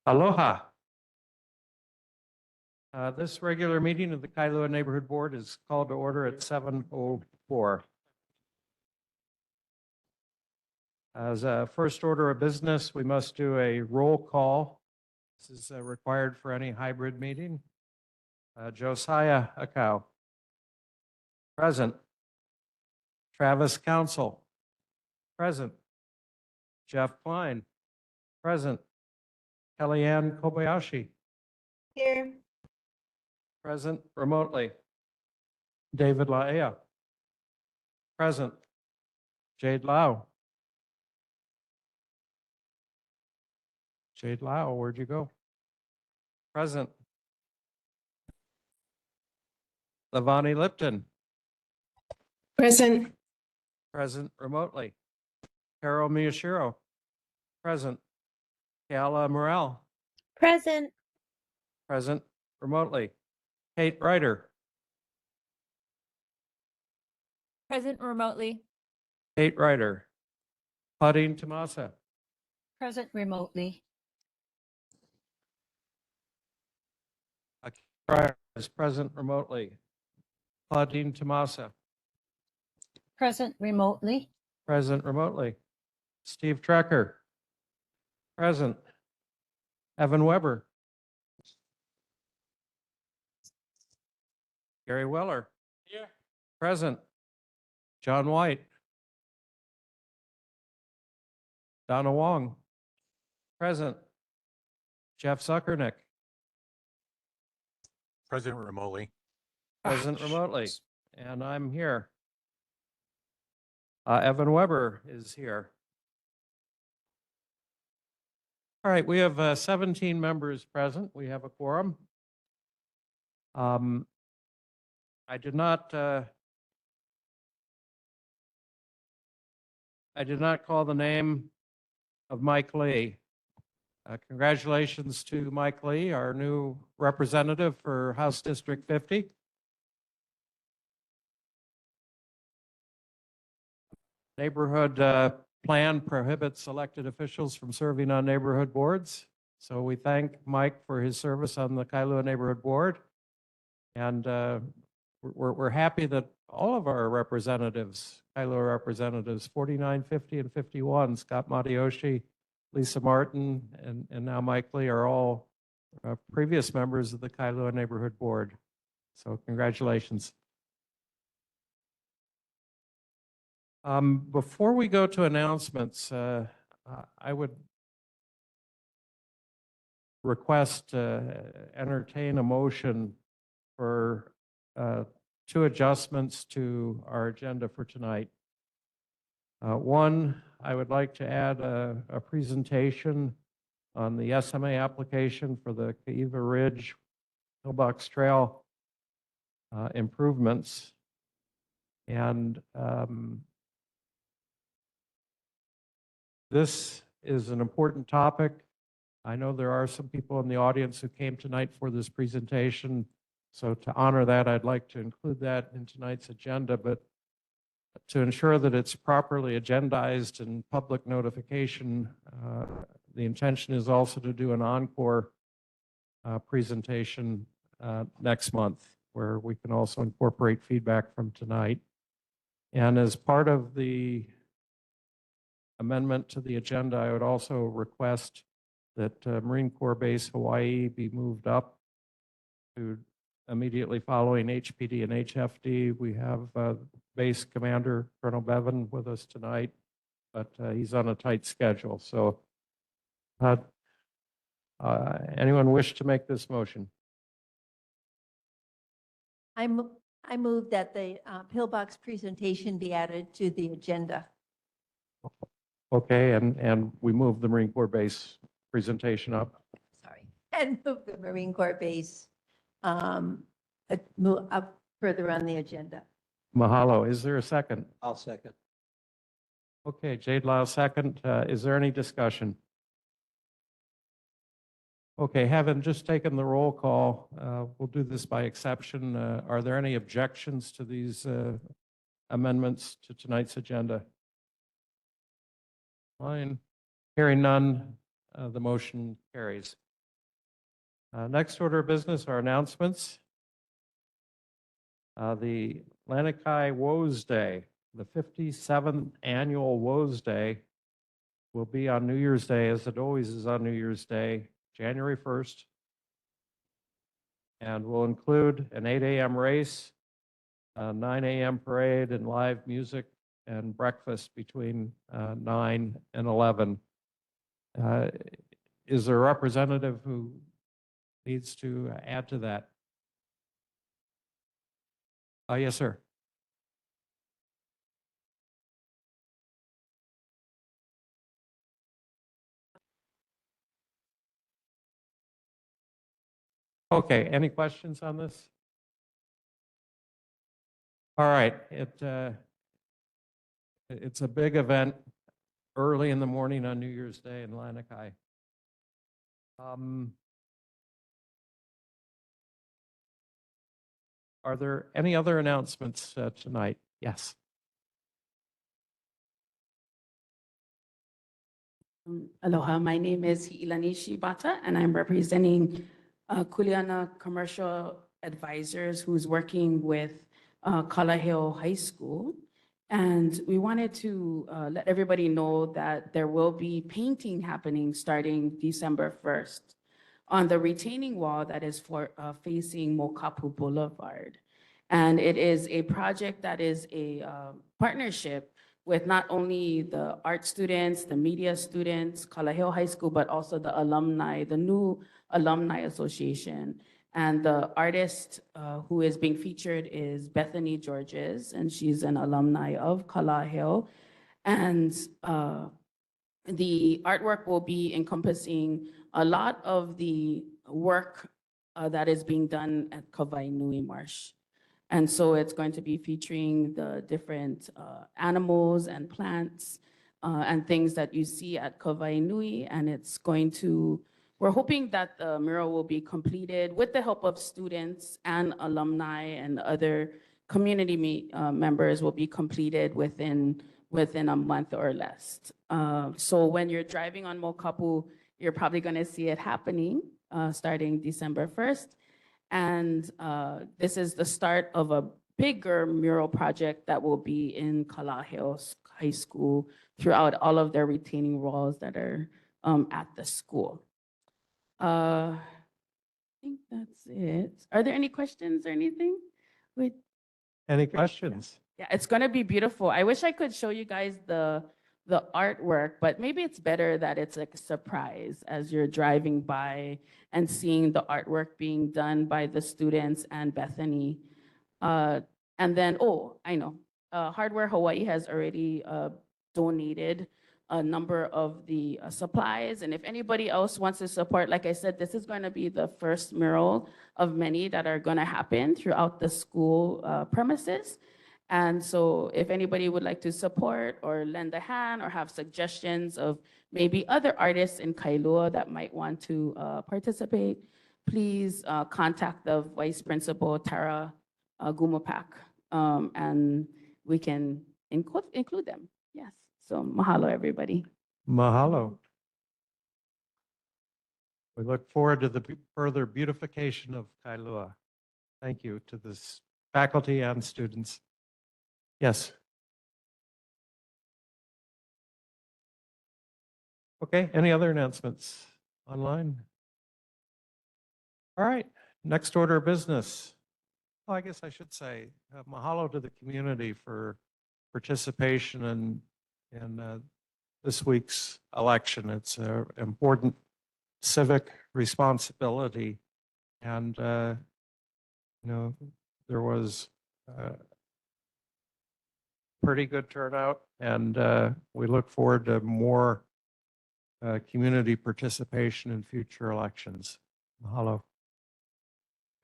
Aloha. This regular meeting of the Kailua Neighborhood Board is called to order at 7:04. As a first order of business, we must do a roll call. This is required for any hybrid meeting. Josiah Akau. Present. Travis Council. Present. Jeff Klein. Present. Kellyanne Kobayashi. Here. Present remotely. David Laea. Present. Jade Lau. Jade Lau, where'd you go? Present. Lavani Lipton. Present. Present remotely. Carol Miyashiro. Present. Keala Morel. Present. Present remotely. Kate Ryder. Present remotely. Kate Ryder. Padine Tamasa. Present remotely. Ryder is present remotely. Padine Tamasa. Present remotely. Present remotely. Steve Trecker. Present. Evan Weber. Gary Weller. Here. Present. John White. Donna Wong. Present. Jeff Zuckernick. Present remotely. Present remotely. And I'm here. Evan Weber is here. All right, we have 17 members present. We have a quorum. I did not call the name of Mike Lee. Congratulations to Mike Lee, our new representative for House District 50. Neighborhood plan prohibits elected officials from serving on neighborhood boards. So we thank Mike for his service on the Kailua Neighborhood Board. And we're happy that all of our representatives, Kailua representatives, 49, 50, and 51, Scott Matayoshi, Lisa Martin, and now Mike Lee are all previous members of the Kailua Neighborhood Board. So congratulations. Before we go to announcements, I would request entertain a motion for two adjustments to our agenda for tonight. One, I would like to add a presentation on the SMA application for the Kaiwa Ridge Pillbox Trail improvements. And this is an important topic. I know there are some people in the audience who came tonight for this presentation. So to honor that, I'd like to include that in tonight's agenda, but to ensure that it's properly agendized and public notification, the intention is also to do an encore presentation next month, where we can also incorporate feedback from tonight. And as part of the amendment to the agenda, I would also request that Marine Corps Base Hawaii be moved up to immediately following HPD and HFD. We have Base Commander Colonel Bevan with us tonight, but he's on a tight schedule. So anyone wish to make this motion? I move that the pillbox presentation be added to the agenda. Okay, and we move the Marine Corps Base presentation up. Sorry, and move the Marine Corps base move up further on the agenda. Mahalo. Is there a second? I'll second. Okay, Jade Lau, second. Is there any discussion? Okay, having just taken the roll call, we'll do this by exception. Are there any objections to these amendments to tonight's agenda? Fine. Hearing none, the motion carries. Next order of business are announcements. The Lanikai Woes Day, the 57th annual Woes Day, will be on New Year's Day, as it always is on New Year's Day, January 1st. And will include an 8 a.m. race, a 9 a.m. parade, and live music and breakfast between 9 and 11. Is there a representative who needs to add to that? Yes, sir. Okay, any questions on this? All right, it's a big event early in the morning on New Year's Day in Lanikai. Are there any other announcements tonight? Yes. Aloha, my name is Hiilani Shibata, and I'm representing Kuleana Commercial Advisors, who's working with Kalaheo High School. And we wanted to let everybody know that there will be painting happening starting December 1st on the retaining wall that is facing Mokapu Boulevard. And it is a project that is a partnership with not only the art students, the media students, Kalaheo High School, but also the alumni, the new Alumni Association. And the artist who is being featured is Bethany Georges, and she's an alumni of Kalaheo. And the artwork will be encompassing a lot of the work that is being done at Kawainui Marsh. And so it's going to be featuring the different animals and plants and things that you see at Kawainui. And it's going to, we're hoping that the mural will be completed with the help of students and alumni and other community members will be completed within a month or less. So when you're driving on Mokapu, you're probably gonna see it happening starting December 1st. And this is the start of a bigger mural project that will be in Kalaheo High School throughout all of their retaining walls that are at the school. I think that's it. Are there any questions or anything? Any questions? Yeah, it's gonna be beautiful. I wish I could show you guys the artwork, but maybe it's better that it's like a surprise as you're driving by and seeing the artwork being done by the students and Bethany. And then, oh, I know, Hardware Hawaii has already donated a number of the supplies. And if anybody else wants to support, like I said, this is going to be the first mural of many that are going to happen throughout the school premises. And so if anybody would like to support or lend a hand or have suggestions of maybe other artists in Kailua that might want to participate, please contact the Vice Principal, Tara Gumapak, and we can include them. Yes. So mahalo, everybody. Mahalo. We look forward to the further beautification of Kailua. Thank you to the faculty and students. Yes. Okay, any other announcements online? All right, next order of business. Well, I guess I should say mahalo to the community for participation in this week's election. It's an important civic responsibility. And, there was pretty good turnout, and we look forward to more community participation in future elections. Mahalo.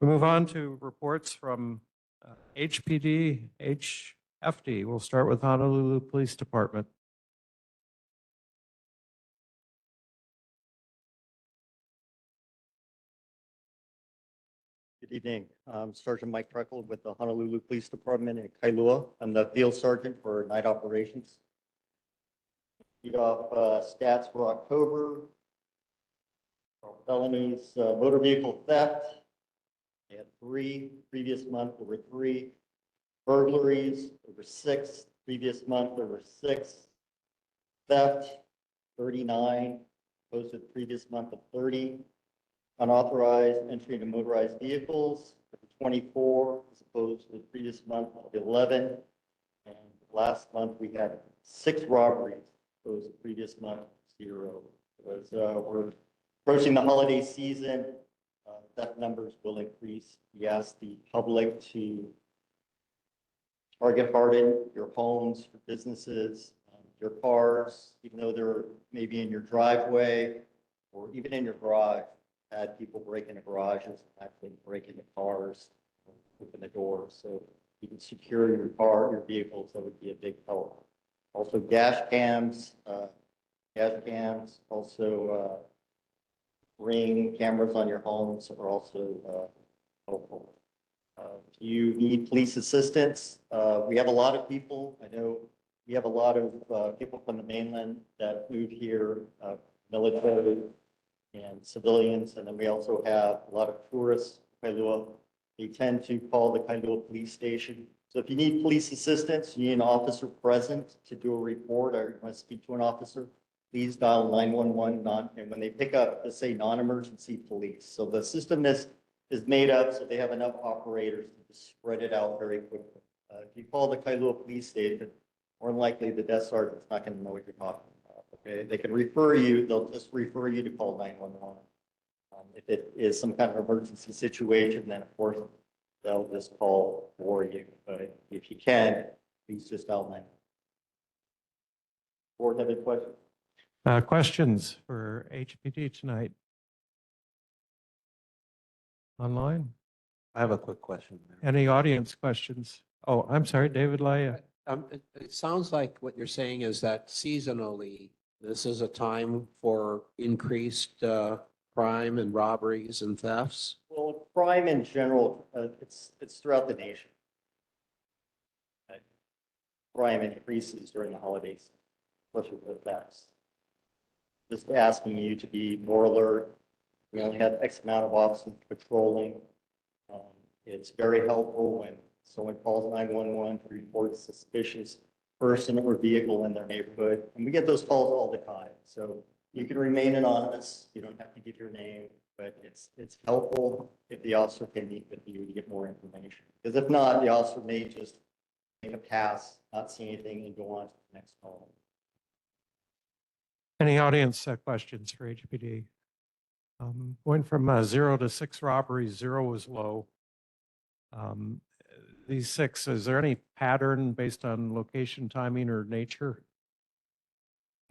We move on to reports from HPD, HFD. We'll start with Honolulu Police Department. Good evening. I'm Sergeant Mike Freckle with the Honolulu Police Department in Kailua. I'm the field sergeant for night operations. Lead off stats for October. felonies, motor vehicle theft. They had 3, previous month there were 3. Burglaries, there were 6, previous month there were 6. Theft, 39, opposed to the previous month of 30. Unauthorized entry into motorized vehicles, 24, as opposed to the previous month of 11. And last month we had 6 robberies, opposed to the previous month, 0. As we're approaching the holiday season, theft numbers will increase. We ask the public to target harden your homes, your businesses, your cars, even though they're maybe in your driveway or even in your garage. Had people break into garages, actually break into cars, open the doors. So you can secure your car, your vehicles. That would be a big help. Also dash cams, also ring cameras on your homes are also helpful. If you need police assistance, we have a lot of people. I know we have a lot of people from the mainland that move here, military and civilians, and then we also have a lot of tourists. Kailua, they tend to call the Kailua police station. So if you need police assistance, you need an officer present to do a report, or you want to speak to an officer, please dial 911, and when they pick up, just say non-emergency police. So the system is made up so they have enough operators to just spread it out very quickly. If you call the Kailua police station, more than likely the desk sergeant's not going to know what you're talking about. Okay, they can refer you. They'll just refer you to call 911. If it is some kind of emergency situation, then of course they'll just call for you. But if you can, please just dial 911. Board have any questions? Questions for HPD tonight? Online? I have a quick question. Mayor. Any audience questions? Oh, I'm sorry, David Laya. It sounds like what you're saying is that seasonally, this is a time for increased crime and robberies and thefts. Well, crime in general, it's throughout the nation. Crime increases during the holidays, especially with thefts. Just asking you to be more alert. We only have X amount of officers patrolling. It's very helpful when someone calls 911 to report a suspicious person or vehicle in their neighborhood. And we get those calls all the time. So you can remain anonymous. You don't have to give your name, but it's helpful if the officer can meet with you to get more information. Because if not, the officer may just make a pass, not see anything, and go on to the next call. Any audience questions for HPD? Going from 0 to 6 robberies, 0 was low. These 6, is there any pattern based on location, timing, or nature?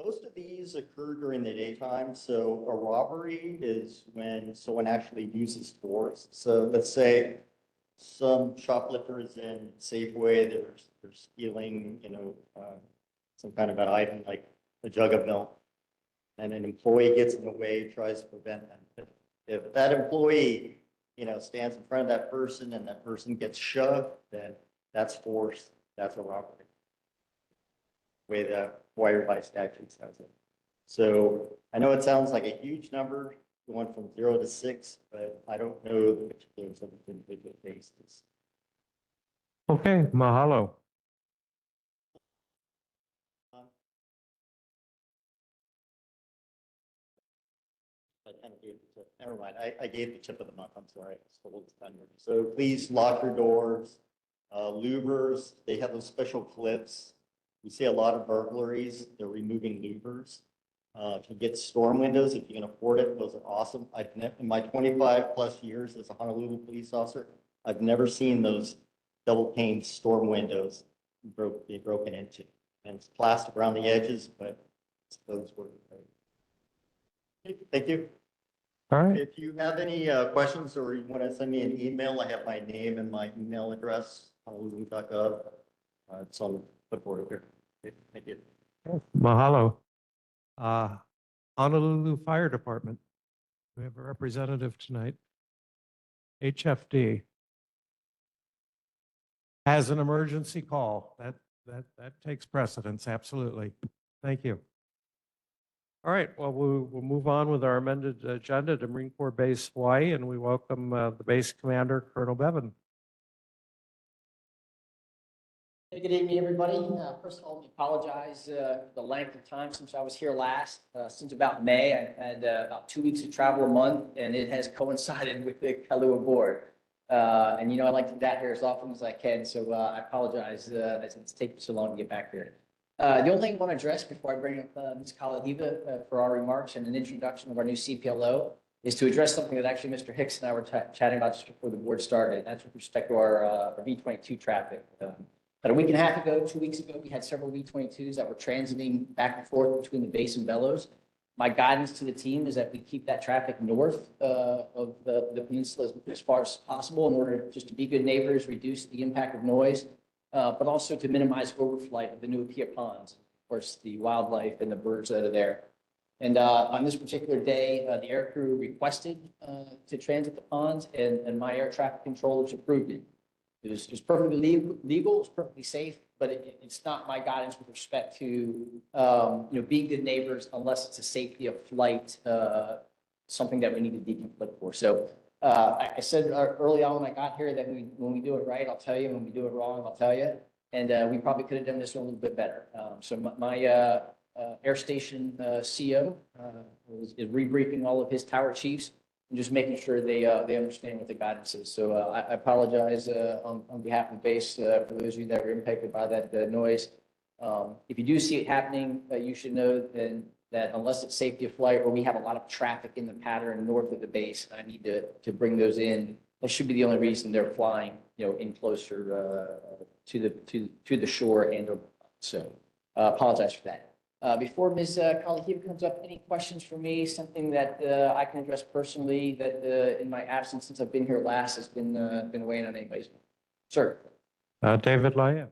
Most of these occur during the daytime. So a robbery is when someone actually uses force. So let's say some shoplifter is in Safeway, they're stealing, some kind of an item like a jug of milk, and an employee gets in the way, tries to prevent them. If that employee, stands in front of that person and that person gets shoved, then that's force. That's a robbery. The way the wired by statute says it. So I know it sounds like a huge number going from 0 to 6, but I don't know the particulars of the individual cases. Okay, mahalo. I kind of gave the tip. Never mind. I gave the tip of the month. I'm sorry. I stole his thunder. So please lock your doors. Louvers, they have those special clips. We see a lot of burglaries. They're removing louvers. If you get storm windows, if you can afford it, those are awesome. In my 25 plus years as a Honolulu police officer, I've never seen those double pane storm windows be broken into. And it's plastic around the edges, but those were great. Thank you. All right. If you have any questions or you want to send me an email, I have my name and my email address, honolulu.gov. It's on the clipboard here. Thank you. Mahalo. Honolulu Fire Department. We have a representative tonight. HFD has an emergency call. That takes precedence. Absolutely. Thank you. All right, well, we'll move on with our amended agenda to Marine Corps Base Hawaii, and we welcome the base commander, Colonel Bevan. Hey, good evening, everybody. First of all, we apologize for the length of time since I was here last. Since about May, I had about 2 weeks of travel a month, and it has coincided with the Kailua board. And I like to do that here as often as I can, so I apologize that it's taken so long to get back here. The only thing I want to address before I bring up Ms. Kalahiva for our remarks and an introduction of our new CPLO is to address something that actually Mr. Hicks and I were chatting about just before the board started. And that's with respect to our V-22 traffic. About a week and a half ago, 2 weeks ago, we had several V-22s that were transiting back and forth between the base and Bellows. My guidance to the team is that we keep that traffic north of the peninsula as far as possible in order just to be good neighbors, reduce the impact of noise, but also to minimize overflight of the new Apia ponds, of course, the wildlife and the birds that are there. And on this particular day, the air crew requested to transit the ponds, and my air traffic controllers approved it. It was perfectly legal, it's perfectly safe, but it's not my guidance with respect to being good neighbors unless it's a safety of flight, something that we need to deconflict for. So I said early on when I got here that when we do it right, I'll tell you. When we do it wrong, I'll tell you. And we probably could have done this a little bit better. So my air station CO is rebriefing all of his tower chiefs and just making sure they understand what the guidance is. So I apologize on behalf of base for those of you that were impacted by that noise. If you do see it happening, you should know that unless it's safety of flight or we have a lot of traffic in the pattern north of the base, I need to bring those in. That should be the only reason they're flying, in closer to the shore and so apologize for that. Before Ms. Kalahiva comes up, any questions for me? Something that I can address personally that in my absence since I've been here last has been weighing on anybody's mind? Sir. David Laya.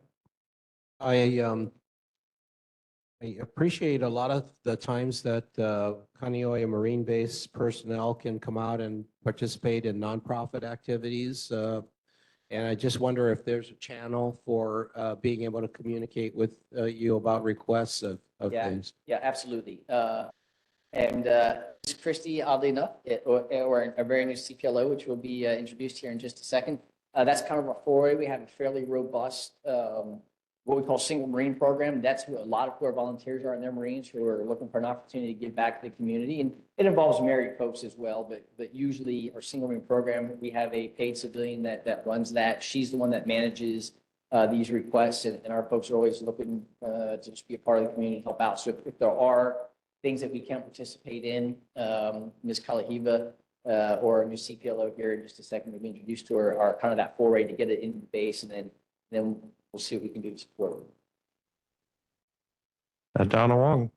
I appreciate a lot of the times that Kaneohe Marine Base personnel can come out and participate in nonprofit activities. And I just wonder if there's a channel for being able to communicate with you about requests of things. Yeah, absolutely. And Ms. Christie, oddly enough, or a very new CPLO, which will be introduced here in just a second. That's kind of our foray. We have a fairly robust what we call single Marine program. That's who a lot of our volunteers are in their Marines who are looking for an opportunity to give back to the community. And it involves married folks as well, but usually our single Marine program, we have a paid civilian that runs that. She's the one that manages these requests, and our folks are always looking to just be a part of the community and help out. So if there are things that we can participate in, Ms. Kalahiva or a new CPLO here in just a second, we'll be introduced to her, are kind of that foray to get it into the base, and then we'll see what we can do to support it. Donna Wong.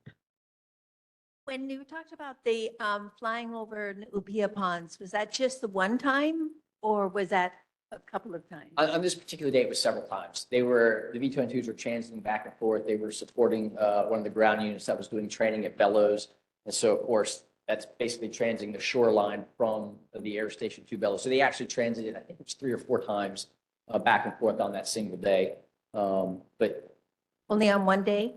When you talked about the flying over Upia ponds, was that just the one time or was that a couple of times? On this particular day, it was several times. The V-22s were transiting back and forth. They were supporting one of the ground units that was doing training at Bellows. And so, of course, that's basically transiting the shoreline from the air station to Bellows. So they actually transited, I think it was 3 or 4 times back and forth on that single day. But Only on one day?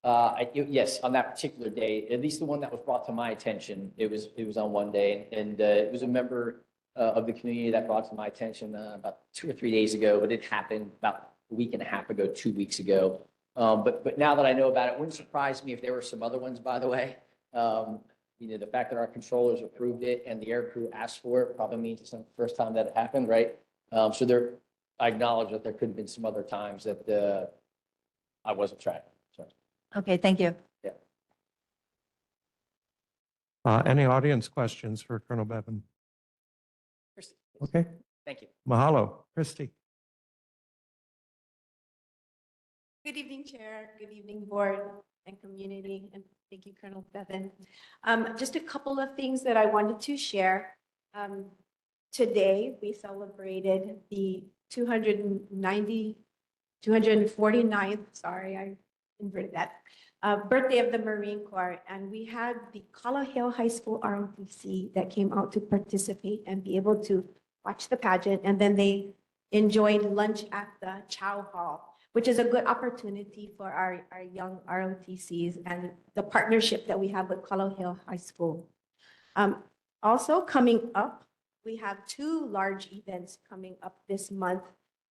yes, on that particular day, at least the one that was brought to my attention, it was on one day, and it was a member of the community that brought to my attention about 2 or 3 days ago, but it happened about a week and a half ago, 2 weeks ago. But now that I know about it, it wouldn't surprise me if there were some other ones, by the way. The fact that our controllers approved it and the air crew asked for it probably means it's not the first time that it happened, right? I acknowledge that there could have been some other times that I wasn't tracking. So, Okay, thank you. yeah. Any audience questions for Colonel Bevan? Christie, Okay, thank you. mahalo. Christy. Good evening, Chair. Good evening, Board and community, and thank you, Colonel Bevan. Just a couple of things that I wanted to share. Today, we celebrated the 249th, sorry, I inverted that, birthday of the Marine Corps. And we had the Kalaheo High School ROTC that came out to participate and be able to watch the pageant. And then they enjoyed lunch at the Chow Hall, which is a good opportunity for our young ROTCs and the partnership that we have with Colorado Hill High School. Also coming up, we have two large events coming up this month.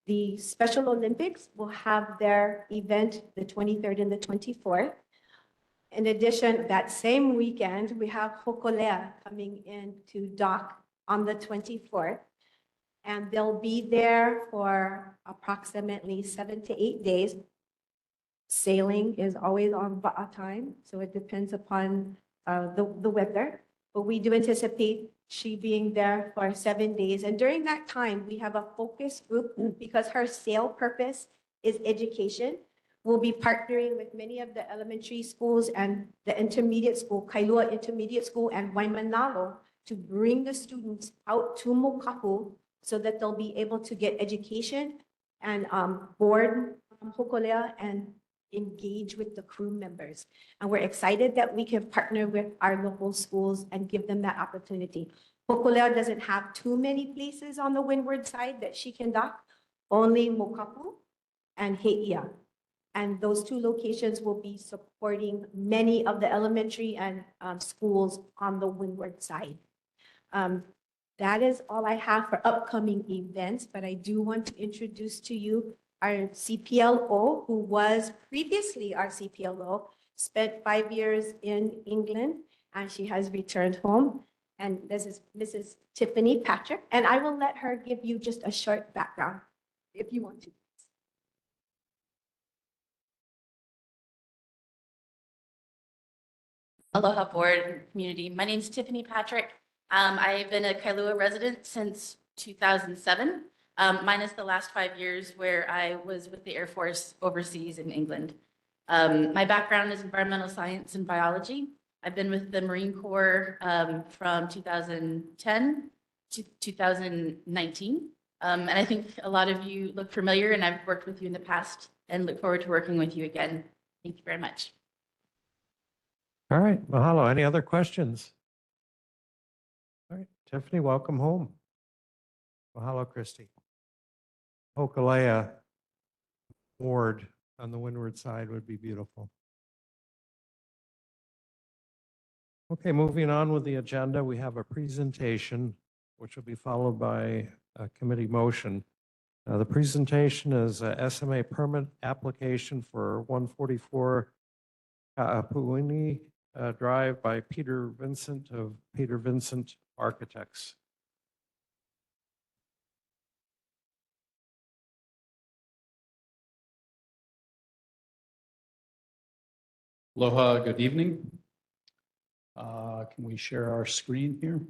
The Special Olympics will have their event the 23rd and the 24th. In addition, that same weekend, we have Hokolea coming in to dock on the 24th. And they'll be there for approximately 7 to 8 days. Sailing is always on Ba'a time, so it depends upon the weather. But we do anticipate she being there for 7 days. And during that time, we have a focus group because her sail purpose is education. We'll be partnering with many of the elementary schools and the intermediate school, Kailua Intermediate School and Waimanalo, to bring the students out to Mokapu so that they'll be able to get education and board Hokolea and engage with the crew members. And we're excited that we can partner with our local schools and give them that opportunity. Hokolea doesn't have too many places on the windward side that she can dock, only Mokapu and He'ia. And those two locations will be supporting many of the elementary and schools on the windward side. That is all I have for upcoming events, but I do want to introduce to you our CPLO, who was previously our CPLO, spent 5 years in England, and she has returned home. And this is Mrs. Tiffany Patrick, and I will let her give you just a short background if you want to. Aloha board community. My name is Tiffany Patrick. I've been a Kailua resident since 2007, minus the last 5 years where I was with the Air Force overseas in England. My background is environmental science and biology. I've been with the Marine Corps from 2010 to 2019. And I think a lot of you look familiar, and I've worked with you in the past and look forward to working with you again. Thank you very much. All right, mahalo. Any other questions? All right, Tiffany, welcome home. Mahalo, Christy. Hokulea Ward on the windward side would be beautiful. Okay, moving on with the agenda, we have a presentation, which will be followed by a committee motion. The presentation is a SMA permit application for 144 Ka'apuini Drive by Peter Vincent of Peter Vincent Architects. Aloha, good evening. Can we share our screen here?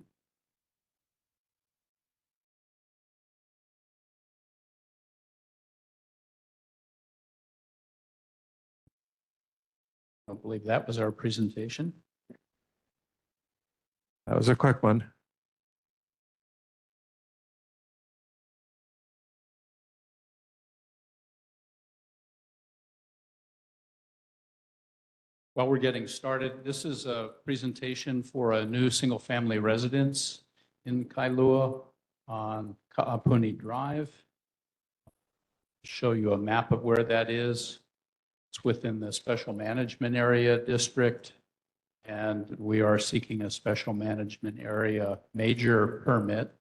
I believe that was our presentation. That was a quick one. While we're getting started, this is a presentation for a new single-family residence in Kailua on Ka'apuni Drive. Show you a map of where that is. It's within the special management area district, and we are seeking a special management area major permit.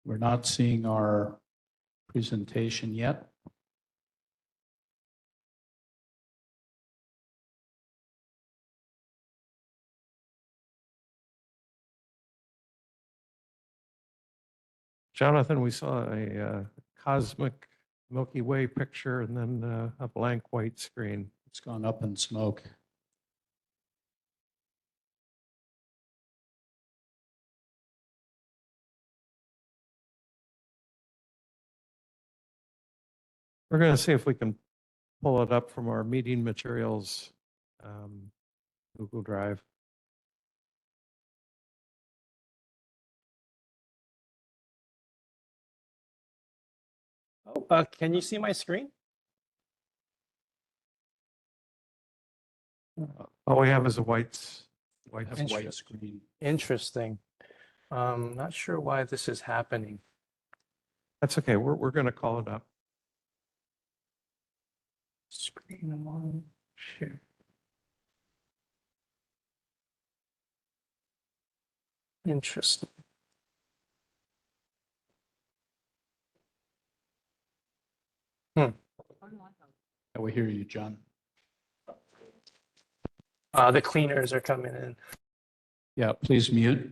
We're not seeing our presentation yet. Jonathan, we saw a cosmic Milky Way picture and then a blank white screen. It's gone up in smoke. We're going to see if we can pull it up from our meeting materials Google Drive. Can you see my screen? All we have is a white Have a white screen. Interesting. Not sure why this is happening. That's okay. We're going to call it up. Screen on share. Interesting. Yeah, we hear you, John. The cleaners are coming in. Yeah, please mute.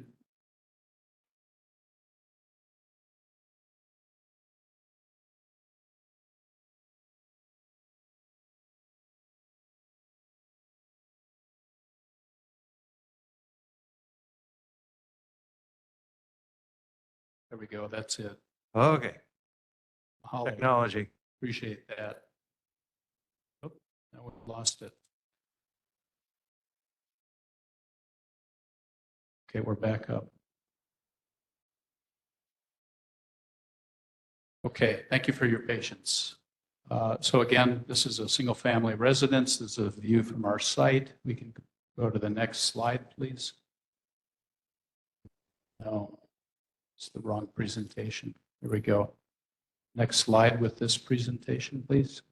There we go. That's it. Okay. Mahalo. Technology. Appreciate that. Oh, now we lost it. Okay, we're back up. Okay, thank you for your patience. So again, this is a single-family residence. This is a view from our site. We can go to the next slide, please. No, it's the wrong presentation. Here we go. Next slide with this presentation, please.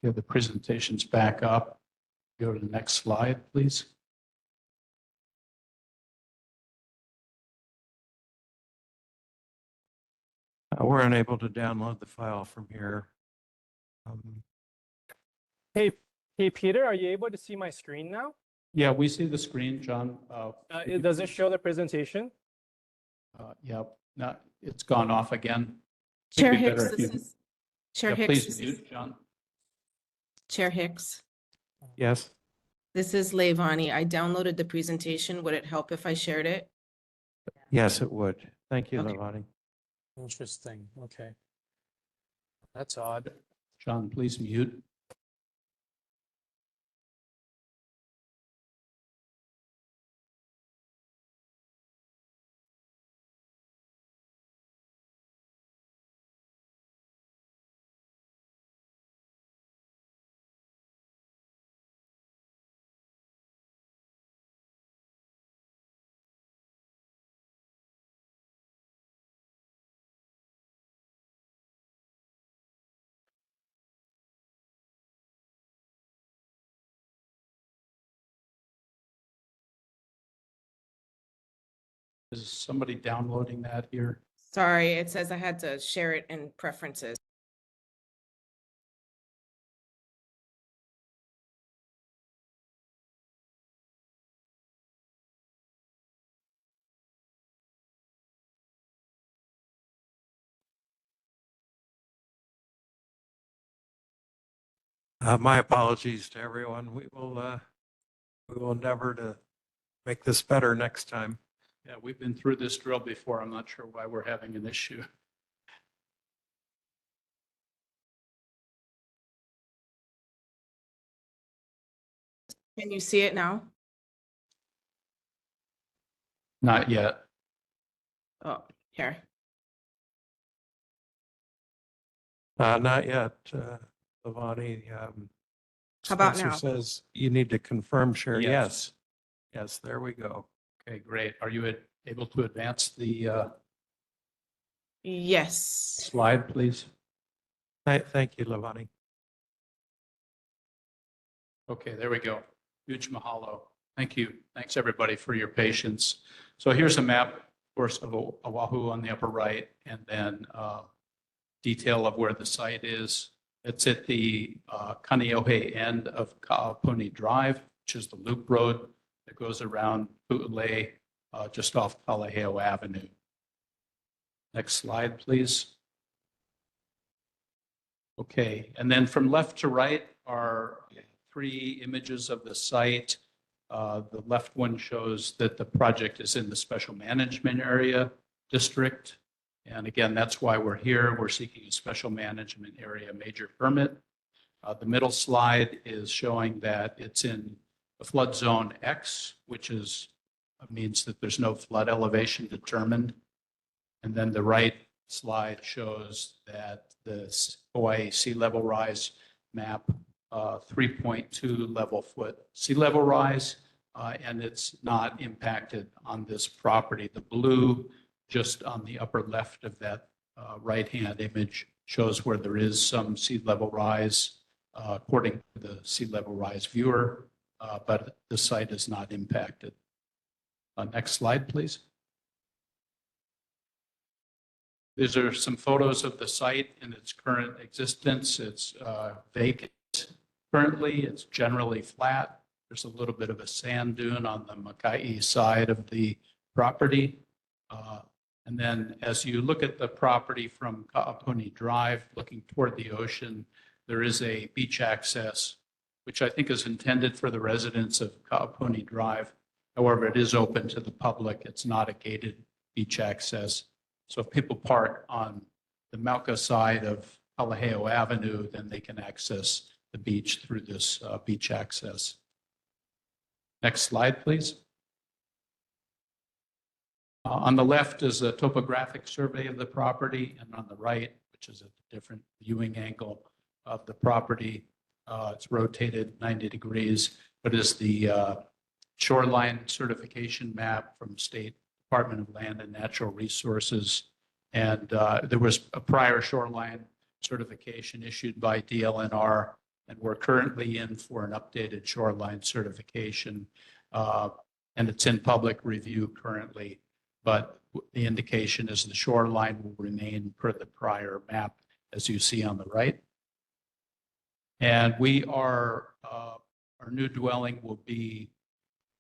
Okay, the presentation's back up. Go to the next slide, please. We're unable to download the file from here. Hey, Peter, are you able to see my screen now? Yeah, we see the screen, John. Does it show the presentation? Yeah, no, it's gone off again. Chair It'd be better Hicks, if this you- is Chair Yeah, Hicks. please This is mute, John. Chair Hicks. Yes. This is Leivani. I downloaded the presentation. Would it help if I shared it? Yes, it would. Thank you, Okay. Levani. Interesting. Okay. That's odd. John, please mute. Is somebody downloading that here? Sorry, it says I had to share it in preferences. My apologies to everyone. We will endeavor to make this better next time. Yeah, we've been through this drill before. I'm not sure why we're having an issue. Can you see it now? Not yet. Oh, here. Not yet, Levani. How about Spencer now? says you need to confirm share. Yes. Yes. Yes, there we go. Okay, great. Are you able to advance the Yes. slide, please? Thank you, Levani. Okay, there we go. Huge mahalo. Thank you. Thanks, everybody, for your patience. So here's a map, of course, of Oahu on the upper right, and then detail of where the site is. It's at the Kaneohe end of Ka'apuni Drive, which is the loop road that goes around Pu'ulei, just off Kalaheo Avenue. Next slide, please. Okay, and then from left to right are three images of the site. The left one shows that the project is in the special management area district. And again, that's why we're here. We're seeking a special management area major permit. The middle slide is showing that it's in the flood zone X, which means that there's no flood elevation determined. And then the right slide shows that the Hawaii sea level rise map, 3.2 level foot sea level rise, and it's not impacted on this property. The blue just on the upper left of that right-hand image shows where there is some sea level rise according to the sea level rise viewer, but the site is not impacted. Next slide, please. These are some photos of the site in its current existence. It's vacant currently. It's generally flat. There's a little bit of a sand dune on the Makai side of the property. And then as you look at the property from Ka'apuni Drive, looking toward the ocean, there is a beach access, which I think is intended for the residents of Ka'apuni Drive. However, it is open to the public. It's not a gated beach access. So if people park on the Mauka side of Kalaheo Avenue, then they can access the beach through this beach access. Next slide, please. On the left is a topographic survey of the property, and on the right, which is a different viewing angle of the property, it's rotated 90 degrees, but is the shoreline certification map from State Department of Land and Natural Resources. And there was a prior shoreline certification issued by DLNR, and we're currently in for an updated shoreline certification. And it's in public review currently, but the indication is the shoreline will remain per the prior map, as you see on the right. And our new dwelling will be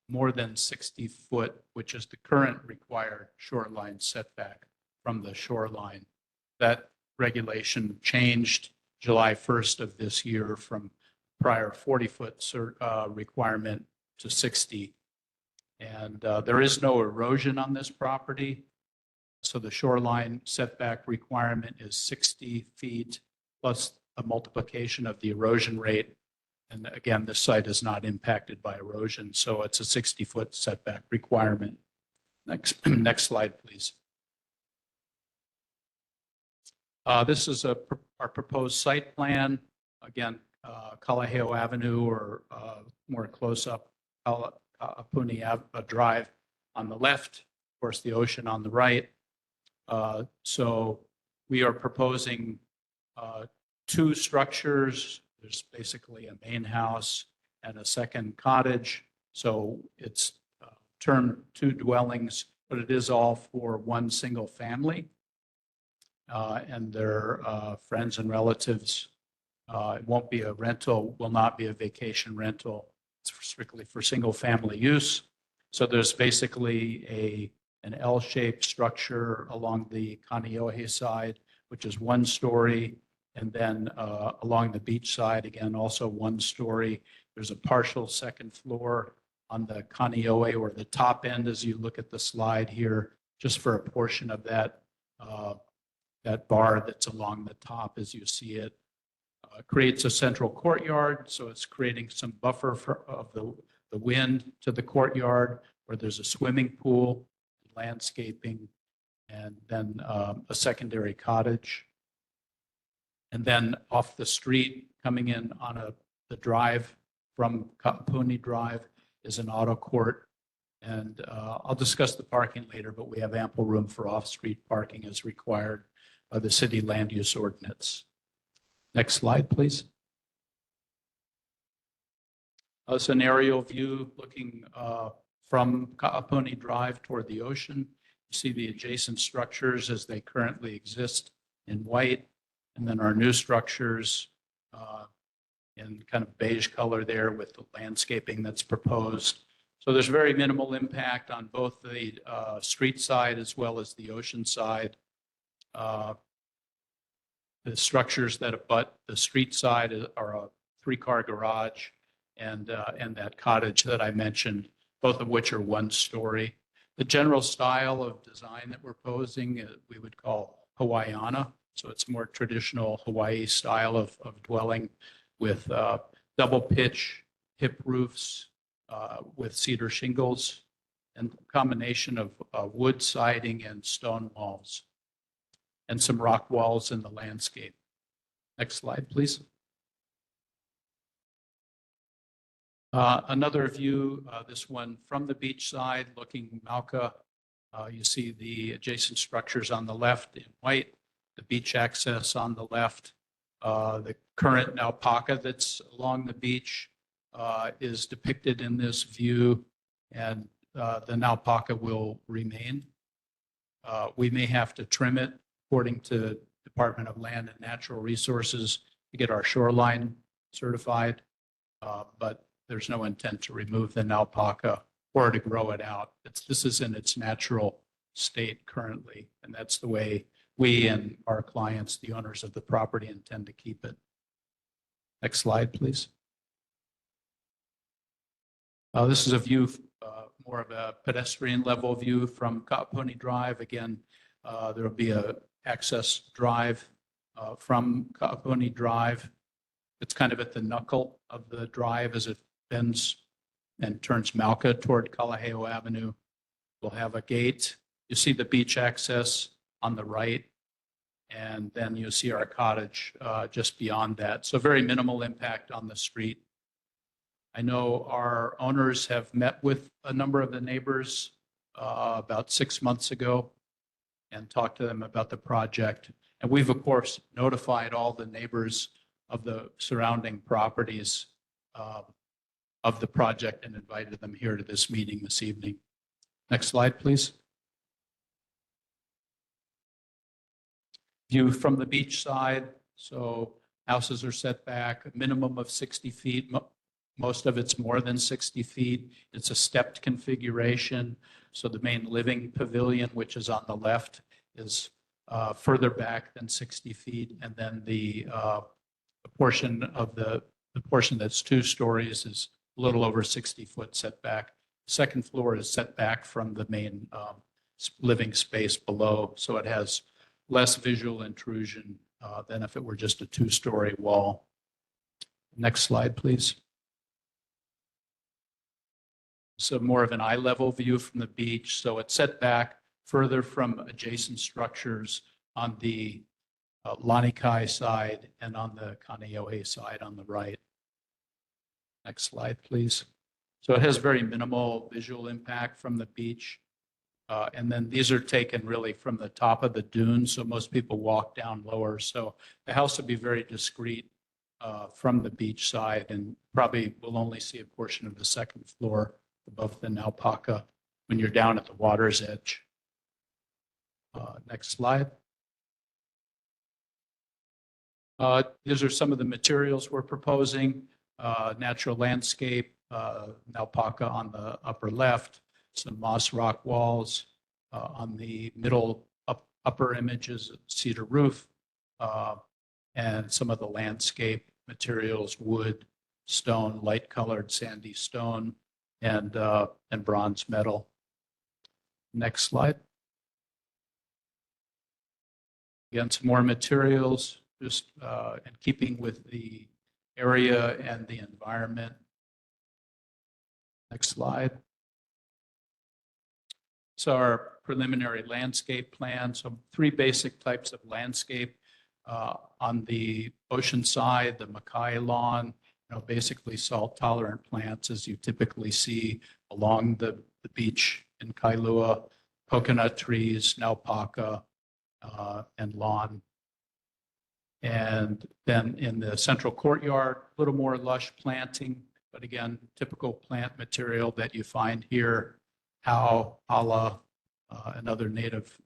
more than 60 foot, which is the current required shoreline setback from the shoreline. That regulation changed July 1st of this year from prior 40-foot requirement to 60. And there is no erosion on this property. So the shoreline setback requirement is 60 feet plus a multiplication of the erosion rate. And again, this site is not impacted by erosion, so it's a 60-foot setback requirement. Next slide, please. This is our proposed site plan. Again, Kalaheo Avenue, or more close up, Apuni Drive on the left, of course, the ocean on the right. So we are proposing two structures. There's basically a main house and a second cottage. So it's termed two dwellings, but it is all for one single family and their friends and relatives. It won't be a rental, will not be a vacation rental. It's strictly for single family use. So there's basically an L-shaped structure along the Kaneohe side, which is one story. And then along the beach side, again, also one story. There's a partial second floor on the Kaneohe, or the top end as you look at the slide here, just for a portion of that, that bar that's along the top as you see it. Creates a central courtyard, so it's creating some buffer of the wind to the courtyard, where there's a swimming pool, landscaping, and then a secondary cottage. And then off the street, coming in on the drive from Kapuni Drive, is an auto court. And I'll discuss the parking later, but we have ample room for off-street parking as required by the city land use ordinance. Next slide, please. It's an aerial view looking from Ka'apuni Drive toward the ocean. You see the adjacent structures as they currently exist in white. And then our new structures in kind of beige color there with the landscaping that's proposed. So there's very minimal impact on both the street side as well as the ocean side. The structures that abut the street side are a three-car garage and that cottage that I mentioned, both of which are one story. The general style of design that we're posing, we would call Hawaiiana. So it's more traditional Hawaii style of dwelling with double pitch hip roofs with cedar shingles and a combination of wood siding and stone walls and some rock walls in the landscape. Next slide, please. Another view, this one from the beach side looking Mauka. You see the adjacent structures on the left in white, the beach access on the left. The current naupaka that's along the beach is depicted in this view, and the naupaka will remain. We may have to trim it according to Department of Land and Natural Resources to get our shoreline certified, but there's no intent to remove the naupaka or to grow it out. This is in its natural state currently, and that's the way we and our clients, the owners of the property, intend to keep it. Next slide, please. This is a view, more of a pedestrian level view from Kaapuni Drive. Again, there will be a access drive from Kaapuni Drive. It's kind of at the knuckle of the drive as it bends and turns Mauka toward Kalaheo Avenue. We'll have a gate. You see the beach access on the right, and then you see our cottage just beyond that. So very minimal impact on the street. I know our owners have met with a number of the neighbors about 6 months ago and talked to them about the project. And we've, of course, notified all the neighbors of the surrounding properties of the project and invited them here to this meeting this evening. Next slide, please. View from the beach side. So houses are set back a minimum of 60 feet. Most of it's more than 60 feet. It's a stepped configuration. So the main living pavilion, which is on the left, is further back than 60 feet. And then the portion that's 2 stories is a little over 60-foot setback. Second floor is set back from the main living space below. So it has less visual intrusion than if it were just a 2-story wall. Next slide, please. So more of an eye level view from the beach. So it's set back further from adjacent structures on the Lanikai side and on the Kaneohe side on the right. Next slide, please. So it has very minimal visual impact from the beach. And then these are taken really from the top of the dune. So most people walk down lower. So the house will be very discreet from the beach side, and probably will only see a portion of the second floor above the naupaka when you're down at the water's edge. Next slide. These are some of the materials we're proposing. Natural landscape, naupaka on the upper left, some moss rock walls. On the middle upper images, cedar roof, and some of the landscape materials, wood, stone, light colored sandy stone, and bronze metal. Next slide. Again, some more materials, just in keeping with the area and the environment. Next slide. So our preliminary landscape plan. So 3 basic types of landscape. On the ocean side, the Makai lawn, basically salt tolerant plants as you typically see along the beach in Kailua, coconut trees, naupaka, and lawn. And then in the central courtyard, a little more lush planting, but again, typical plant material that you find here, hau, ala, and other native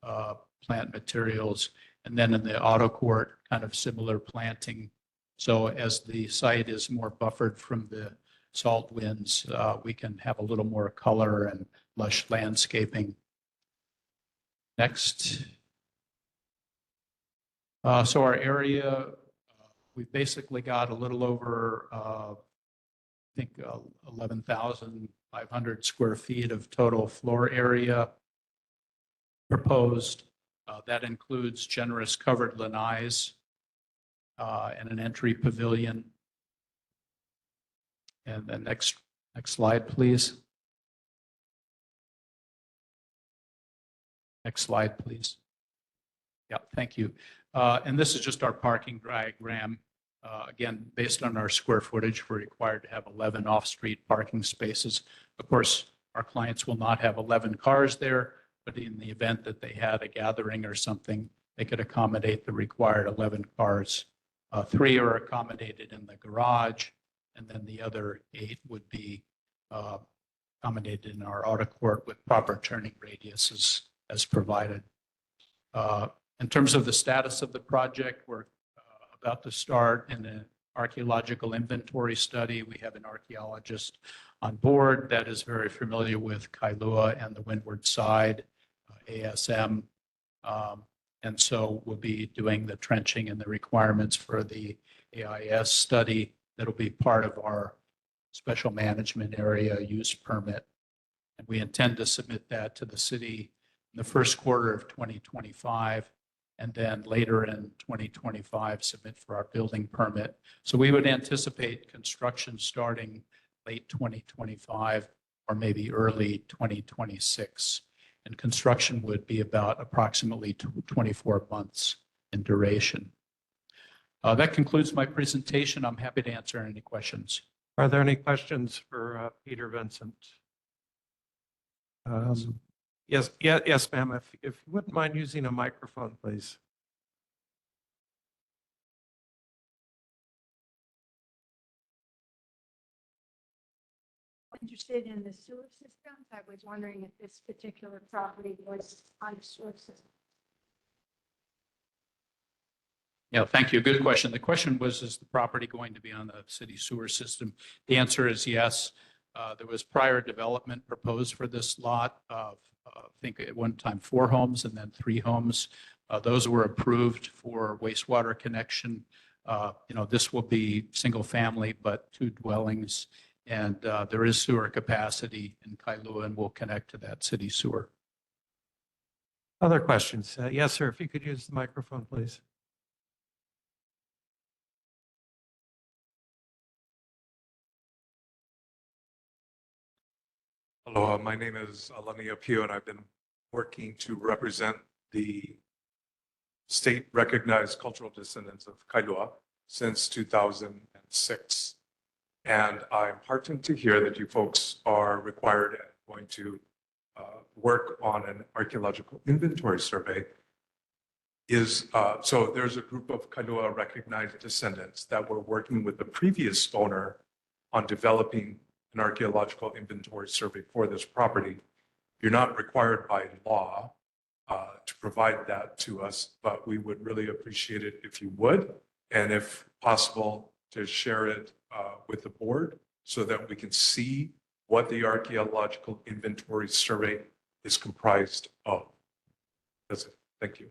plant materials. And then in the auto court, kind of similar planting. So as the site is more buffered from the salt winds, we can have a little more color and lush landscaping. Next. So our area, we've basically got a little over, I think, 11,500 square feet of total floor area proposed. That includes generous covered lanais and an entry pavilion. And the next slide, please. Next slide, please. Yeah, thank you. And this is just our parking diagram. Again, based on our square footage, we're required to have 11 off-street parking spaces. Of course, our clients will not have 11 cars there, but in the event that they had a gathering or something, they could accommodate the required 11 cars. 3 are accommodated in the garage, and then the other 8 would be accommodated in our auto court with proper turning radiuses as provided. In terms of the status of the project, we're about to start in an archaeological inventory study. We have an archaeologist on board that is very familiar with Kailua and the windward side, ASM. And so we'll be doing the trenching and the requirements for the AIS study. That'll be part of our special management area use permit. And we intend to submit that to the city in the first quarter of 2025, and then later in 2025, submit for our building permit. So we would anticipate construction starting late 2025 or maybe early 2026. And construction would be about approximately 24 months in duration. That concludes my presentation. I'm happy to answer any questions. Are there any questions for Peter Vincent? Yes, yes, ma'am. If you wouldn't mind using a microphone, please. Interested in the sewer systems. I was wondering if this particular property was on the sewer system. Yeah, thank you. Good question. The question was, is the property going to be on the city sewer system? The answer is yes. There was prior development proposed for this lot of, I think at one time 4 homes and then 3 homes. Those were approved for wastewater connection. This will be single family, but 2 dwellings. And there is sewer capacity in Kailua and we'll connect to that city sewer. Other questions? Yes, sir. If you could use the microphone, please. Hello, my name is Alani Apio, and I've been working to represent the state-recognized cultural descendants of Kailua since 2006. And I'm heartened to hear that you folks are required and going to work on an archaeological inventory survey. So there's a group of Kailua recognized descendants that were working with the previous owner on developing an archaeological inventory survey for this property. You're not required by law to provide that to us, but we would really appreciate it if you would, and if possible, to share it with the board so that we can see what the archaeological inventory survey is comprised of. That's it. Thank you.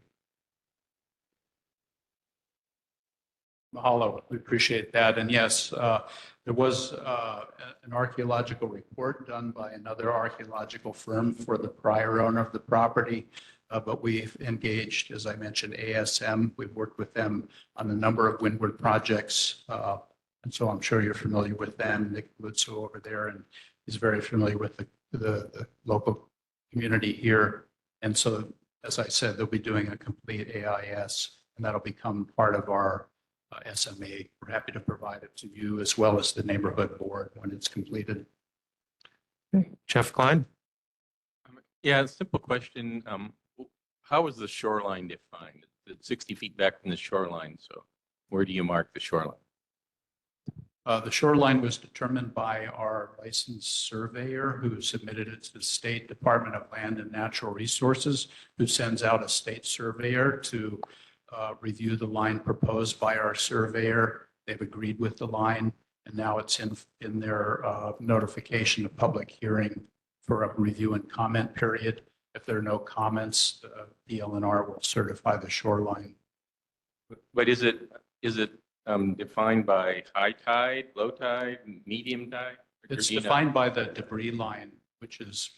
Mahalo, we appreciate that. And yes, there was an archaeological report done by another archaeological firm for the prior owner of the property, but we've engaged, as I mentioned, ASM. We've worked with them on a number of windward projects, and so I'm sure you're familiar with them. Nick Lutzo over there and is very familiar with the local community here. And so, as I said, they'll be doing a complete AIS, and that'll become part of our SMA. We're happy to provide it to you as well as the neighborhood board when it's completed. Okay. Jeff Klein. Yeah, simple question. How is the shoreline defined? It's 60 feet back from the shoreline, so where do you mark the shoreline? The shoreline was determined by our licensed surveyor who submitted it to the State Department of Land and Natural Resources, who sends out a state surveyor to review the line proposed by our surveyor. They've agreed with the line, and now it's in their notification of public hearing for a review and comment period. If there are no comments, the DLNR will certify the shoreline. But is it defined by high tide, low tide, medium tide? Or It's do you know? defined by the debris line, which is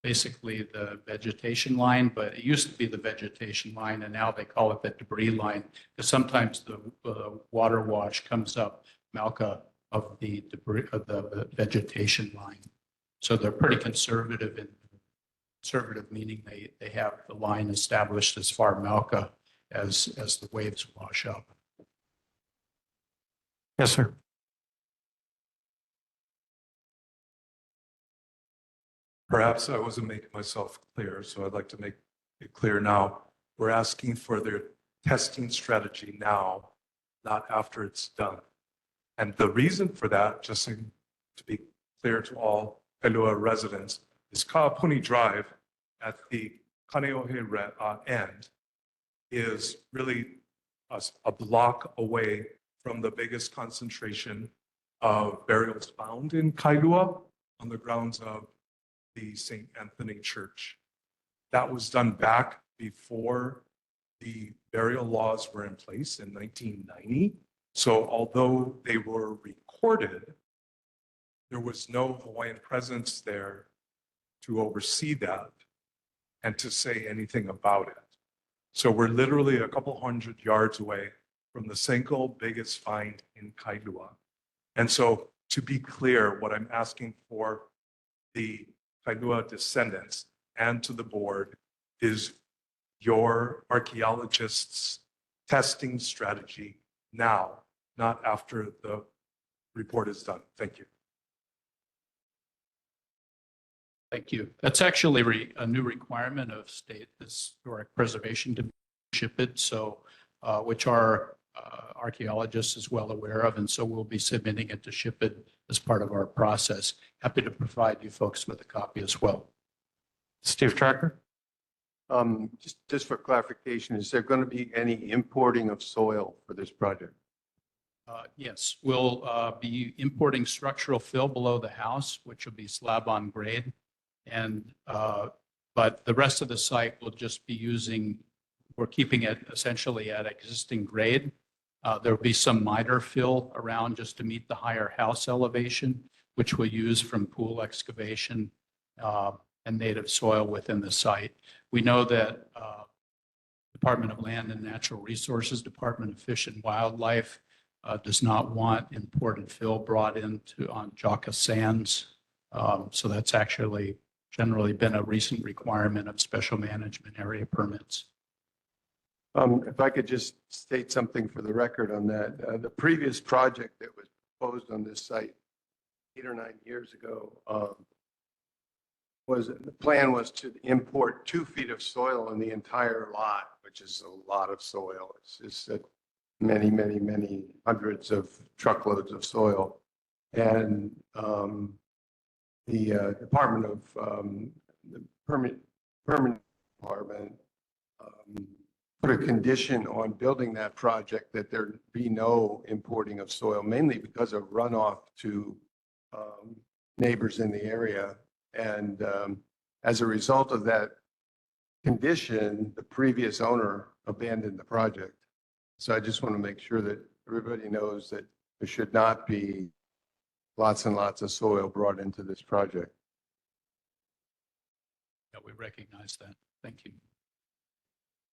basically the vegetation line, but it used to be the vegetation line, and now they call it the debris line, because sometimes the water wash comes up Malca of the debris of the vegetation line. So they're pretty conservative in conservative, meaning they have the line established as far Malca as the waves wash up. Yes, sir. Perhaps I wasn't making myself clear, so I'd like to make it clear now. We're asking for their testing strategy now, not after it's done. And the reason for that, just to be clear to all Kailua residents, is Kaapuni Drive at the Kaneohe end is really a block away from the biggest concentration of burials found in Kailua on the grounds of the St. Anthony Church. That was done back before the burial laws were in place in 1990. So although they were recorded, there was no Hawaiian presence there to oversee that and to say anything about it. So we're literally a couple hundred yards away from the single biggest find in Kailua. And so to be clear, what I'm asking for the Kailua descendants and to the board is your archaeologists' testing strategy now, not after the report is done. Thank you. Thank you. That's actually a new requirement of state historic preservation to ship it, so which our archaeologists is well aware of, and so we'll be submitting it to ship it as part of our process. Happy to provide you folks with a copy as well. Steve Tracker? Just for clarification, is there going to be any importing of soil for this project? Yes, we'll be importing structural fill below the house, which will be slab on grade. And but the rest of the site will just be we're keeping it essentially at existing grade. There'll be some miter fill around just to meet the higher house elevation, which we'll use from pool excavation and native soil within the site. We know that Department of Land and Natural Resources, Department of Fish and Wildlife does not want imported fill brought into on Jaka sands. So that's actually generally been a recent requirement of special management area permits. If I could just state something for the record on that, the previous project that was proposed on this site 8 or 9 years ago the plan was to import 2 feet of soil in the entire lot, which is a lot of soil. It's just many, many, many hundreds of truckloads of soil. And the Department of the Permanent Department put a condition on building that project that there be no importing of soil, mainly because of runoff to neighbors in the area. And as a result of that condition, the previous owner abandoned the project. So I just want to make sure that everybody knows that there should not be lots and lots of soil brought into this project. Yeah, we recognize that. Thank you.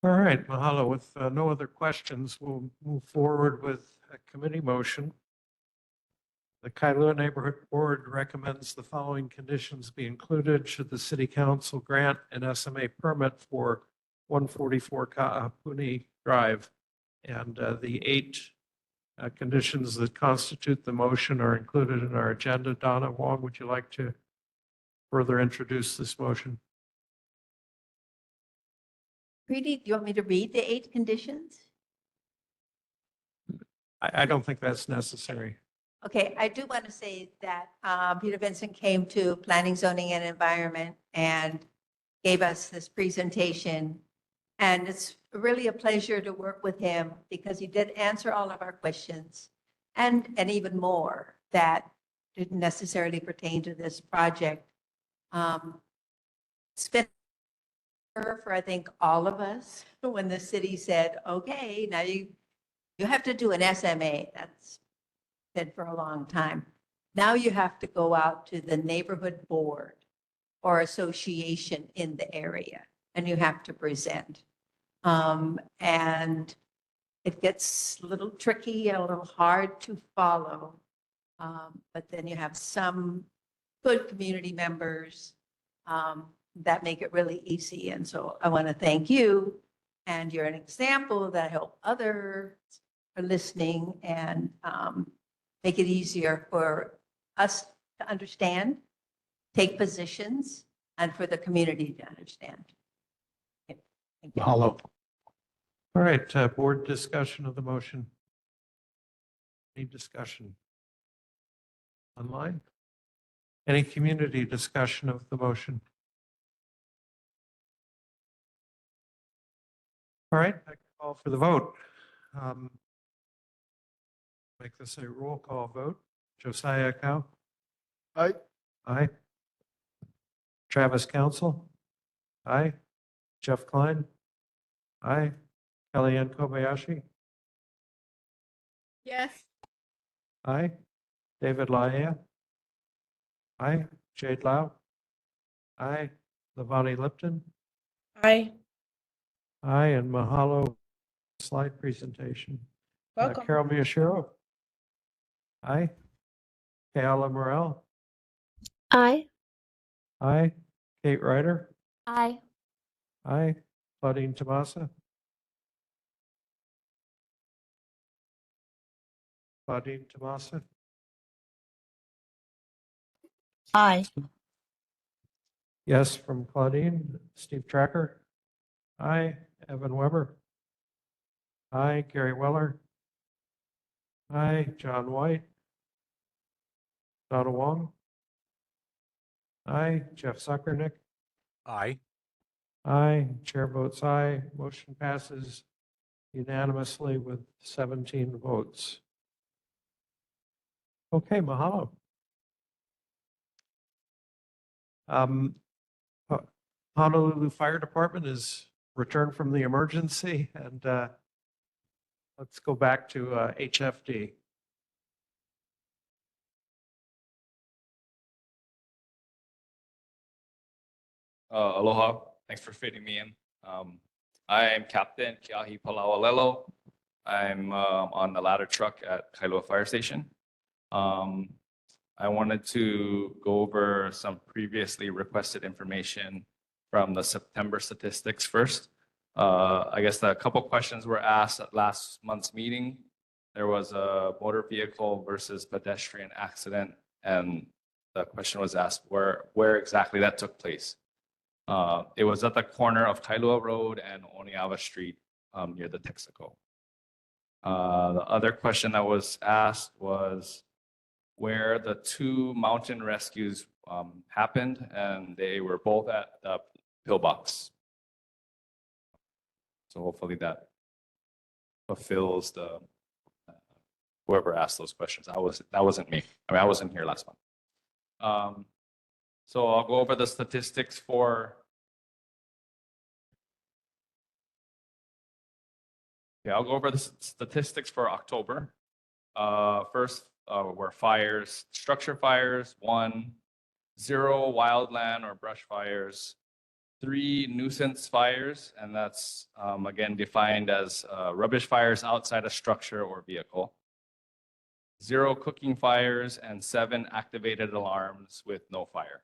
All right, mahalo. With no other questions, we'll move forward with a committee motion. The Kailua Neighborhood Board recommends the following conditions be included should the City Council grant an SMA permit for 144 Kaapuni Drive. And the 8 conditions that constitute the motion are included in our agenda. Donna Wong, would you like to further introduce this motion? Preeti, do you want me to read the 8 conditions? I don't think that's necessary. Okay, I do want to say that Peter Vincent came to Planning, Zoning, and Environment and gave us this presentation. And it's really a pleasure to work with him because he did answer all of our questions and even more that didn't necessarily pertain to this project. It's been for, I think, all of us when the city said, okay, now you have to do an SMA. That's been for a long time. Now you have to go out to the neighborhood board or association in the area, and you have to present. And it gets a little tricky and a little hard to follow. But then you have some good community members that make it really easy. And so I want to thank you. And you're an example that I hope others are listening and make it easier for us to understand, take positions, and for the community to understand. Okay, thank you. Mahalo. All right, board discussion of the motion. Any discussion? Online? Any community discussion of the motion? All right, I call for the vote. Make this a roll call vote. Josiah Cow? Aye. Aye. Travis Council? Aye. Jeff Klein? Aye. Kellyanne Kobayashi? Yes. Aye. David Laia? Aye. Jade Lau? Aye. Lavani Lipton? Aye. Aye, and mahalo slide presentation. Welcome. Carol Miyashiro? Aye. Kayala Morel? Aye. Aye. Kate Ryder? Aye. Aye. Claudine Tamasa? Claudine Tamasa? Aye. Yes, from Claudine. Steve Tracker? Aye. Evan Weber? Aye. Gary Weller? Aye. John White? Donna Wong? Aye. Jeff Zuckernick? Aye. Aye. Chair votes aye. Motion passes unanimously with 17 votes. Okay, mahalo. Honolulu Fire Department is returned from the emergency, and let's go back to HFD. Aloha. Thanks for fitting me in. I am Captain Kiahi Palaualelo. I'm on the ladder truck at Kailua Fire Station. I wanted to go over some previously requested information from the September statistics first. I guess a couple questions were asked at last month's meeting. There was a motor vehicle versus pedestrian accident, and the question was asked where exactly that took place. It was at the corner of Kailua Road and Oniava Street near the Texaco. The other question that was asked was where the two mountain rescues happened, and they were both at the pillbox. So hopefully that fulfills the whoever asked those questions. That wasn't me. I mean, I wasn't here last month. So I'll go over the statistics for. Okay, I'll go over the statistics for October. First were fires, structure fires, 1, 0 wildland or brush fires, 3 nuisance fires, and that's again defined as rubbish fires outside a structure or vehicle, 0 cooking fires, and 7 activated alarms with no fire.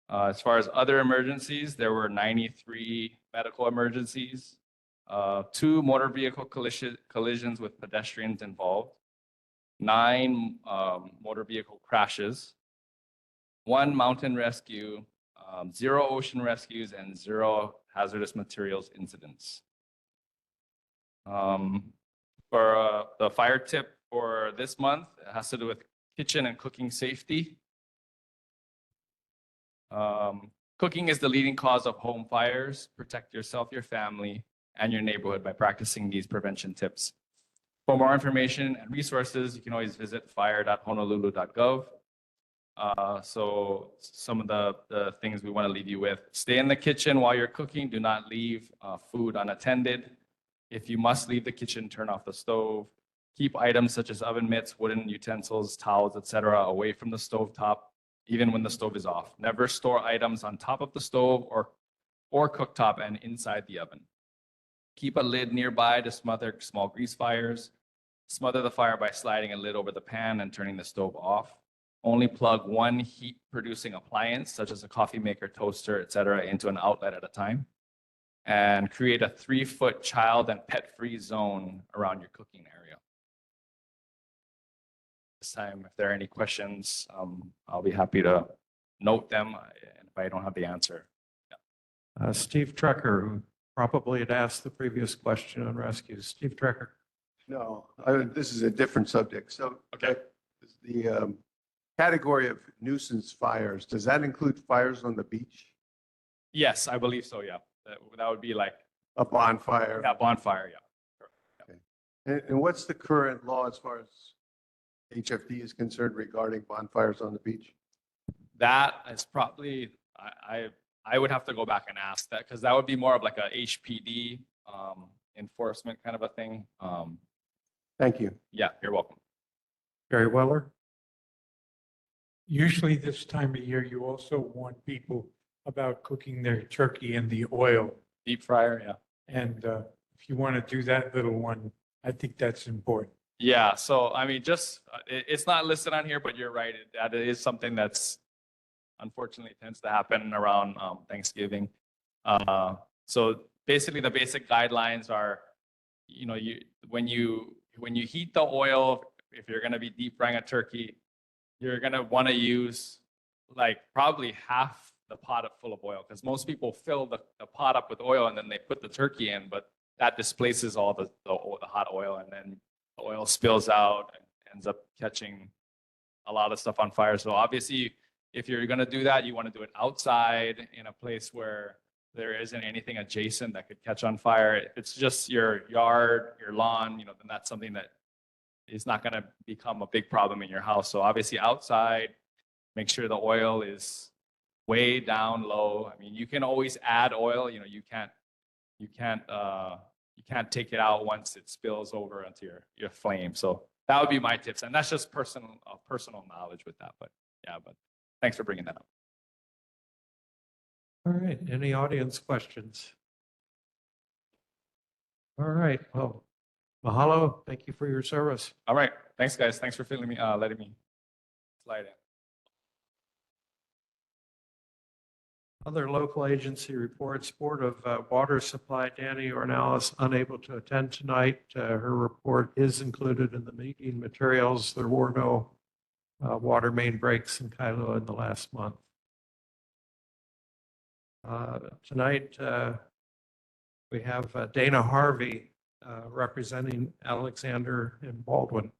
As far as other emergencies, there were 93 medical emergencies, 2 motor vehicle collisions with pedestrians involved, 9 motor vehicle crashes, 1 mountain rescue, 0 ocean rescues, and 0 hazardous materials incidents. For the fire tip for this month, it has to do with kitchen and cooking safety. Cooking is the leading cause of home fires. Protect yourself, your family, and your neighborhood by practicing these prevention tips. For more information and resources, you can always visit fire.honolulu.gov. So some of the things we want to leave you with: stay in the kitchen while you're cooking. Do not leave food unattended. If you must leave the kitchen, turn off the stove. Keep items such as oven mitts, wooden utensils, towels, etc., away from the stove top, even when the stove is off. Never store items on top of the stove or cooktop and inside the oven. Keep a lid nearby to smother small grease fires. Smother the fire by sliding a lid over the pan and turning the stove off. Only plug one heat-producing appliance, such as a coffee maker, toaster, etc., into an outlet at a time. And create a 3-foot child and pet-free zone around your cooking area. This time, if there are any questions, I'll be happy to note them if I don't have the answer. Steve Trecker, who probably had asked the previous question on rescues. Steve Trecker. No, this is a different subject. So Okay. the category of nuisance fires, does that include fires on the beach? Yes, I believe so, yeah. That would be like A bonfire? yeah, bonfire, yeah. And what's the current law as far as HFD is concerned regarding bonfires on the beach? That is probably, I would have to go back and ask that, because that would be more of like a HPD enforcement kind of a thing. Thank you. Yeah, you're welcome. Gary Weller. Usually this time of year, you also warn people about cooking their turkey in the oil. Deep fryer, yeah. And if you want to do that little one, I think that's important. Yeah, so I mean, just it's not listed on here, but you're right. That is something that's unfortunately tends to happen around Thanksgiving. So basically, the basic guidelines are, you know, when you heat the oil, if you're going to be deep frying a turkey, you're going to want to use like probably half the pot full of oil, because most people fill the pot up with oil and then they put the turkey in, but that displaces all the hot oil, and then the oil spills out and ends up catching a lot of stuff on fire. So obviously, if you're going to do that, you want to do it outside in a place where there isn't anything adjacent that could catch on fire. If it's just your yard, your lawn, you know, then that's something that is not going to become a big problem in your house. So obviously outside, make sure the oil is way down low. I mean, you can always add oil. You know, you can't take it out once it spills over into your flame. So that would be my tips, and that's just personal knowledge with that. But yeah, but thanks for bringing that up. All right. Any audience questions? All right. Well, mahalo. Thank you for your service. All right. Thanks, guys. Thanks for letting me slide in. Other local agency reports. Board of Water Supply, Danny Ornelas, unable to attend tonight. Her report is included in the meeting materials. There were no water main breaks in Kailua in the last month. Tonight, we have Dana Harvey representing Alexander and Baldwin.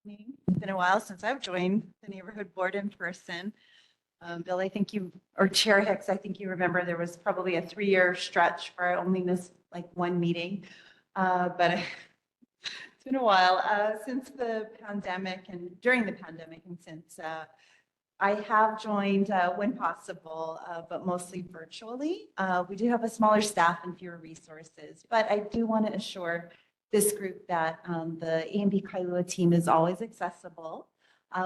It's been a while since I've joined the neighborhood board in person. Bill, I think or Chair Hicks, I think you remember there was probably a 3-year stretch where I only missed like one meeting. But it's been a while since the pandemic and during the pandemic, and since I have joined when possible, but mostly virtually. We do have a smaller staff and fewer resources, but I do want to assure this group that the A&B Kailua team is always accessible.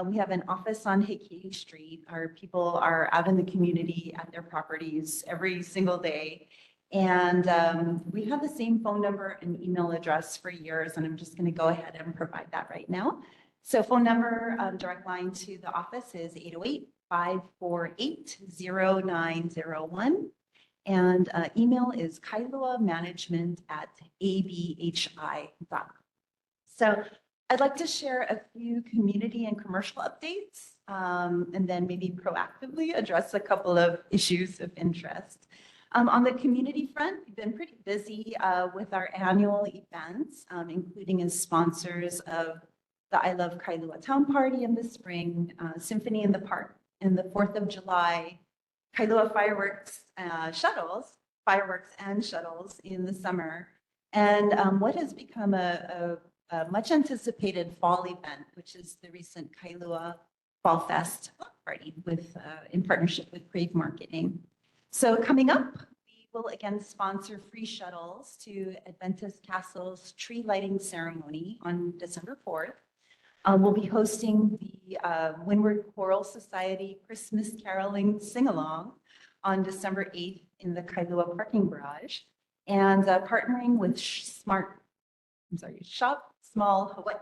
We have an office on Hikiki Street. Our people are out in the community at their properties every single day. And we have the same phone number and email address for years, and I'm just going to go ahead and provide that right now. So phone number, direct line to the office is 808-548-0901. And email is kailuamanagement@abhi.com. So I'd like to share a few community and commercial updates, and then maybe proactively address a couple of issues of interest. On the community front, we've been pretty busy with our annual events, including as sponsors of the I Love Kailua Town Party in the spring, Symphony in the Park in the 4th of July, Kailua fireworks and shuttles in the summer, and what has become a much anticipated fall event, which is the recent Kailua Fall Fest party in partnership with Crave Marketing. So coming up, we will again sponsor free shuttles to Adventist Castle's tree lighting ceremony on December 4th. We'll be hosting the Windward Choral Society Christmas Caroling Sing-Along on December 8th in the Kailua parking garage, and partnering with Shop Small Hawaii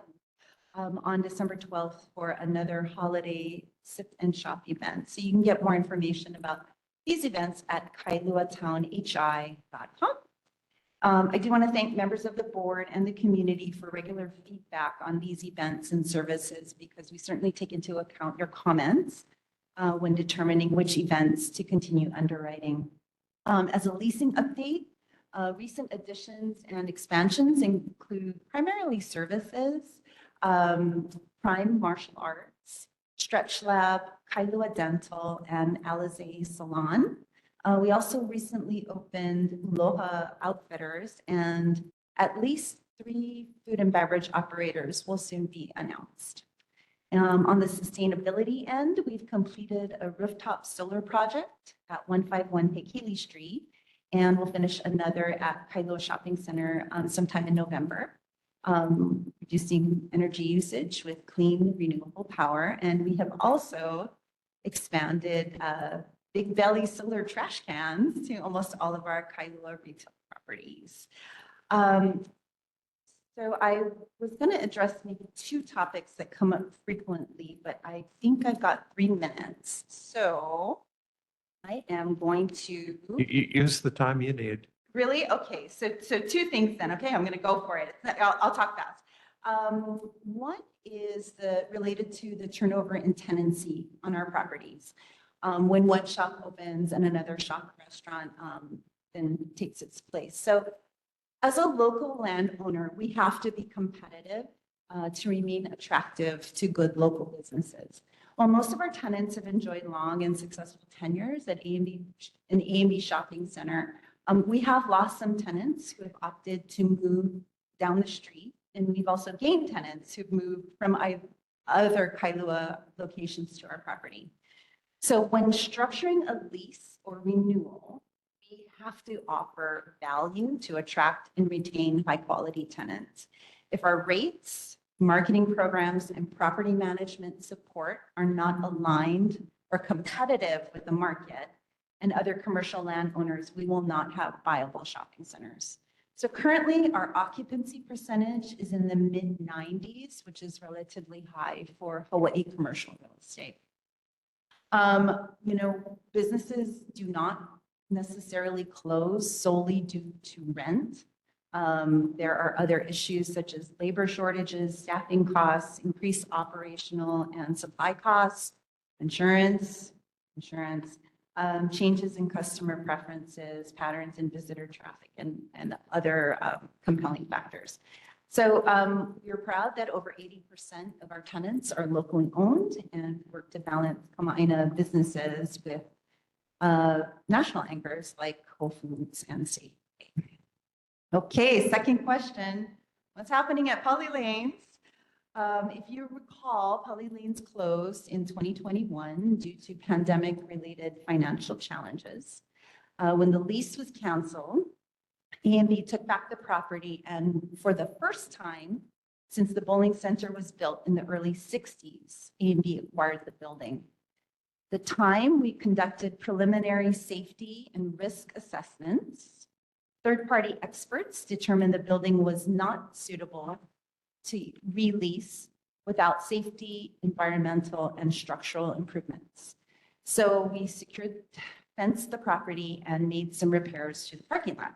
on December 12th for another holiday sip and shop event. So you can get more information about these events at kailuatownhi.com. I do want to thank members of the board and the community for regular feedback on these events and services, because we certainly take into account your comments when determining which events to continue underwriting. As a leasing update, recent additions and expansions include primarily services, Prime Martial Arts, Stretch Lab, Kailua Dental, and Alizé Salon. We also recently opened Aloha Outfitters, and at least 3 food and beverage operators will soon be announced. On the sustainability end, we've completed a rooftop solar project at 151 Hekili Street, and we'll finish another at Kailua Shopping Center sometime in November, reducing energy usage with clean, renewable power. And we have also expanded Big Belly solar trash cans to almost all of our Kailua retail properties. So I was going to address maybe 2 topics that come up frequently, but I think I've got 3 minutes. So I am going to... Use the time you need. Really? Okay, so 2 things then. Okay, I'm going to go for it. I'll talk fast. One is related to the turnover in tenancy on our properties. When one shop opens and another shop restaurant then takes its place. So as a local landowner, we have to be competitive to remain attractive to good local businesses. While most of our tenants have enjoyed long and successful tenures at A&B Shopping Center, we have lost some tenants who have opted to move down the street, and we've also gained tenants who've moved from other Kailua locations to our property. So when structuring a lease or renewal, we have to offer value to attract and retain high-quality tenants. If our rates, marketing programs, and property management support are not aligned or competitive with the market and other commercial landowners, we will not have viable shopping centers. So currently, our occupancy percentage is in the mid-90s, which is relatively high for Hawaii commercial real estate. Businesses do not necessarily close solely due to rent. There are other issues such as labor shortages, staffing costs, increased operational and supply costs, insurance, changes in customer preferences, patterns in visitor traffic, and other compelling factors. So we're proud that over 80% of our tenants are locally owned and work to balance Kama'aina businesses with national anchors like Whole Foods and Safeway. Okay, second question. What's happening at Polly Lanes? If you recall, Polly Lanes closed in 2021 due to pandemic-related financial challenges. When the lease was canceled, A&B took back the property, and for the first time since the bowling center was built in the early 60s, A&B acquired the building. At the time, we conducted preliminary safety and risk assessments. Third-party experts determined the building was not suitable to release without safety, environmental, and structural improvements. So we fenced the property and made some repairs to the parking lot.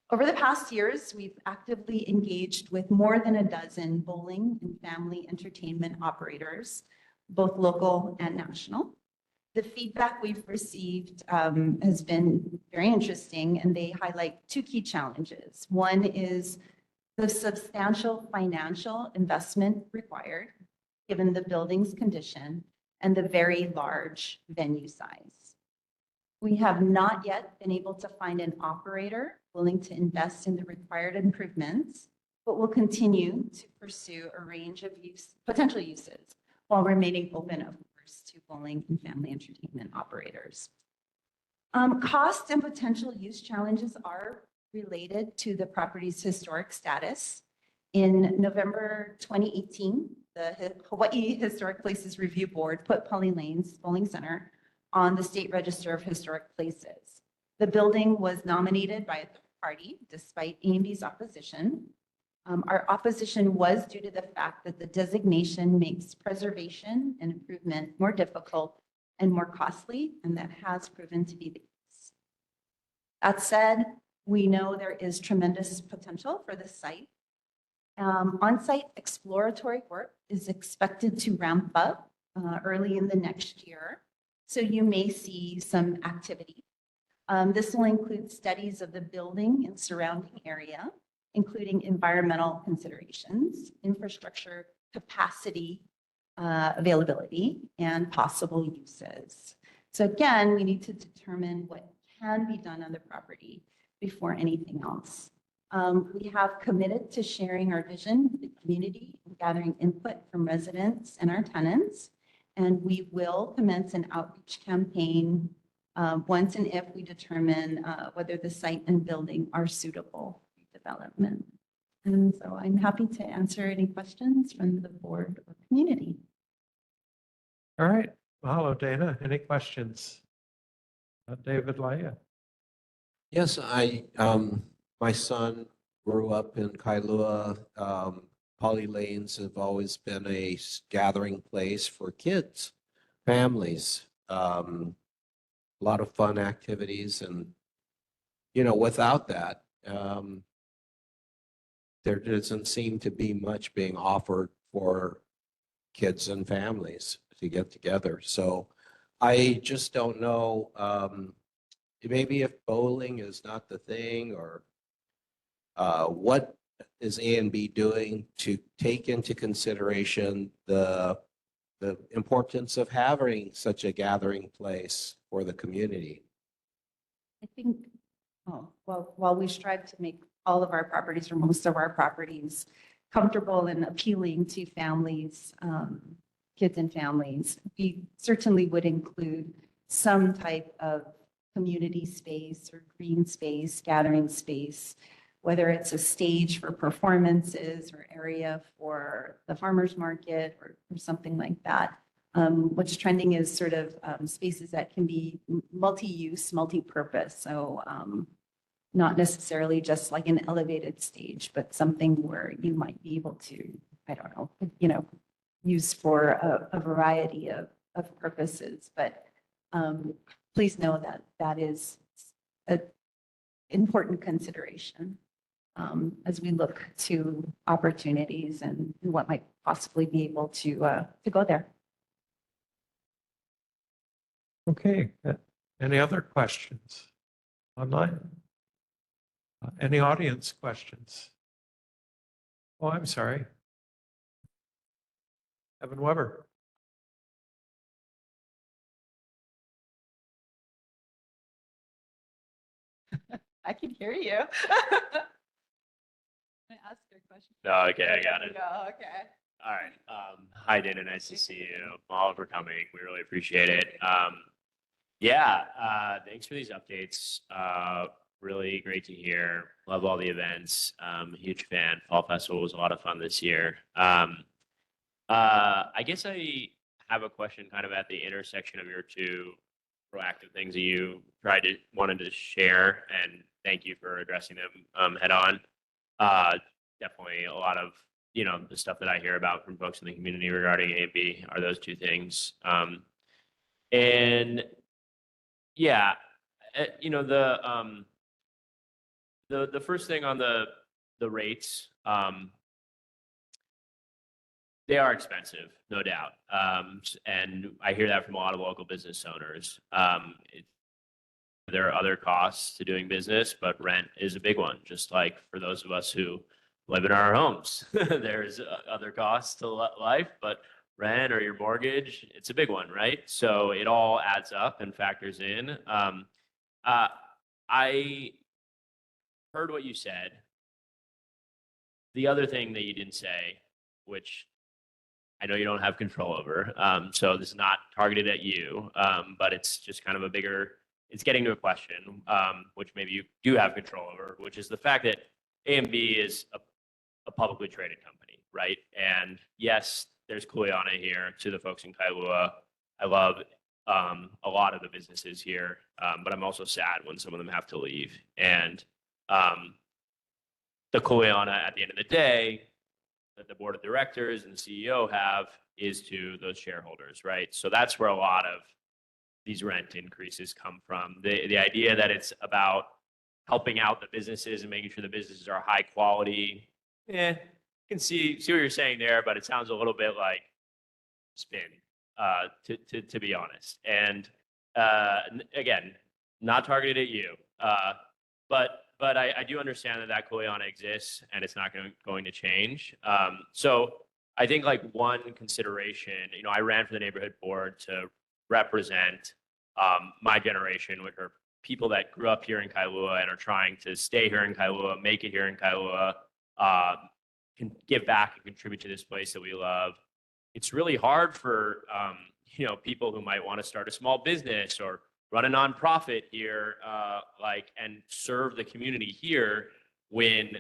Over the past years, we've actively engaged with more than a dozen bowling and family entertainment operators, both local and national. The feedback we've received has been very interesting, and they highlight 2 key challenges. One is the substantial financial investment required, given the building's condition and the very large venue size. We have not yet been able to find an operator willing to invest in the required improvements, but will continue to pursue a range of potential uses while remaining open, of course, to bowling and family entertainment operators. Cost and potential use challenges are related to the property's historic status. In November 2018, the Hawaii Historic Places Review Board put Polly Lane's Bowling Center on the State Register of Historic Places. The building was nominated by a third party despite A&B's opposition. Our opposition was due to the fact that the designation makes preservation and improvement more difficult and more costly, and that has proven to be the case. That said, we know there is tremendous potential for this site. On-site exploratory work is expected to ramp up early in the next year, so you may see some activity. This will include studies of the building and surrounding area, including environmental considerations, infrastructure capacity, availability, and possible uses. So again, we need to determine what can be done on the property before anything else. We have committed to sharing our vision with the community and gathering input from residents and our tenants. And we will commence an outreach campaign once and if we determine whether the site and building are suitable for development. And so I'm happy to answer any questions from the board or community. All right. Mahalo, Dana. Any questions? David Laya. Yes, my son grew up in Kailua. Poly Lanes have always been a gathering place for kids, families, a lot of fun activities. And, without that, there doesn't seem to be much being offered for kids and families to get together. So I just don't know, maybe if bowling is not the thing, or what is A&B doing to take into consideration the importance of having such a gathering place for the community? I think, well, while we strive to make all of our properties or most of our properties comfortable and appealing to families, kids and families, we certainly would include some type of community space or green space, gathering space, whether it's a stage for performances or area for the farmer's market or something like that. What's trending is sort of spaces that can be multi-use, multi-purpose. So not necessarily just like an elevated stage, but something where you might be able to, I don't know, use for a variety of purposes. But please know that that is an important consideration as we look to opportunities and what might possibly be able to go there. Okay. Any other questions online? Any audience questions? Oh, I'm sorry. Evan Weber. I can hear you. Ask your question. Okay, I got it. Okay. All right. Hi, Dana. Nice to see you. All for coming. We really appreciate it. Thanks for these updates. Really great to hear. Love all the events. Huge fan. Fall Festival was a lot of fun this year. I guess I have a question kind of at the intersection of your two proactive things that you wanted to share, and thank you for addressing them head on. Definitely a lot of, the stuff that I hear about from folks in the community regarding A&B are those two things. And yeah, the first thing on the rates, they are expensive, no doubt. And I hear that from a lot of local business owners. There are other costs to doing business, but rent is a big one, just like for those of us who live in our homes. There's other costs to life, but rent or your mortgage, it's a big one, right? So it all adds up and factors in. I heard what you said. The other thing that you didn't say, which I know you don't have control over, so this is not targeted at you, but it's just kind of a bigger, it's getting to a question, which maybe you do have control over, which is the fact that A&B is a publicly traded company, right? And yes, there's Kuleana here to the folks in Kailua. I love a lot of the businesses here, but I'm also sad when some of them have to leave. And the Kuleana at the end of the day that the board of directors and the CEO have is to those shareholders, right? So that's where a lot of these rent increases come from. The idea that it's about helping out the businesses and making sure the businesses are high quality. You can see what you're saying there, but it sounds a little bit like spin, to be honest. And again, not targeted at you, but I do understand that Kuleana exists and it's not going to change. So I think like one consideration, I ran for the neighborhood board to represent my generation, which are people that grew up here in Kailua and are trying to stay here in Kailua, make it here in Kailua, can give back and contribute to this place that we love. It's really hard for people who might want to start a small business or run a nonprofit here, and serve the community here when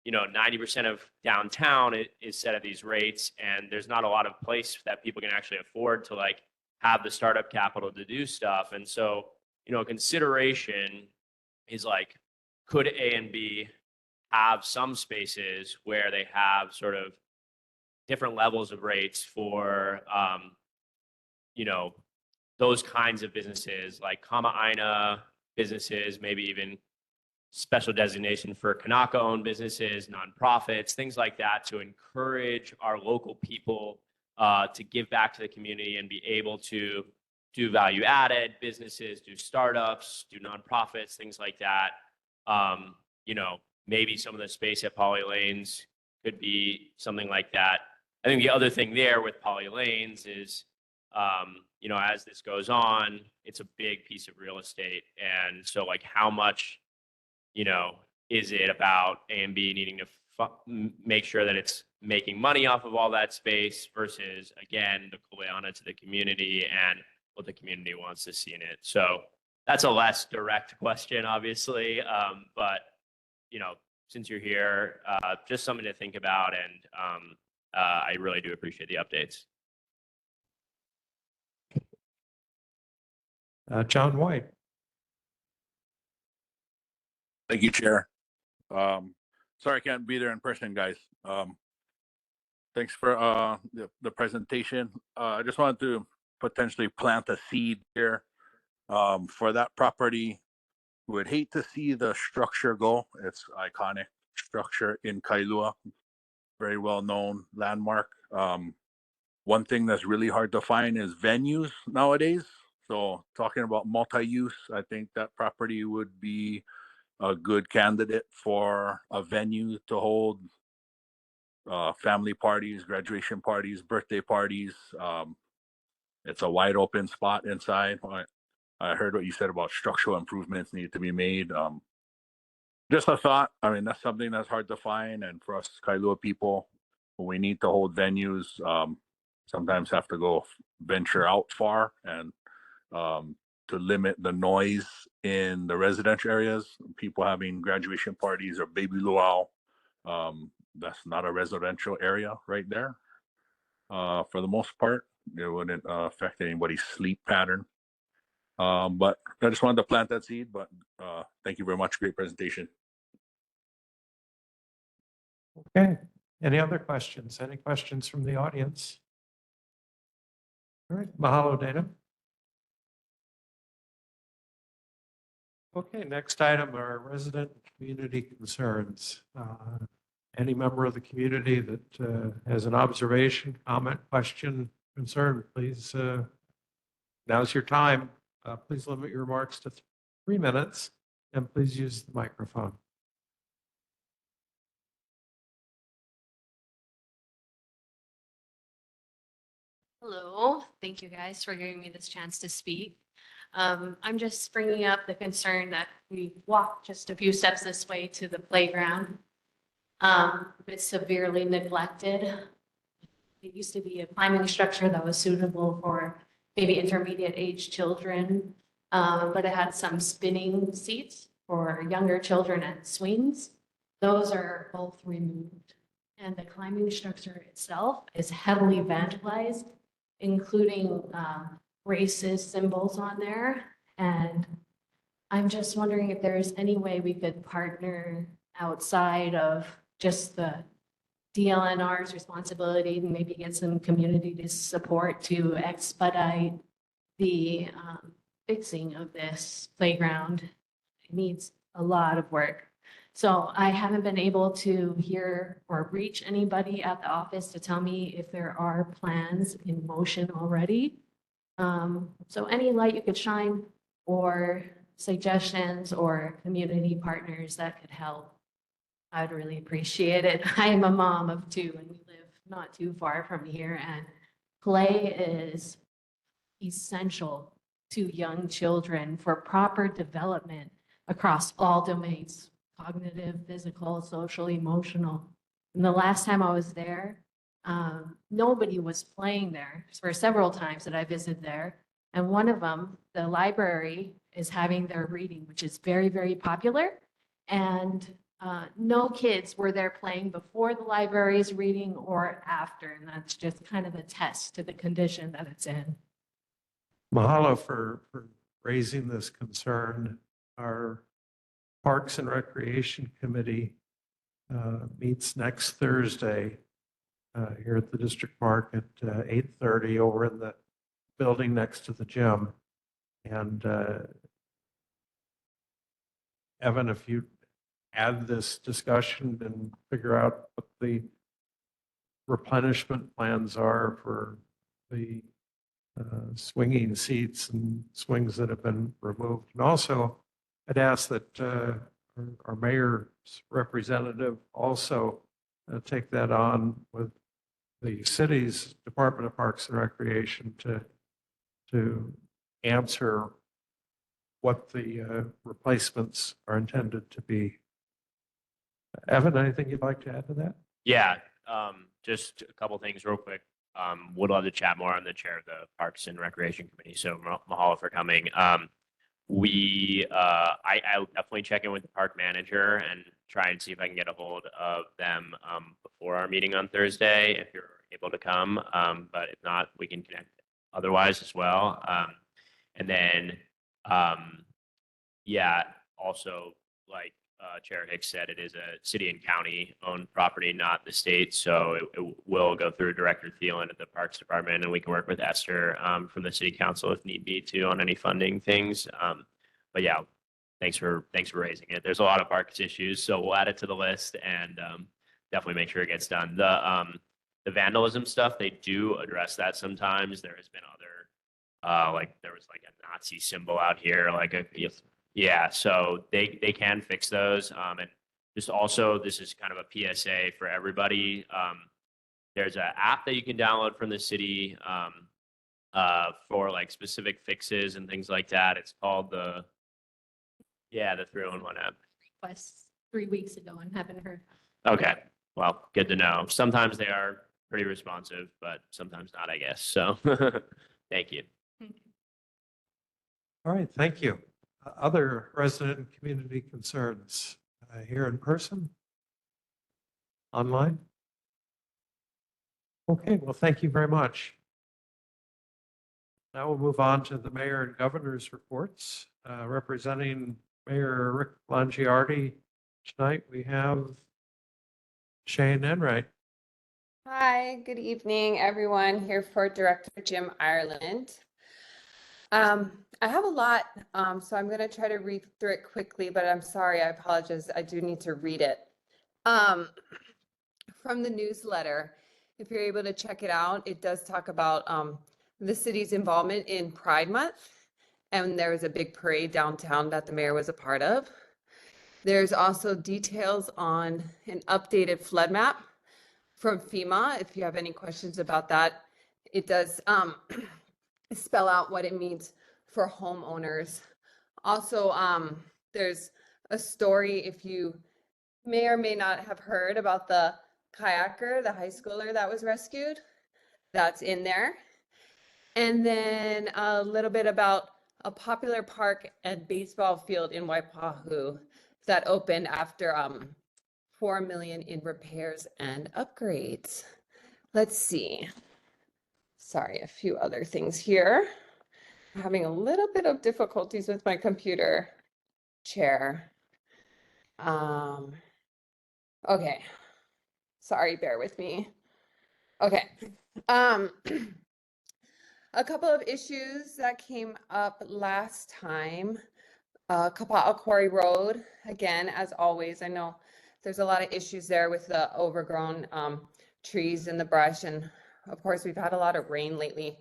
90% of downtown is set at these rates, and there's not a lot of place that people can actually afford to have the startup capital to do stuff. And so, a consideration is could A and B have some spaces where they have sort of different levels of rates for, those kinds of businesses like Kama Aina businesses, maybe even special designation for Kanaka-owned businesses, nonprofits, things like that, to encourage our local people to give back to the community and be able to do value-added businesses, do startups, do nonprofits, things like that. Maybe some of the space at Poly Lanes could be something like that. I think the other thing there with Poly Lanes is, as this goes on, it's a big piece of real estate. And so how much, is it about A and B needing to make sure that it's making money off of all that space versus, again, the Kuleana to the community and what the community wants to see in it. So that's a less direct question, obviously. But, since you're here, just something to think about. And I really do appreciate the updates. John White. Thank you, Chair. Sorry I can't be there in person, guys. Thanks for the presentation. I just wanted to potentially plant a seed here for that property. Would hate to see the structure go. It's iconic structure in Kailua, very well known landmark. One thing that's really hard to find is venues nowadays. So talking about multi-use, I think that property would be a good candidate for a venue to hold family parties, graduation parties, birthday parties. It's a wide open spot inside. I heard what you said about structural improvements need to be made. Just a thought. I mean, that's something that's hard to find. And for us Kailua people, when we need to hold venues, sometimes have to go venture out far and to limit the noise in the residential areas, people having graduation parties or baby luau. That's not a residential area right there. For the most part, it wouldn't affect anybody's sleep pattern. But I just wanted to plant that seed, but thank you very much. Great presentation. Okay. Any other questions? Any questions from the audience? All right. Mahalo, Dana. Okay, next item are resident community concerns. Any member of the community that has an observation, comment, question, concern, please, now's your time. Please limit your remarks to 3 minutes and please use the microphone. Hello, thank you guys for giving me this chance to speak. I'm just bringing up the concern that we walked just a few steps this way to the playground. It's severely neglected. It used to be a climbing structure that was suitable for maybe intermediate age children, but it had some spinning seats for younger children and swings. Those are both removed. And the climbing structure itself is heavily vandalized, including racist symbols on there. And I'm just wondering if there's any way we could partner outside of just the DLNR's responsibility and maybe get some community to support to expedite the fixing of this playground. It needs a lot of work. So I haven't been able to hear or reach anybody at the office to tell me if there are plans in motion already. So any light you could shine or suggestions or community partners that could help, I'd really appreciate it. I am a mom of two and we live not too far from here, and play is essential to young children for proper development across all domains: cognitive, physical, social, emotional. And the last time I was there, nobody was playing there for several times that I visited there. And one of them, the library, is having their reading, which is very, very popular. And no kids were there playing before the library's reading or after. And that's just kind of a test to the condition that it's in. Mahalo for raising this concern. Our Parks and Recreation Committee meets next Thursday here at the District Park at 8:30 over in the building next to the gym. And Evan, if you add this discussion and figure out what the replenishment plans are for the swinging seats and swings that have been removed. And also, I'd ask that our mayor's representative also take that on with the city's Department of Parks and Recreation to answer what the replacements are intended to be. Evan, anything you'd like to add to that? Yeah, just a couple things real quick. Would love to chat more on the chair of the Parks and Recreation Committee. So mahalo for coming. I'll definitely check in with the park manager and try and see if I can get a hold of them before our meeting on Thursday, if you're able to come. But if not, we can connect otherwise as well. And then, yeah, also like Chair Hicks said, it is a city and county owned property, not the state. So it will go through Director Thielen at the Parks Department, and we can work with Esther from the City Council if need be too on any funding things. But yeah, thanks for raising it. There's a lot of parks issues, so we'll add it to the list and definitely make sure it gets done. The vandalism stuff, they do address that sometimes. There has been other like there was like a Nazi symbol out here, like yeah, so they can fix those. And just also, this is kind of a PSA for everybody. There's an app that you can download from the city for like specific fixes and things like that. It's called the 3-in-1 app. Requests 3 weeks ago and haven't heard. Okay, well, good to know. Sometimes they are pretty responsive, but sometimes not, I guess. So thank you. All right, thank you. Other resident and community concerns here in person? Online? Okay, well, thank you very much. Now we'll move on to the mayor and governor's reports. Representing Mayor Rick Longiardi tonight, we have Shane Enright. Hi, good evening, everyone. Here for Director Jim Ireland. I have a lot, so I'm going to try to read through it quickly, but I'm sorry, I apologize. I do need to read it. From the newsletter, if you're able to check it out, it does talk about the city's involvement in Pride Month, and there was a big parade downtown that the mayor was a part of. There's also details on an updated flood map from FEMA, if you have any questions about that. it does spell out what it means for homeowners. Also, there's a story, if you may or may not have heard about the kayaker, the high schooler that was rescued. That's in there. And then a little bit about a popular park and baseball field in Waipahu that opened after 4 million in repairs and upgrades. Let's see. Sorry, a few other things here. I'm having a little bit of difficulties with my computer, Chair. Okay. Sorry, bear with me. Okay. A couple of issues that came up last time. Kapaa Quarry Road, again, as always, I know there's a lot of issues there with the overgrown trees and the brush. And of course, we've had a lot of rain lately.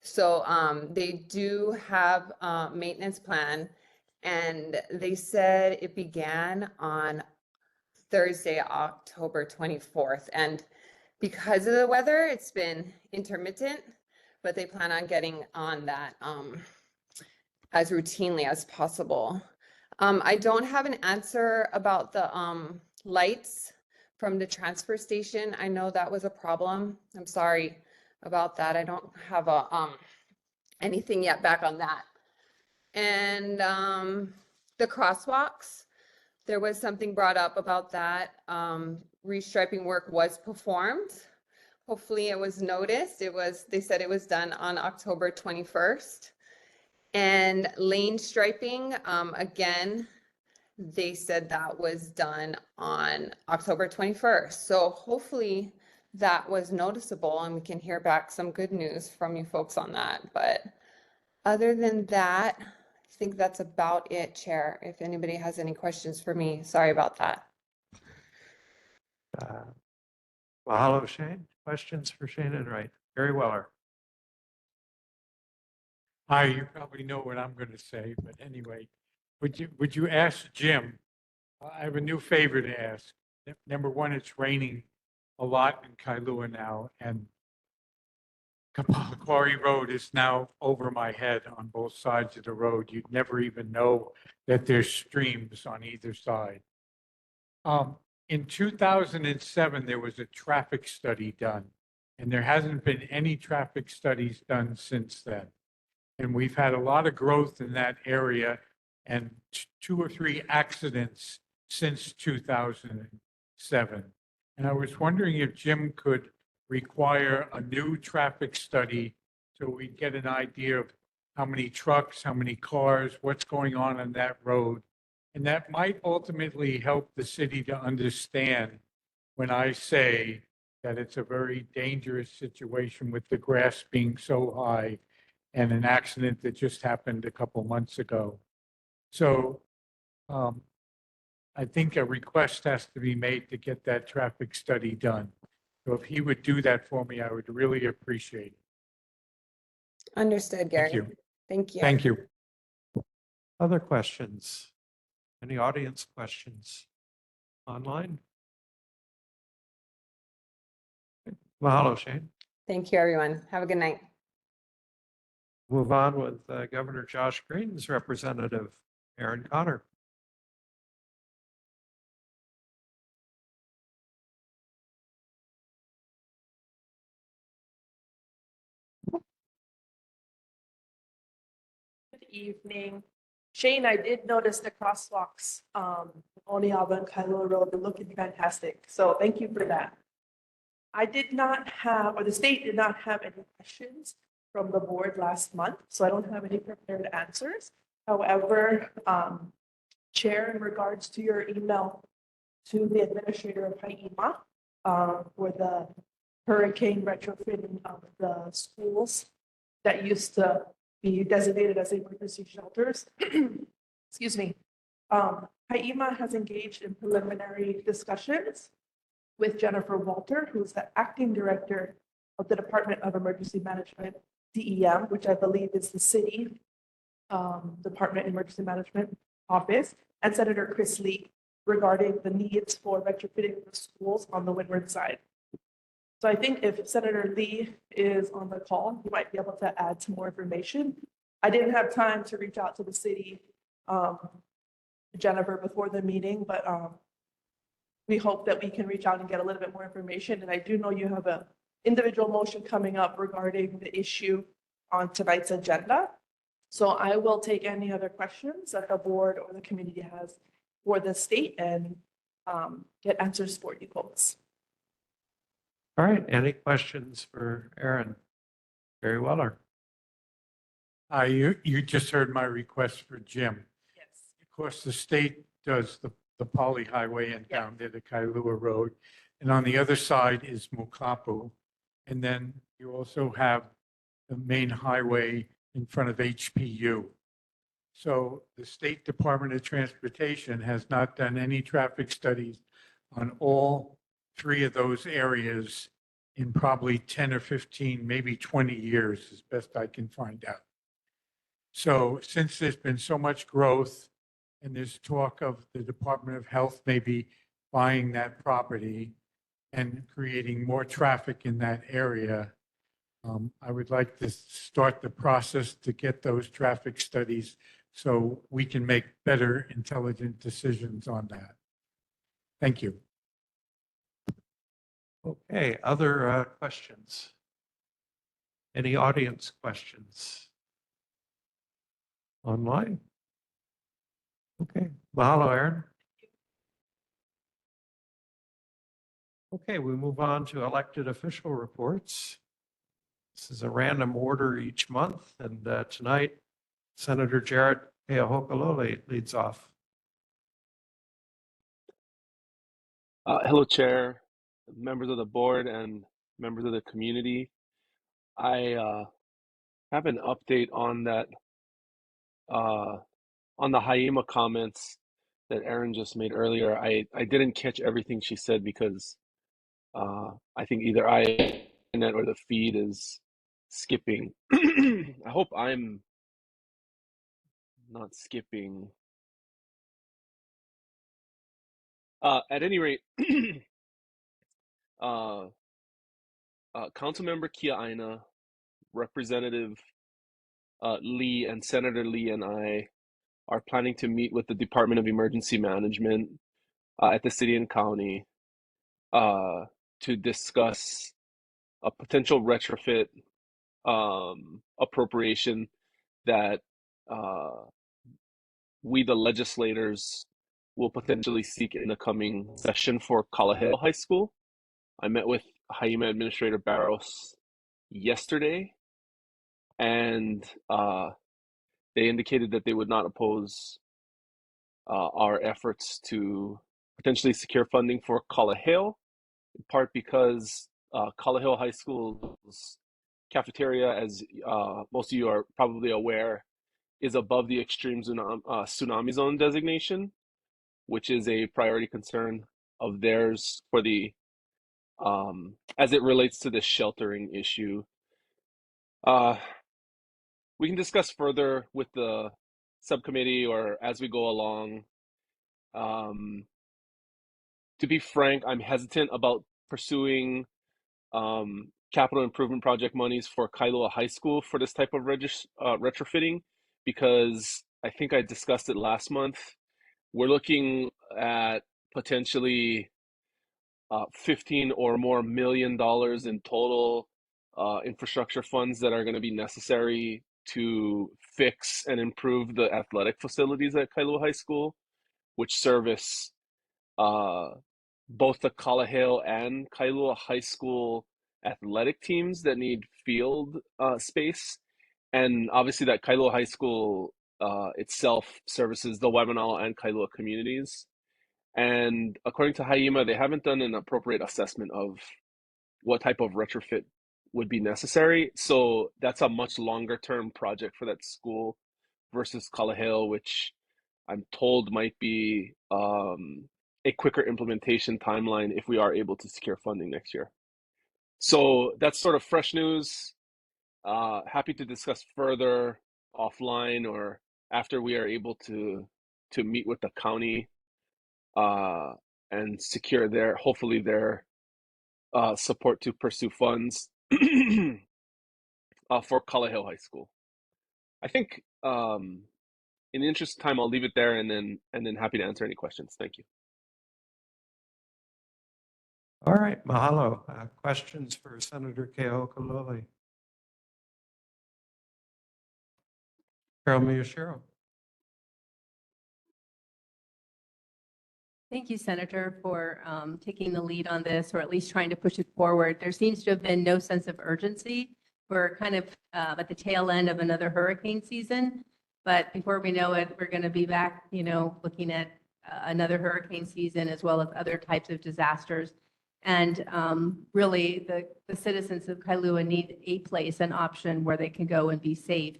So they do have a maintenance plan, and they said it began on Thursday, October 24th. And because of the weather, it's been intermittent, but they plan on getting on that as routinely as possible. I don't have an answer about the lights from the transfer station. I know that was a problem. I'm sorry about that. I don't have a anything yet back on that. And the crosswalks, there was something brought up about that. Restriping work was performed. Hopefully it was noticed. They said it was done on October 21st. And lane striping, again, they said that was done on October 21st. So hopefully that was noticeable and we can hear back some good news from you folks on that. But other than that, I think that's about it, Chair. If anybody has any questions for me, sorry about that. Mahalo, Shane. Questions for Shane and Wright? Gary Weller. Hi, you probably know what I'm going to say, but anyway, would you ask Jim? I have a new favor to ask. Number one, it's raining a lot in Kailua now, and Kapaa Quarry Road is now over my head on both sides of the road. You'd never even know that there's streams on either side. In 2007, there was a traffic study done, and there hasn't been any traffic studies done since then. And we've had a lot of growth in that area and 2 or 3 accidents since 2007. And I was wondering if Jim could require a new traffic study so we get an idea of how many trucks, how many cars, what's going on that road. And that might ultimately help the city to understand when I say that it's a very dangerous situation with the grass being so high and an accident that just happened a couple months ago. So I think a request has to be made to get that traffic study done. So if he would do that for me, I would really appreciate it. Understood, Gary. Thank you. Thank you. Thank you. Other questions? Any audience questions online? Mahalo, Shane. Thank you, everyone. Have a good night. Move on with Governor Josh Green's representative, Aaron Connor. Good evening. Shane, I did notice the crosswalks on Oniaba and Kailua Road. They're looking fantastic. So thank you for that. I did not have, or the state did not have any questions from the board last month, so I don't have any prepared answers. However, Chair, in regards to your email to the administrator of Haima for the hurricane retrofitting of the schools that used to be designated as emergency shelters. Excuse me. Haima has engaged in preliminary discussions with Jennifer Walter, who's the acting director of the Department of Emergency Management, DEM, which I believe is the city Department of Emergency Management Office, and Senator Chris Lee regarding the needs for retrofitting the schools on the windward side. So I think if Senator Lee is on the call, he might be able to add some more information. I didn't have time to reach out to the city, Jennifer, before the meeting, but we hope that we can reach out and get a little bit more information. And I do know you have a individual motion coming up regarding the issue on tonight's agenda. So I will take any other questions that the board or the community has for the state and get answers for you folks. All right, any questions for Aaron? Very well, Aaron. You just heard my request for Jim. Yes. Of course, the state does the Poly Highway and down there, the Kailua Road. And on the other side is Mukapu. And then you also have the main highway in front of HPU. So the State Department of Transportation has not done any traffic studies on all three of those areas in probably 10 or 15, maybe 20 years, as best I can find out. So since there's been so much growth and there's talk of the Department of Health maybe buying that property and creating more traffic in that area, I would like to start the process to get those traffic studies so we can make better, intelligent decisions on that. Thank you. Okay, other questions? Any audience questions? Online? Okay, mahalo, Aaron. Okay, we move on to elected official reports. This is a random order each month, and tonight, Senator Jarrett Keahokalole leads off. Hello, Chair, members of the board, and members of the community. I have an update on that, on the Haima comments that Erin just made earlier. I didn't catch everything she said because I think either internet or the feed is skipping. I hope I'm not skipping. At any rate, Councilmember Kia Aina, Representative Lee, and Senator Lee and I are planning to meet with the Department of Emergency Management at the city and county to discuss a potential retrofit appropriation that we, the legislators, will potentially seek in the coming session for Kalaheo High School. I met with Haima Administrator Barros yesterday, and they indicated that they would not oppose our efforts to potentially secure funding for Kalaheo, in part because Kalaheo High School's cafeteria, as most of you are probably aware, is above the extreme tsunami zone designation, which is a priority concern of theirs for the as it relates to the sheltering issue. We can discuss further with the subcommittee or as we go along. To be frank, I'm hesitant about pursuing capital improvement project monies for Kailua High School for this type of retrofitting, because I think I discussed it last month. We're looking at potentially $15 or more million in total infrastructure funds that are going to be necessary to fix and improve the athletic facilities at Kailua High School, which service both the Kalaheo and Kailua High School athletic teams that need field space. And obviously that Kailua High School itself services the Waimanalo and Kailua communities. And according to Haima, they haven't done an appropriate assessment of what type of retrofit would be necessary. So that's a much longer term project for that school versus Kalaheo, which I'm told might be a quicker implementation timeline if we are able to secure funding next year. So that's sort of fresh news. Happy to discuss further offline or after we are able to meet with the county and secure hopefully their support to pursue funds for Kalaheo High School. I think in the interest of time, I'll leave it there and then happy to answer any questions. Thank you. All right, mahalo. Questions for Senator Keokalole? Carol Miyashiro. Thank you, Senator, for taking the lead on this, or at least trying to push it forward. There seems to have been no sense of urgency. We're kind of at the tail end of another hurricane season, but before we know it, we're going to be back, looking at another hurricane season as well as other types of disasters. And really, the citizens of Kailua need a place, an option where they can go and be safe.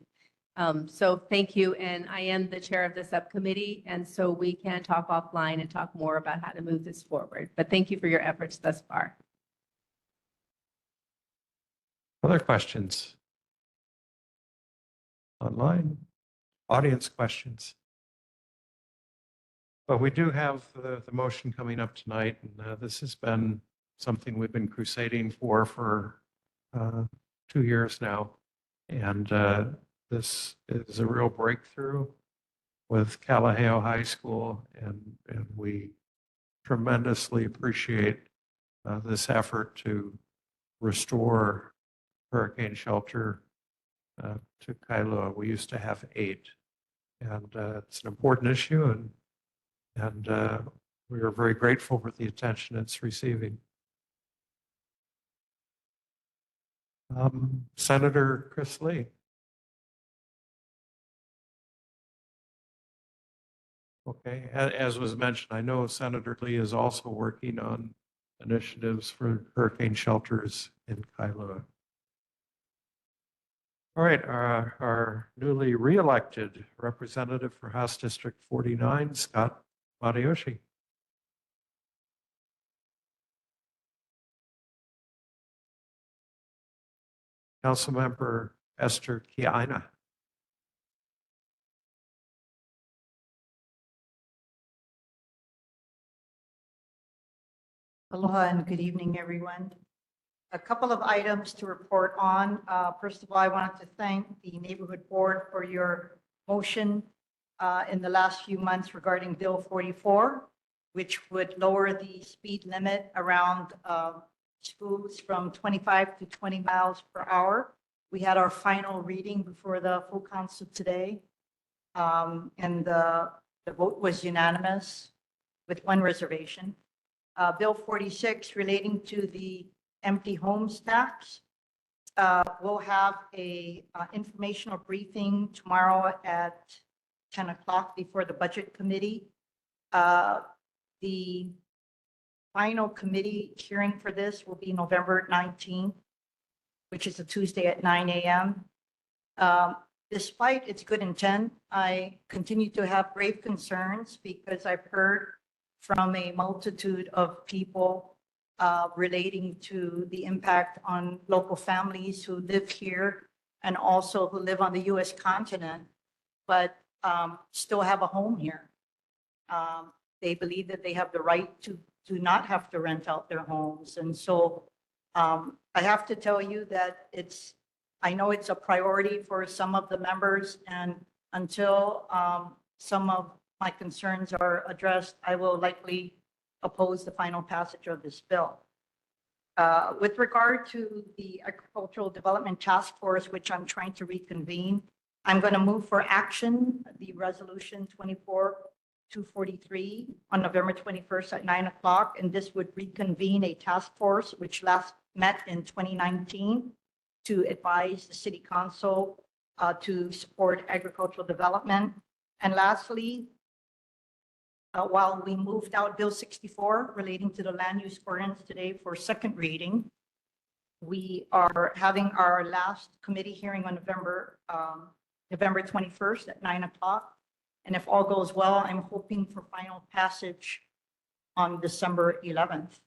So thank you. And I am the chair of the subcommittee, and so we can talk offline and talk more about how to move this forward. But thank you for your efforts thus far. Other questions? Online? Audience questions? But we do have the motion coming up tonight, and this has been something we've been crusading for 2 years now. And this is a real breakthrough with Kalaheo High School, and we tremendously appreciate this effort to restore hurricane shelter to Kailua. We used to have 8, and it's an important issue, and we are very grateful for the attention it's receiving. Senator Chris Lee. Okay, as was mentioned, I know Senator Lee is also working on initiatives for hurricane shelters in Kailua. All right, our newly re-elected representative for House District 49, Scott Matayoshi. Councilmember Esther Kiaina. Aloha and good evening, everyone. A couple of items to report on. First of all, I wanted to thank the neighborhood board for your motion in the last few months regarding Bill 44, which would lower the speed limit around schools from 25 to 20 miles per hour. We had our final reading before the full council today, and the vote was unanimous with one reservation. Bill 46 relating to the empty homes tax. We'll have a informational briefing tomorrow at 10 o'clock before the budget committee. The final committee hearing for this will be November 19th, which is a Tuesday at 9 a.m. Despite its good intent, I continue to have grave concerns because I've heard from a multitude of people relating to the impact on local families who live here and also who live on the U.S. continent, but still have a home here. They believe that they have the right to not have to rent out their homes. And so I have to tell you that I know it's a priority for some of the members, and until some of my concerns are addressed, I will likely oppose the final passage of this bill. With regard to the Agricultural Development Task Force, which I'm trying to reconvene, I'm going to move for action the resolution 24-243 on November 21st at 9 o'clock. And this would reconvene a task force which last met in 2019 to advise the city council to support agricultural development. And lastly, while we moved out Bill 64 relating to the land use ordinance today for second reading, we are having our last committee hearing on November 21st at 9 o'clock. And if all goes well, I'm hoping for final passage on December 11th.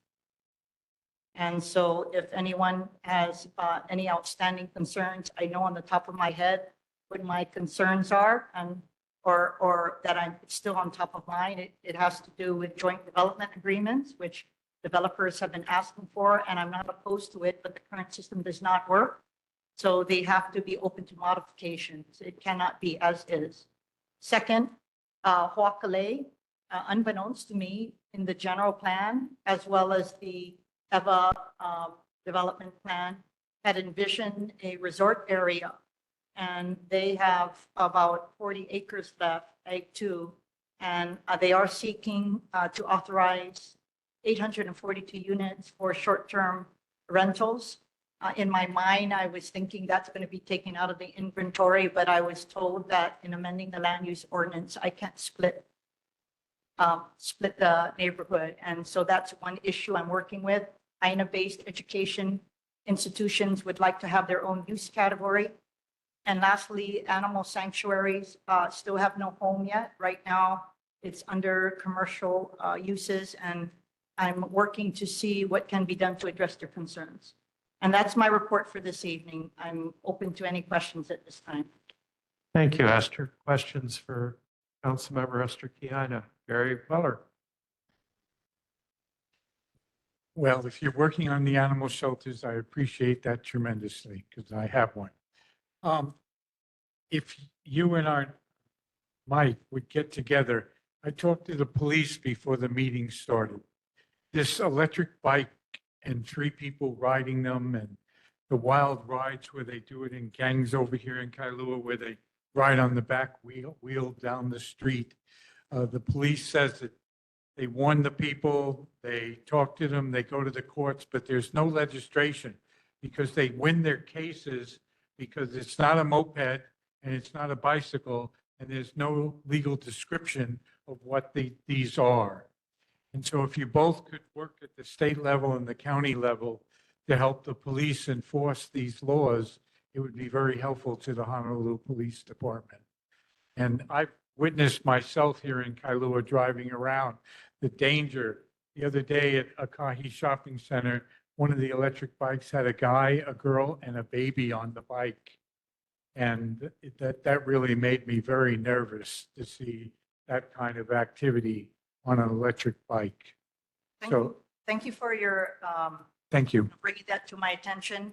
And so if anyone has any outstanding concerns, I know on the top of my head what my concerns are, and or that I'm still on top of mind. It has to do with joint development agreements, which developers have been asking for, and I'm not opposed to it, but the current system does not work. So they have to be open to modifications. It cannot be as is. Second, Huacalay, unbeknownst to me, in the general plan, as well as the EVA development plan, had envisioned a resort area. And they have about 40 acres left, A2, and they are seeking to authorize 842 units for short-term rentals. In my mind, I was thinking that's going to be taken out of the inventory, but I was told that in amending the land use ordinance, I can't split the neighborhood. And so that's one issue I'm working with. INA-based education institutions would like to have their own use category. And lastly, animal sanctuaries still have no home yet. Right now, it's under commercial uses, and I'm working to see what can be done to address their concerns. And that's my report for this evening. I'm open to any questions at this time. Thank you, Esther. Questions for Councilmember Esther Kiana? Gary Weller. Well, if you're working on the animal shelters, I appreciate that tremendously because I have one. If you and our Mike would get together, I talked to the police before the meeting started. This electric bike and 3 people riding them, and the wild rides where they do it in gangs over here in Kailua, where they ride on the back wheel down the street. The police says that they warn the people, they talk to them, they go to the courts, but there's no legislation because they win their cases because it's not a moped and it's not a bicycle, and there's no legal description of what these are. And so if you both could work at the state level and the county level to help the police enforce these laws, it would be very helpful to the Honolulu Police Department. And I've witnessed myself here in Kailua driving around the danger. The other day at Akahi Shopping Center, one of the electric bikes had a guy, a girl, and a baby on the bike. And that really made me very nervous to see that kind of activity on an electric bike. Thank you for your Thank you. bringing that to my attention.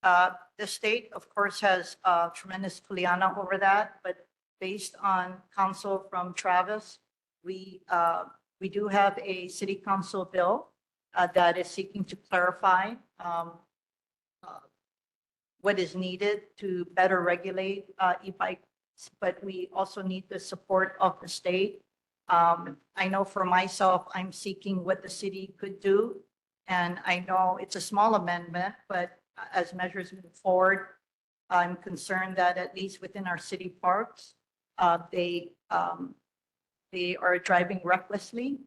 The state, of course, has tremendous kuleana over that, but based on counsel from Travis, we do have a city council bill that is seeking to clarify what is needed to better regulate e-bikes, but we also need the support of the state. I know for myself, I'm seeking what the city could do. And I know it's a small amendment, but as measures move forward, I'm concerned that at least within our city parks, they are driving recklessly.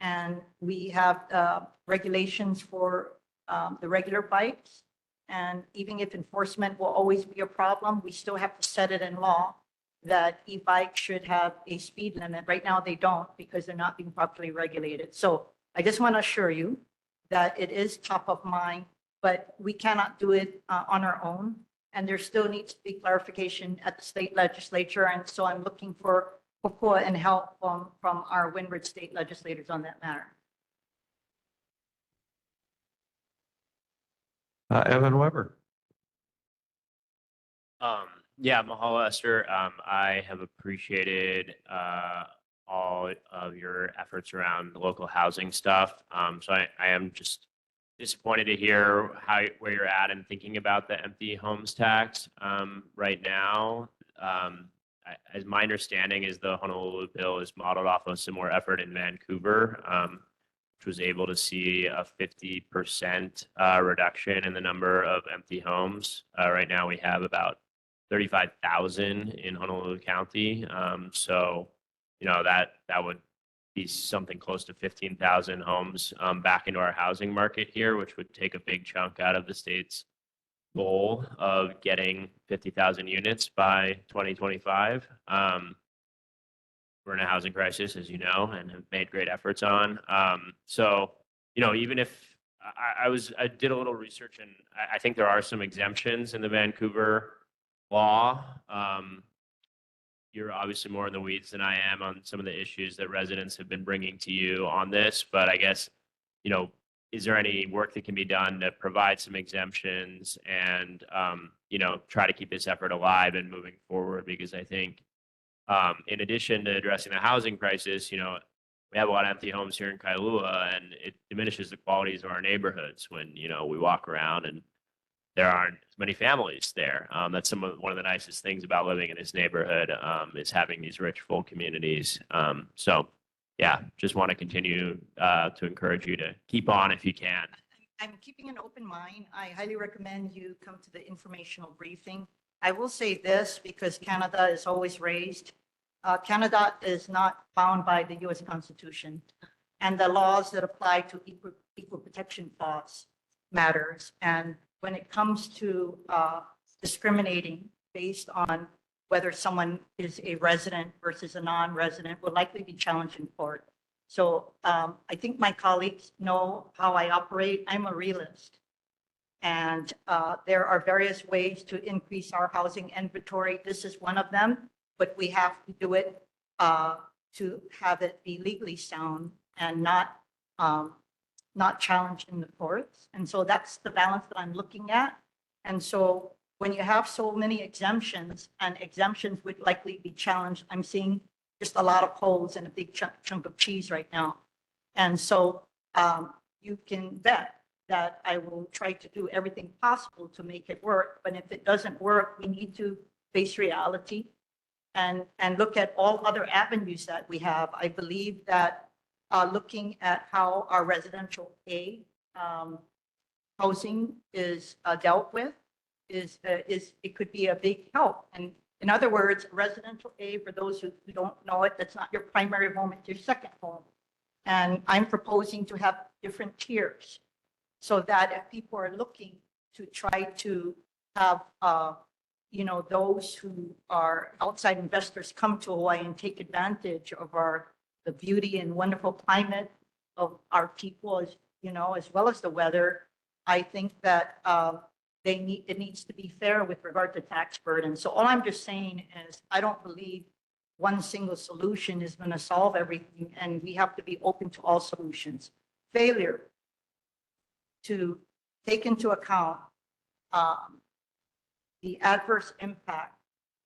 And we have regulations for the regular bikes. And even if enforcement will always be a problem, we still have to set it in law that e-bikes should have a speed limit. Right now, they don't because they're not being properly regulated. So I just want to assure you that it is top of mind, but we cannot do it on our own. And there still needs to be clarification at the state legislature. And so I'm looking for support and help from our Windward state legislators on that matter. Evan Weber. Yeah, mahalo, Esther. I have appreciated all of your efforts around the local housing stuff. So I am just disappointed to hear where you're at and thinking about the empty homes tax right now. As my understanding is the Honolulu bill is modeled off of a similar effort in Vancouver, which was able to see a 50% reduction in the number of empty homes. Right now we have about 35,000 in Honolulu County. So, that would be something close to 15,000 homes back into our housing market here, which would take a big chunk out of the state's goal of getting 50,000 units by 2025. We're in a housing crisis, as you know, and have made great efforts on. So, even if I did a little research, and I think there are some exemptions in the Vancouver law. You're obviously more in the weeds than I am on some of the issues that residents have been bringing to you on this, but I guess you know, is there any work that can be done to provide some exemptions and, you know, try to keep this effort alive and moving forward? Because I think, in addition to addressing the housing crisis, you know, we have a lot of empty homes here in Kailua, and it diminishes the qualities of our neighborhoods when, you know, we walk around and there aren't as many families there. That's one of the nicest things about living in this neighborhood, is having these rich, full communities. So yeah, just want to continue to encourage you to keep on if you can. I'm keeping an open mind. I highly recommend you come to the informational briefing. I will say this because Canada is always raised. Canada is not bound by the US Constitution, and the laws that apply to equal protection clause matters. And when it comes to discriminating based on whether someone is a resident versus a non-resident will likely be challenged in court. So I think my colleagues know how I operate. I'm a realist. And there are various ways to increase our housing inventory. This is one of them, but we have to do it to have it be legally sound and not challenged in the courts. And so that's the balance that I'm looking at. And so when you have so many exemptions, and exemptions would likely be challenged, I'm seeing just a lot of holes in a big chunk of cheese right now. And so you can bet that I will try to do everything possible to make it work. But if it doesn't work, we need to face reality and look at all other avenues that we have. I believe that looking at how our residential A housing is dealt with is it could be a big help. And in other words, residential A, for those who don't know it, that's not your primary home, it's your second home. And I'm proposing to have different tiers so that if people are looking to try to have, you know, those who are outside investors come to Hawaii and take advantage of the beauty and wonderful climate of our people, as you know, as well as the weather. I think that it needs to be fair with regard to tax burden. So all I'm just saying is I don't believe one single solution is going to solve everything, and we have to be open to all solutions. Failure to take into account the adverse impact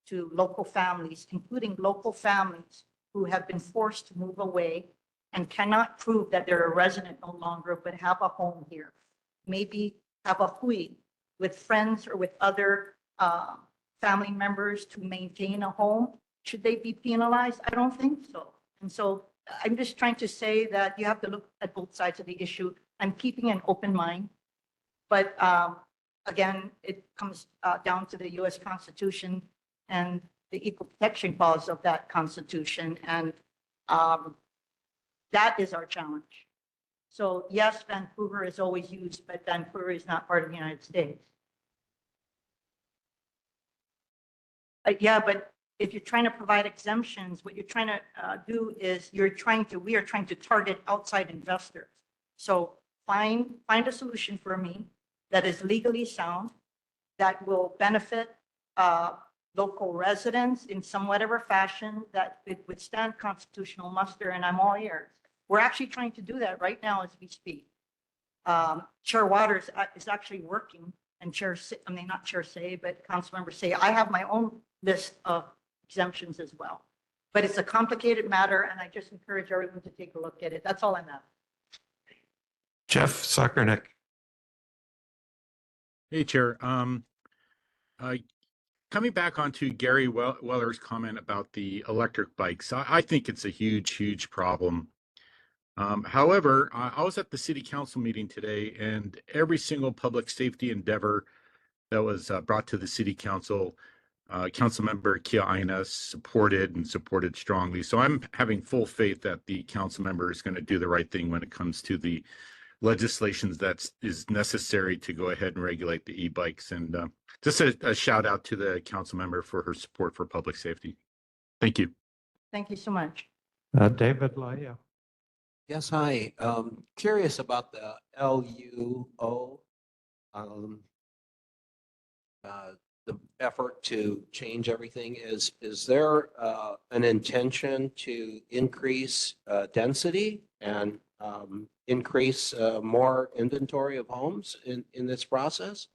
to local families, including local families who have been forced to move away and cannot prove that they're a resident no longer, but have a home here. Maybe have a hui with friends or with other family members to maintain a home. Should they be penalized? I don't think so. And so I'm just trying to say that you have to look at both sides of the issue. I'm keeping an open mind. But again, it comes down to the US Constitution and the equal protection clause of that Constitution. And that is our challenge. So yes, Vancouver is always used, but Vancouver is not part of the United States. Yeah, but if you're trying to provide exemptions, what you're trying to do is we are trying to target outside investors. So find a solution for me that is legally sound, that will benefit local residents in some whatever fashion that would withstand constitutional muster, and I'm all ears. We're actually trying to do that right now as we speak. Chair Waters is actually working, and not Chair Say, but Councilmember Say, I have my own list of exemptions as well. But it's a complicated matter, and I just encourage everyone to take a look at it. That's all I'm at. Jeff Suckernick. Hey, Chair. Coming back onto Gary Weller's comment about the electric bikes, I think it's a huge problem. However, I was at the city council meeting today, and every single public safety endeavor that was brought to the city council, Councilmember Kia Aina supported strongly. So I'm having full faith that the council member is going to do the right thing when it comes to the legislations that is necessary to go ahead and regulate the e-bikes. And just a shout out to the council member for her support for public safety. Thank you. Thank you so much. David Laya. Yes, hi. Curious about the LUO, the effort to change everything. Is there an intention to increase density? And increase more inventory of homes in this process?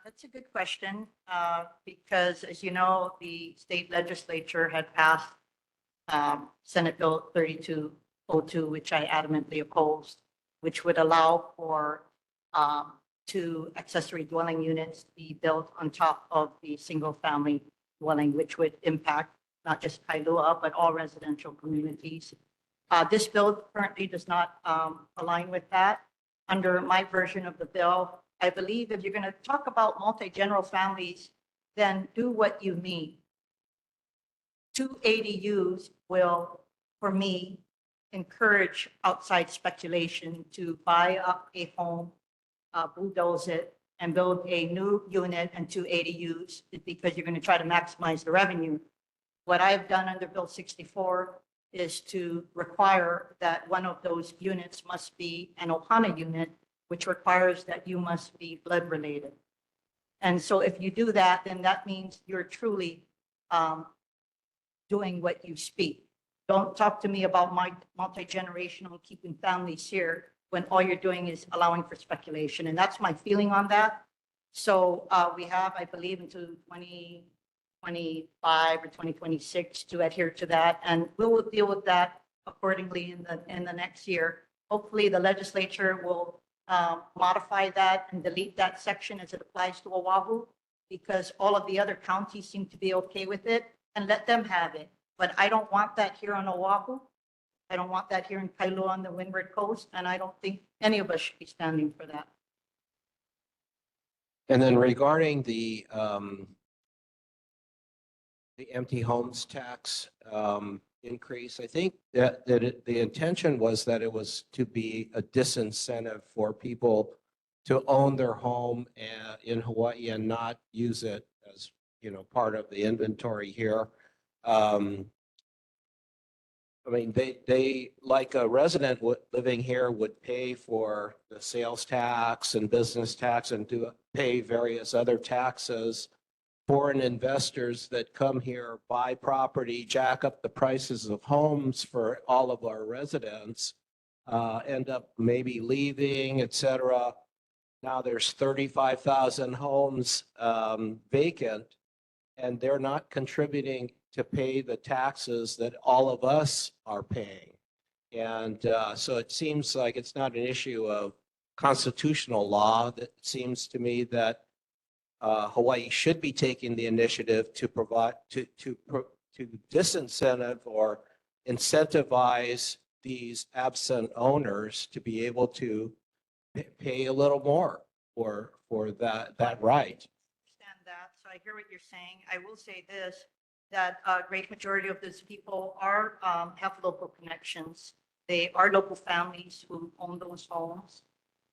That's a good question, because as you know, the state legislature had passed Senate Bill 3202, which I adamantly opposed, which would allow for two accessory dwelling units to be built on top of the single-family dwelling, which would impact not just Kailua, but all residential communities. This bill currently does not align with that. Under my version of the bill, I believe if you're going to talk about multi-general families, then do what you mean. 2 ADUs will, for me, encourage outside speculation to buy up a home, bulldoze it, and build a new unit and 2 ADUs because you're going to try to maximize the revenue. What I've done under Bill 64 is to require that one of those units must be an Ohana unit, which requires that you must be blood related. And so if you do that, then that means you're truly doing what you speak. Don't talk to me about my multi-generational keeping families here when all you're doing is allowing for speculation. And that's my feeling on that. So we have, I believe, until 2025 or 2026 to adhere to that. And we will deal with that accordingly in the next year. Hopefully the legislature will modify that and delete that section as it applies to Oahu, because all of the other counties seem to be okay with it, and let them have it. But I don't want that here on Oahu. I don't want that here in Kailua on the Windward Coast, and I don't think any of us should be standing for that. And then regarding the empty homes tax increase, I think that the intention was that it was to be a disincentive for people to own their home in Hawaii and not use it as, part of the inventory here. I mean, they like a resident living here would pay for the sales tax and business tax and pay various other taxes. Foreign investors that come here, buy property, jack up the prices of homes for all of our residents, end up maybe leaving, et cetera. Now there's 35,000 homes vacant, and they're not contributing to pay the taxes that all of us are paying. And so it seems like it's not an issue of constitutional law. It seems to me that Hawaii should be taking the initiative to provide to disincentive or incentivize these absent owners to be able to pay a little more for that right. Understand that. So I hear what you're saying. I will say this, that a great majority of these people have local connections. They are local families who own those homes.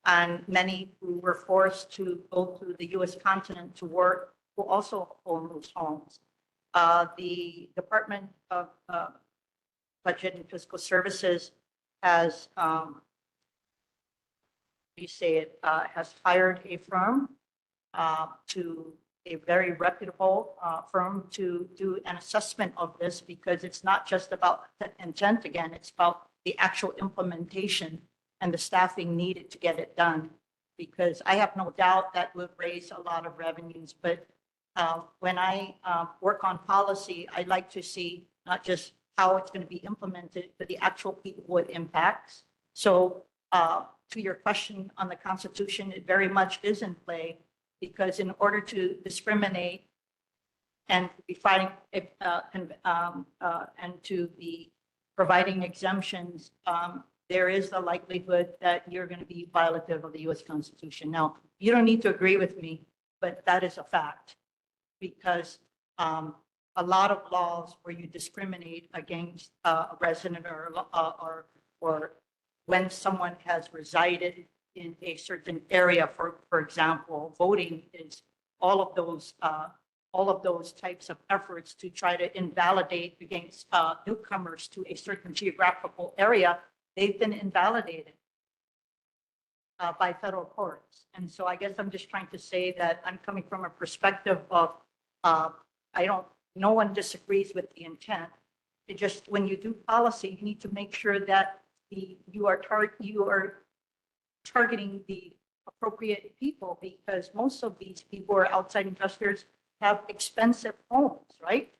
And many who were forced to go to the U.S. continent to work will also own those homes. The Department of Budget and Fiscal Services has, has hired a firm, a very reputable firm to do an assessment of this, because it's not just about the intent again, it's about the actual implementation and the staffing needed to get it done. Because I have no doubt that would raise a lot of revenues. But when I work on policy, I like to see not just how it's going to be implemented, but the actual people it impacts. So to your question on the Constitution, it very much is in play, because in order to discriminate and be fighting and to be providing exemptions, there is the likelihood that you're going to be violative of the U.S. Constitution. Now, you don't need to agree with me, but that is a fact, because a lot of laws where you discriminate against a resident or when someone has resided in a certain area, for example, voting is all of those types of efforts to try to invalidate against newcomers to a certain geographical area. They've been invalidated by federal courts. And so I guess I'm just trying to say that I'm coming from a perspective of, no one disagrees with the intent. It just, when you do policy, you need to make sure that you are targeting the appropriate people, because most of these people who are outside investors have expensive homes, right?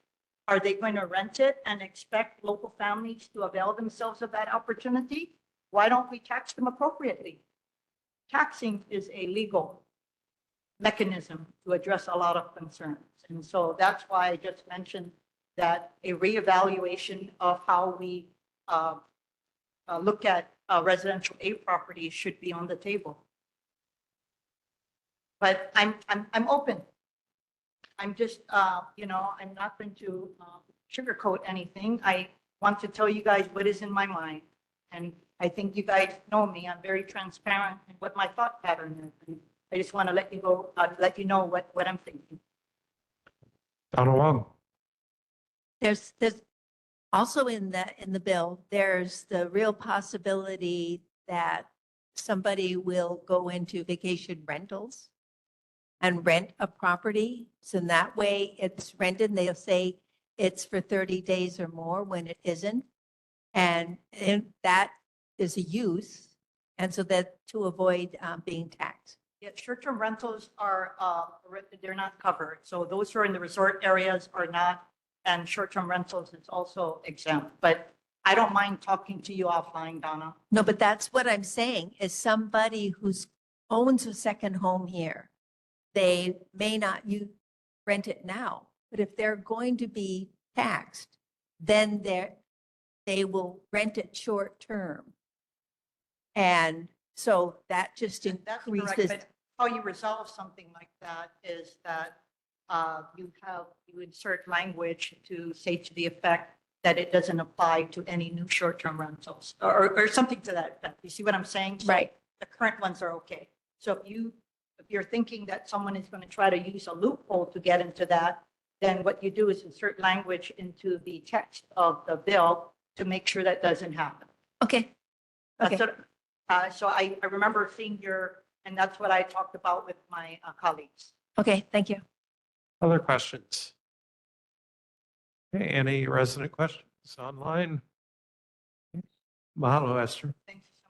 Are they going to rent it and expect local families to avail themselves of that opportunity? Why don't we tax them appropriately? Taxing is a legal mechanism to address a lot of concerns. And so that's why I just mentioned that a reevaluation of how we look at residential A properties should be on the table. But I'm open. I'm just, I'm not going to sugarcoat anything. I want to tell you guys what is in my mind. And I think you guys know me. I'm very transparent in what my thought pattern is. And I just want to let you know what I'm thinking. Donald Wong. There's also in the bill, there's the real possibility that somebody will go into vacation rentals and rent a property. So in that way it's rented and they'll say it's for 30 days or more when it isn't. And that is a use. And so that to avoid being taxed. Yeah, short-term rentals are, they're not covered. So those who are in the resort areas are not, and short-term rentals is also exempt. But I don't mind talking to you offline, Donna. No, but that's what I'm saying is somebody who owns a second home here, they may not rent it now, but if they're going to be taxed, then they will rent it short term. And so that just That's correct, increases. but how you resolve something like that is that you insert language to say to the effect that it doesn't apply to any new short-term rentals or something to that effect. You see what I'm saying? So Right. the current ones are okay. So if you're thinking that someone is going to try to use a loophole to get into that, then what you do is insert language into the text of the bill to make sure that doesn't happen. Okay. That's what, so I remember seeing and that's what I talked about with my colleagues. Okay, thank you. Other questions? Okay, any resident questions online? Mahalo, Esther. Thank you so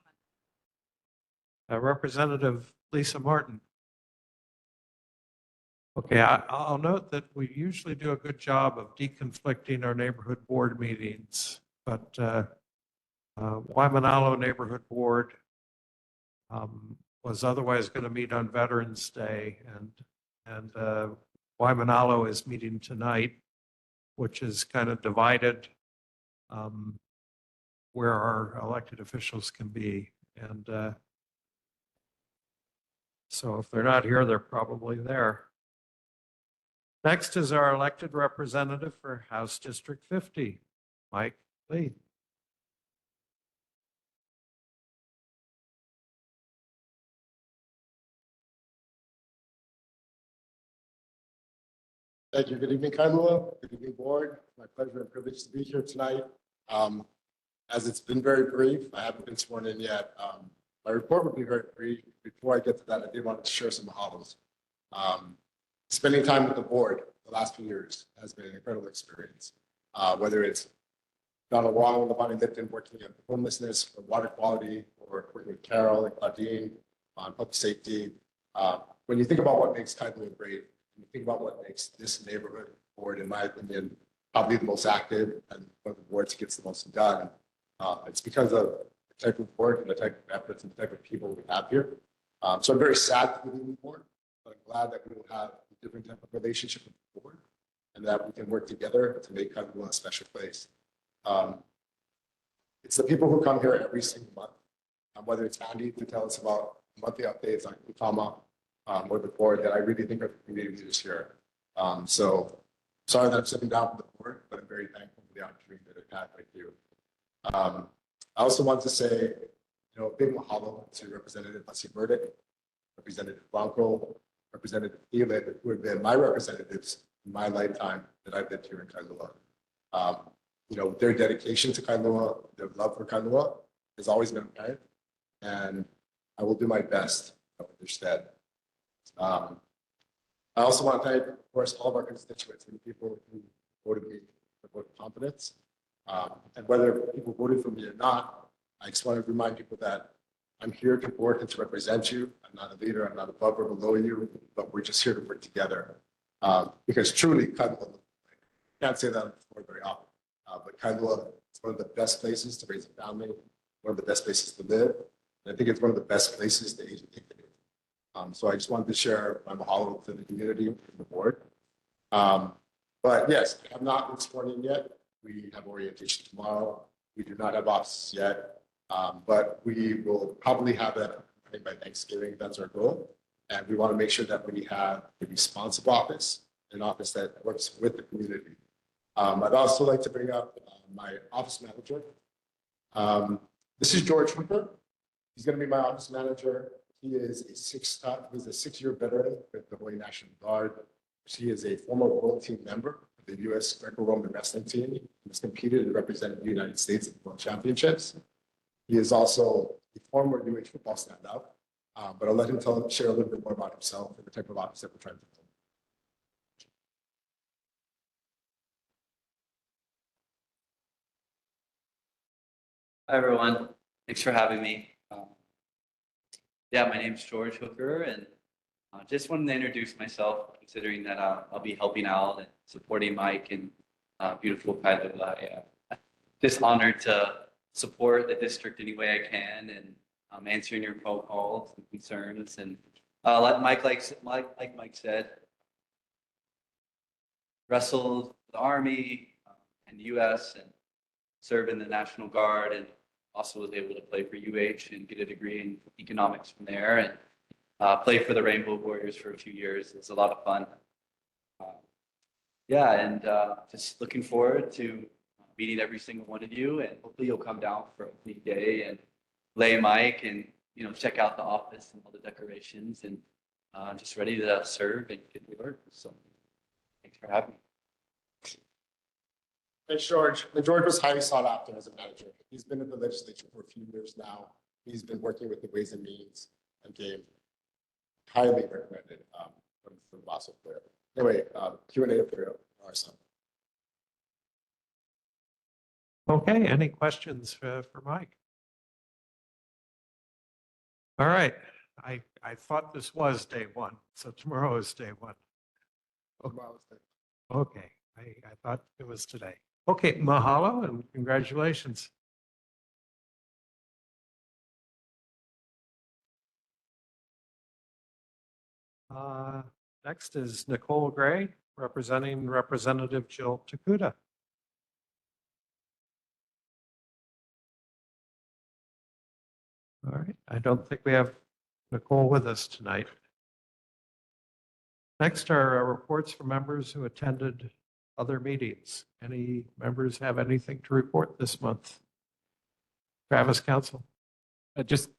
much. Representative Lisa Martin. Okay, I'll note that we usually do a good job of deconflicting our neighborhood board meetings, but Waimanalo Neighborhood Board was otherwise going to meet on Veterans Day, and Waimanalo is meeting tonight, which is kind of divided where our elected officials can be. And so if they're not here, they're probably there. Next is our elected representative for House District 50, Mike Lee. Thank you. Good evening, Kailua. Good evening, board. My pleasure and privilege to be here tonight. As it's been very brief, I haven't been sworn in yet. My report will be very brief. Before I get to that, I did want to share some mahalos. Spending time with the board the last few years has been an incredible experience. Whether it's Donald Wong and Levani Lipton working on homelessness or water quality, or working with Carol and Claudine on public safety. When you think about what makes Kailua great, when you think about what makes this neighborhood board, in my opinion, probably the most active and one of the boards that gets the most done, it's because of the type of work and the type of efforts and the type of people we have here. So I'm very sad to be leaving the board, but I'm glad that we will have a different type of relationship with the board and that we can work together to make Kailua a special place. It's the people who come here every single month, whether it's Andy to tell us about monthly updates on Utama, or the board, that I really think are the community leaders here. So sorry that I'm stepping down from the board, but I'm very thankful for the opportunity that I've had with you. I also want to say, a big mahalo to Representative Hussey Burdick, Representative Blanco, Representative Thielen, who have been my representatives in my lifetime that I've lived here in Kailua. Their dedication to Kailua, their love for Kailua has always been apparent, and I will do my best in their stead. I also want to thank, of course, all of our constituents and the people who voted me for vote of confidence. And whether people voted for me or not, I just want to remind people that I'm here to work and to represent you. I'm not a leader, I'm not above or below you, but we're just here to work together. Because truly, Kailua, I can't say that very often, but Kailua is one of the best places to raise a family, one of the best places to live. And I think it's one of the best places to age and so I just wanted to share my mahalo to the community and the board. But yes, I have not been sworn in yet. We have orientation tomorrow. We do not have offices yet, but we will probably have that by Thanksgiving. That's our goal. And we want to make sure that we have a responsive office, an office that works with the community. I'd also like to bring up my office manager. This is George Hooper. He's going to be my office manager. He is he's a 6-year veteran with the Hawaii National Guard. He is a former World Team member of the U.S. Greco-Roman wrestling team. He's competed and represented the United States at the World Championships. He is also a former UH football standout, but I'll let him share a little bit more about himself and the type of office that we're trying to build. Hi, everyone. Thanks for having me. Yeah, my name is George Hooker, and just wanted to introduce myself, considering that I'll be helping out and supporting Mike and beautiful Kailua. I'm just honored to support the district any way I can, and answering your phone calls and concerns. And like Mike said, wrestled the Army and the U.S. and served in the National Guard, and also was able to play for UH and get a degree in economics from there, and play for the Rainbow Warriors for a few years. It's a lot of fun. Yeah, and just looking forward to meeting every single one of you, and hopefully you'll come down for opening day and lay Mike and check out the office and all the decorations, and just ready to serve and get to work. So thanks for having me. Thanks, George. And George was highly sought after as a manager. He's been in the legislature for a few years now. He's been working with the Ways and Means and Game. Highly recommended from Basso Player. Anyway, Q&A for our son. Okay, any questions for Mike? All right, I thought this was day one, so tomorrow is day one. Okay, I thought it was today. Okay, mahalo and congratulations. Next is Nicole Gray, representing Representative Jill Takuda. All right, I don't think we have Nicole with us tonight. Next are reports from members who attended other meetings. Any members have anything to report this month? Travis, Council. Just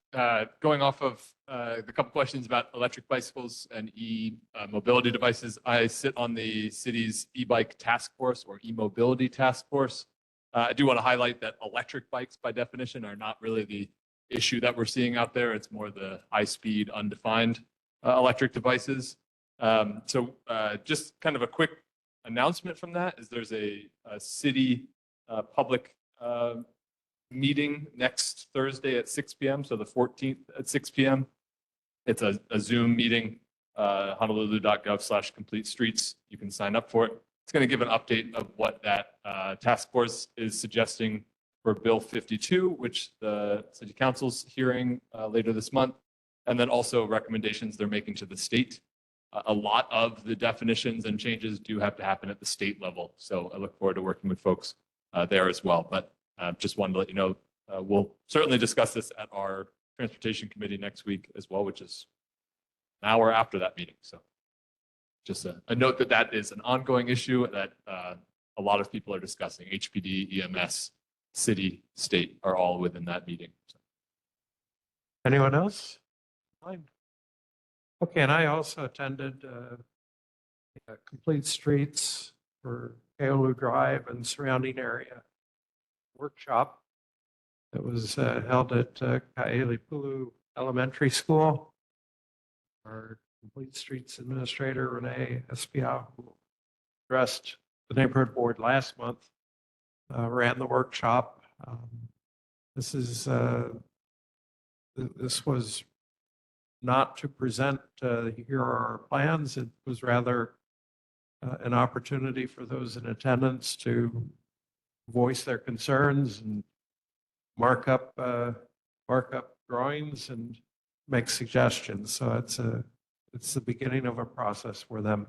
going off of the couple questions about electric bicycles and e-mobility devices, I sit on the city's e-bike task force or e-mobility task force. I do want to highlight that electric bikes by definition are not really the issue that we're seeing out there. It's more the high-speed, undefined electric devices. So just kind of a quick announcement from that is there's a city public meeting next Thursday at 6 p.m. So the 14th at 6 p.m. It's a Zoom meeting, honolulu.gov/complete streets. You can sign up for it. It's going to give an update of what that task force is suggesting for Bill 52, which the City Council's hearing later this month, and then also recommendations they're making to the state. A lot of the definitions and changes do have to happen at the state level. So I look forward to working with folks there as well. But just wanted to let you know, we'll certainly discuss this at our Transportation Committee next week as well, which is an hour after that meeting. So just a note that that is an ongoing issue that a lot of people are discussing. HPD, EMS, city, state are all within that meeting. So. Anyone else? Fine. Okay, and I also attended Complete Streets for Kailua Drive and surrounding area workshop that was held at Kailua Elementary School. Our Complete Streets Administrator, Renee Espia, who addressed the neighborhood board last month, ran the workshop. This is, this was not to present, here are our plans. It was rather an opportunity for those in attendance to voice their concerns and mark up drawings and make suggestions. So it's the beginning of a process for them.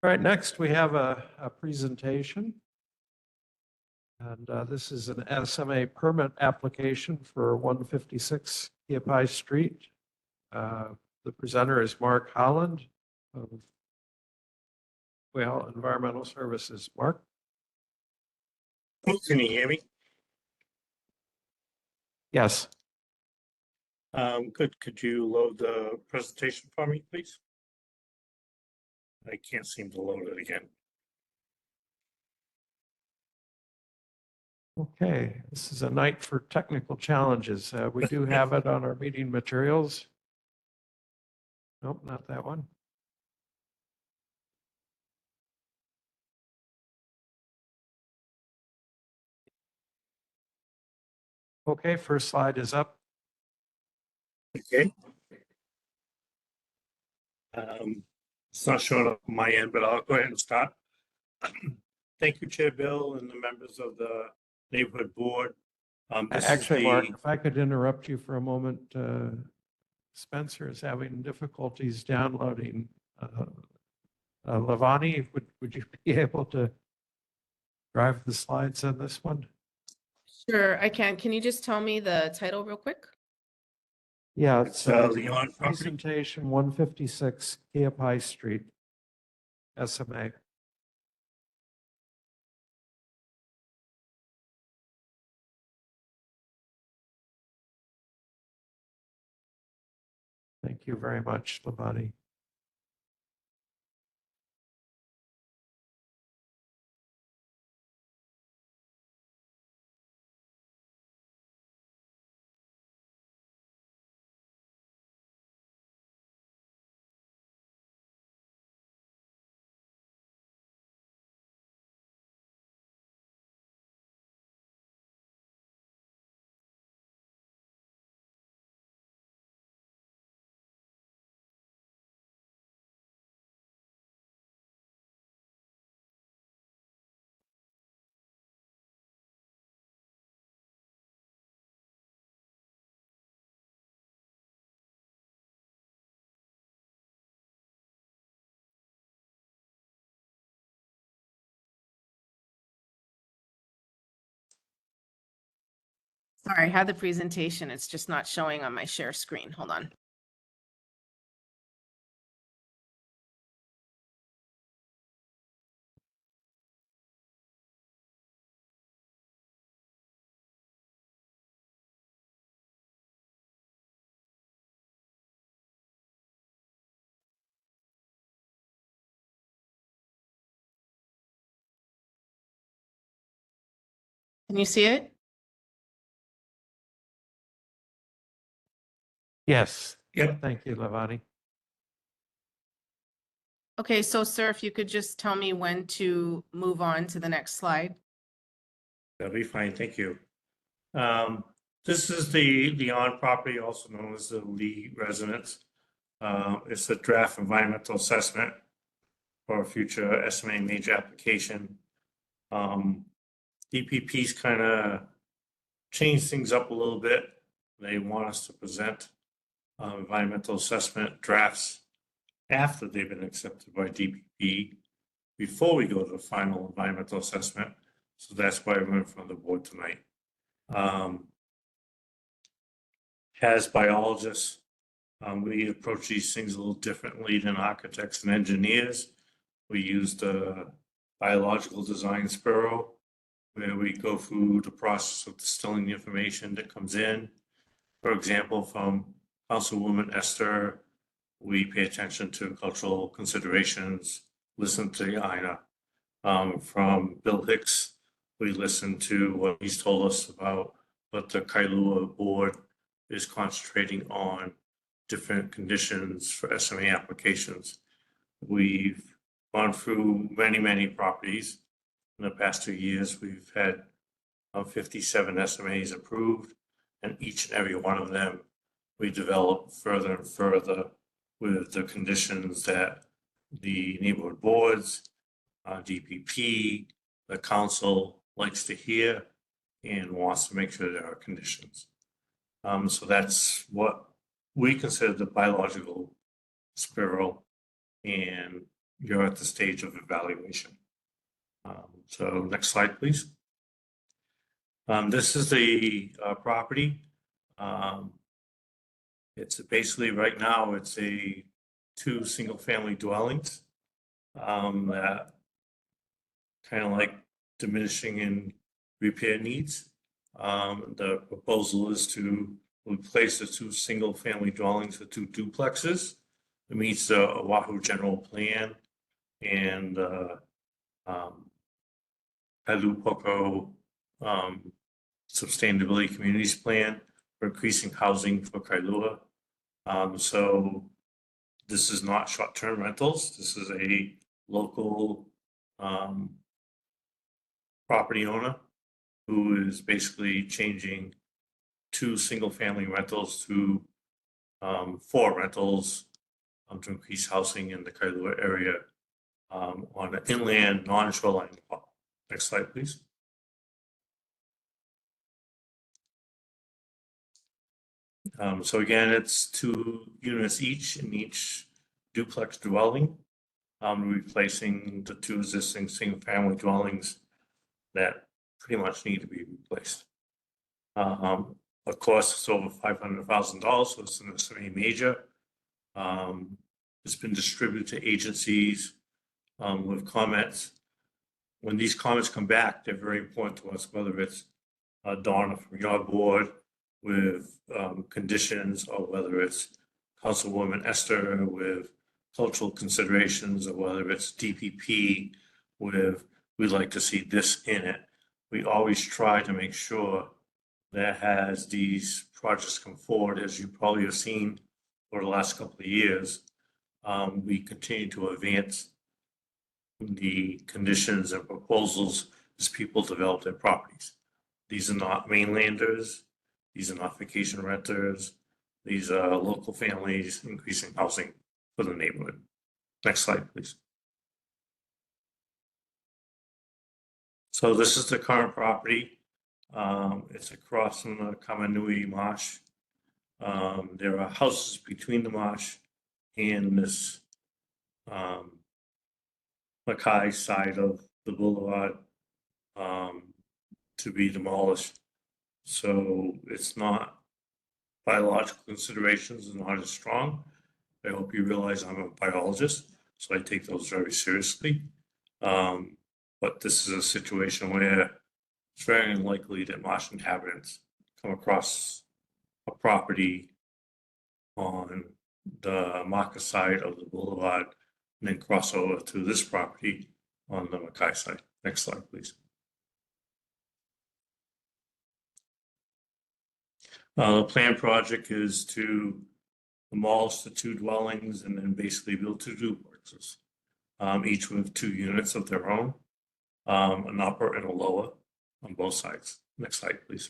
All right, next we have a presentation. And this is an SMA permit application for 156 Kiapai Street. The presenter is Mark Holland of Environmental Services. Mark? Can you hear me? Yes. Good. Could you load the presentation for me, please? I can't seem to load it again. Okay, this is a night for technical challenges. We do have it on our meeting materials. Nope, not that one. Okay, first slide is up. Okay. It's not showing up on my end, but I'll go ahead and start. Thank you, Chair Bill and the members of the neighborhood board. This is Actually, the- Mark, if I could interrupt you for a moment, Spencer is having difficulties downloading. Lavani, would you be able to drive the slides on this one? Sure, I can. Can you just tell me the title real quick? Yeah, it's Leon property. presentation 156 Kiapai Street, SMA. Thank you very much, Lavani. Sorry, I had the presentation. It's just not showing on my share screen. Hold on. Can you see it? Yes. Yep. Thank you, Lavani. Okay, so sir, if you could just tell me when to move on to the next slide. That'll be fine. Thank you. This is the on property, also known as the Lee residence. It's a draft environmental assessment for a future SMA major application. DPP's kind of changed things up a little bit. They want us to present environmental assessment drafts after they've been accepted by DPP before we go to the final environmental assessment. So that's why we're in front of the board tonight. As biologists, we approach these things a little differently than architects and engineers. We use the biological design spiral, where we go through the process of distilling the information that comes in. For example, from Councilwoman Esther, we pay attention to cultural considerations, listen to the INA. From Bill Hicks, we listen to what he's told us about what the Kailua board is concentrating on different conditions for SMA applications. We've gone through many, many properties. In the past 2 years, we've had 57 SMAs approved, and each and every one of them we develop further and further with the conditions that the neighborhood boards, DPP, the council likes to hear and wants to make sure there are conditions. So that's what we consider the biological spiral, and you're at the stage of evaluation. So next slide, please. This is the property. It's basically right now, it's a 2 single-family dwellings that kind of like diminishing in repair needs. The proposal is to replace the 2 single-family dwellings with 2 duplexes. It meets the Oahu General Plan and Kailua Sustainability Communities Plan for increasing housing for Kailua. So this is not short-term rentals. This is a local property owner who is basically changing 2 single-family rentals to 4 rentals to increase housing in the Kailua area on an inland non-shoreline lot. Next slide, please. So again, it's 2 units each in each duplex dwelling, replacing the 2 existing single-family dwellings that pretty much need to be replaced. Of course, it's over $500,000, so it's an SMA major. It's been distributed to agencies with comments. When these comments come back, they're very important to us, whether it's Donna from your board with conditions, or whether it's Councilwoman Esther with cultural considerations, or whether it's DPP with we'd like to see this in it. We always try to make sure that as these projects come forward, as you probably have seen over the last couple of years, we continue to advance the conditions and proposals as people develop their properties. These are not mainlanders. These are not vacation renters. These are local families increasing housing for the neighborhood. Next slide, please. So this is the current property. It's across from the Kamanui Marsh. There are houses between the marsh and this Mackay side of the boulevard to be demolished. So it's not, biological considerations is not as strong. I hope you realize I'm a biologist, so I take those very seriously. But this is a situation where it's very unlikely that marsh inhabitants come across a property on the Maka side of the boulevard and then cross over to this property on the Mackay side. Next slide, please. The planned project is to demolish the 2 dwellings and then basically build 2 duplexes, each with 2 units of their own, an upper and a lower on both sides. Next slide, please.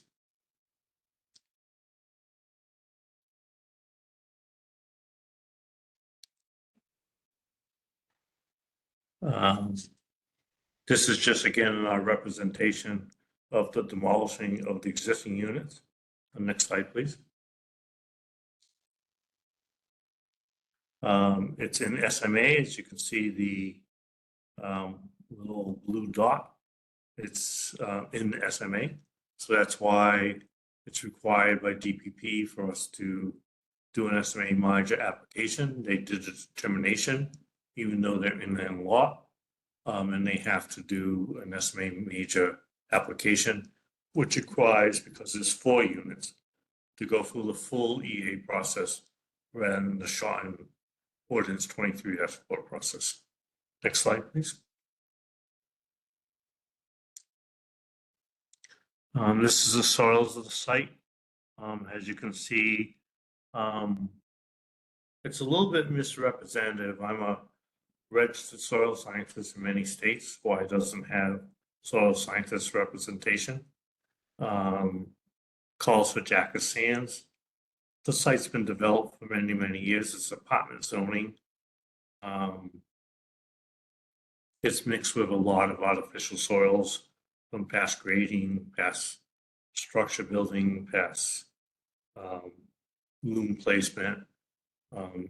This is just again a representation of the demolishing of the existing units. Next slide, please. It's in SMA, as you can see the little blue dot. It's in the SMA, so that's why it's required by DPP for us to do an SMA merger application. They did a determination, even though they're in the lot, and they have to do an SMA major application, which requires, because there's 4 units, to go through the full EA process rather than the shortened ordinance 23-4 process. Next slide, please. This is the soils of the site. As you can see, it's a little bit misrepresentative. I'm a registered soil scientist in many states. Why it doesn't have soil scientist representation. calls for jacket sands. The site's been developed for many, many years. It's apartment zoning. It's mixed with a lot of artificial soils from past grading, past structure building, past loom placement,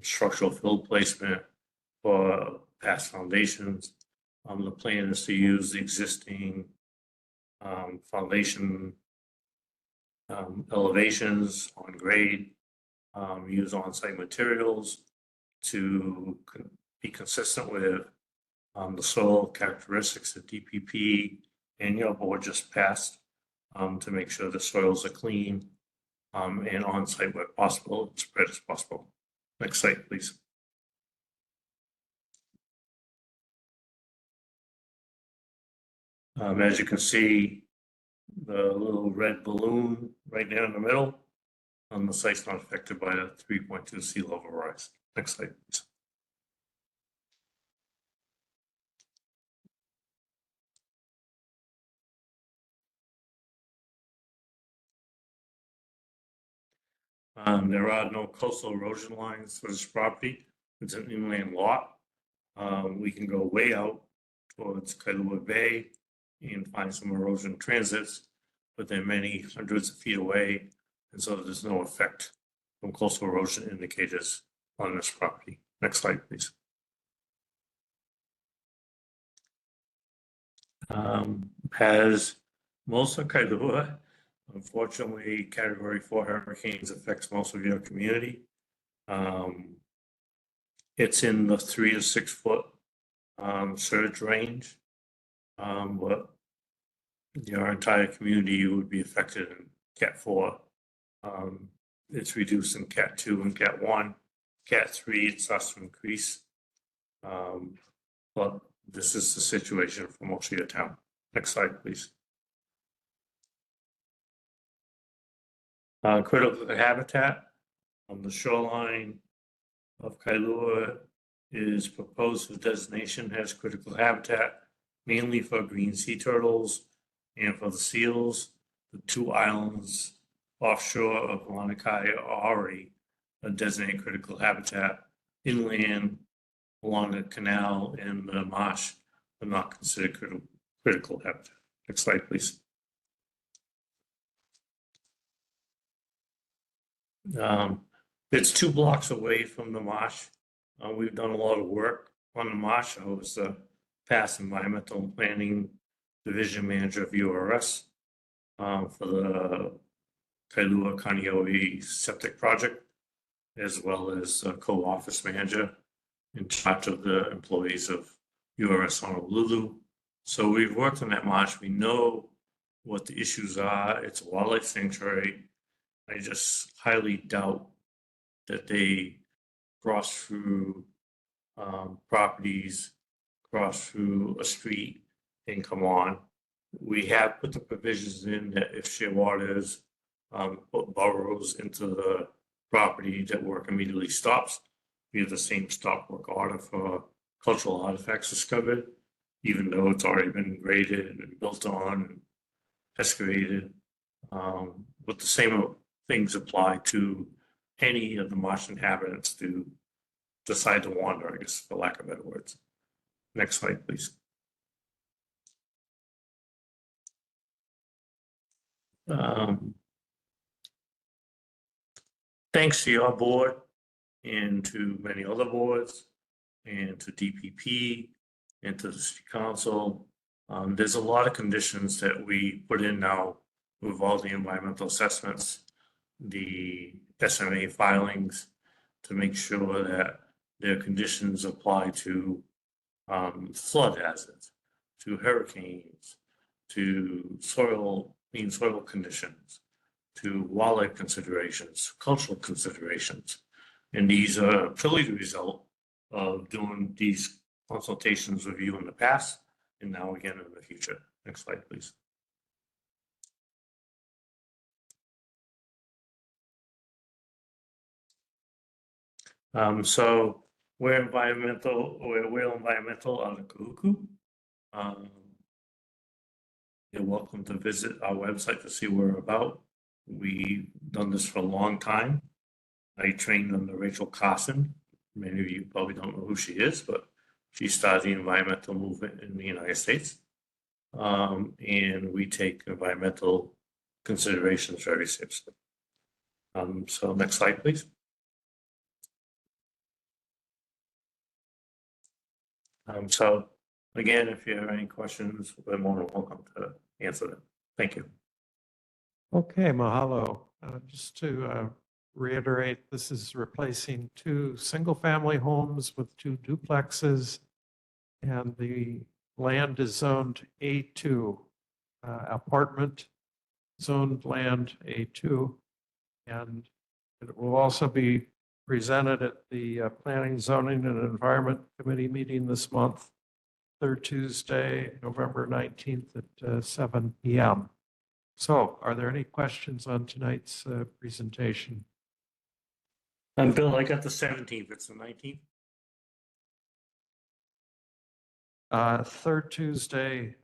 structural fill placement for past foundations. The plan is to use the existing foundation elevations on grade, use on-site materials to be consistent with the soil characteristics that DPP and your board just passed, to make sure the soils are clean and on-site where possible, as spread as possible. Next slide, please. As you can see, the little red balloon right there in the middle, the site's not affected by the 3.2 sea level rise. Next slide, please. There are no coastal erosion lines for this property. It's an inland lot. We can go way out towards Kailua Bay and find some erosion transits, but they're many hundreds of feet away, and so there's no effect from coastal erosion indicators on this property. Next slide, please. As most of Kailua, unfortunately, Category 4 hurricanes affects most of your community. It's in the 3 to 6 foot surge range, but your entire community would be affected in Cat 4. It's reduced in Cat 2 and Cat 1. Cat 3, it starts to increase. But this is the situation for most of your town. Next slide, please. Critical habitat on the shoreline of Kailua is proposed for designation as critical habitat, mainly for green sea turtles and for the seals. The 2 islands offshore of Lanikai are already a designated critical habitat. Inland along the canal and the marsh are not considered critical habitat. Next slide, please. It's 2 blocks away from the marsh. We've done a lot of work on the marsh. I was the past environmental planning division manager of URS for the Kailua Kaneohe septic project, as well as co-office manager in charge of the employees of URS Honolulu. So we've worked on that marsh. We know what the issues are. It's a wildlife sanctuary. I just highly doubt that they cross through properties, cross through a street and come on. We have put the provisions in that if shearwaters put burrows into the property, that work immediately stops. We have the same stop work order for cultural artifacts discovered, even though it's already been graded and built on and excavated. But the same things apply to any of the marsh inhabitants to decide to wander, I guess, for lack of better words. Next slide, please. Thanks to your board and to many other boards and to DPP and to the city council. There's a lot of conditions that we put in now with all the environmental assessments, the SMA filings, to make sure that their conditions apply to flood hazards, to hurricanes, to mean soil conditions, to wildlife considerations, cultural considerations. And these are purely the result of doing these consultations with you in the past and now again in the future. Next slide, please. So we're environmental out of Kahuku. You're welcome to visit our website to see what we're about. We've done this for a long time. I trained under Rachel Carson. Many of you probably don't know who she is, but she started the environmental movement in the United States. And we take environmental considerations very seriously. So next slide, please. So again, if you have any questions, we're more than welcome to answer them. Thank you. Okay, mahalo. Just to reiterate, this is replacing 2 single-family homes with 2 duplexes, and the land is zoned A2, apartment zoned land A2, and it will also be presented at the Planning, Zoning, and Environment Committee meeting this month, 3rd Tuesday, November 19th at 7 p.m. So are there any questions on tonight's presentation? And Bill, I got the 17th, it's the 19th. 3rd Tuesday,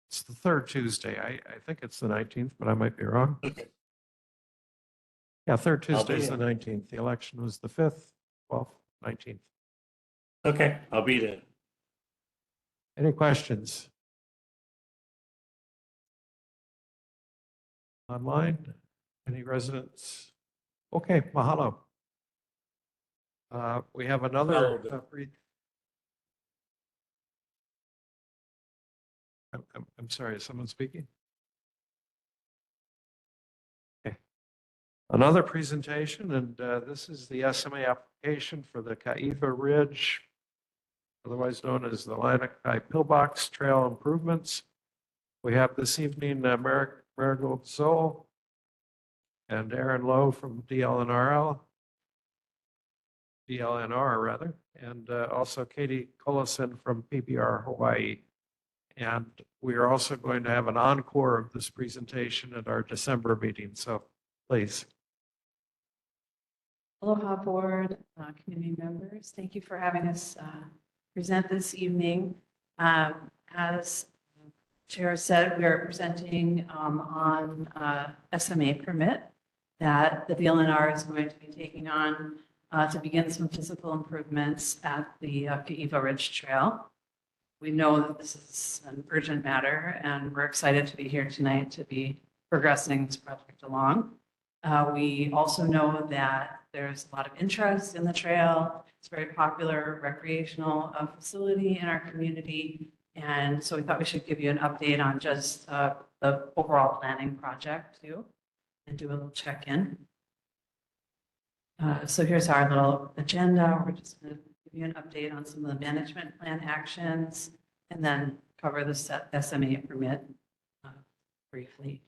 it's the 3rd Tuesday. I think it's the 19th, but I might be wrong. Okay. Yeah, 3rd I'll be Tuesday is the there. 19th. The election was the 5th, 12th, 19th. Okay, I'll be there. Any questions? Online? Any residents? Okay, mahalo. We have another. I'm sorry, is someone speaking? Okay. Another presentation, and this is the SMA application for the Kailua Ridge, otherwise known as the Lanikai Pillbox Trail Improvements. We have this evening Marigold Zoll and Aaron Lowe from DLNR rather, and also Katie Collison from PBR Hawaii. And we are also going to have an encore of this presentation at our December meeting. So please. Aloha Board, community members. Thank you for having us present this evening. As Chair said, we are presenting on SMA permit that the DLNR is going to be taking on to begin some physical improvements at the Kailua Ridge Trail. We know that this is an urgent matter, and we're excited to be here tonight to be progressing this project along. We also know that there's a lot of interest in the trail. It's a very popular recreational facility in our community. And so we thought we should give you an update on just the overall planning project too, and do a little check-in. So here's our little agenda. We're just going to give you an update on some of the management plan actions and then cover the SMA permit briefly.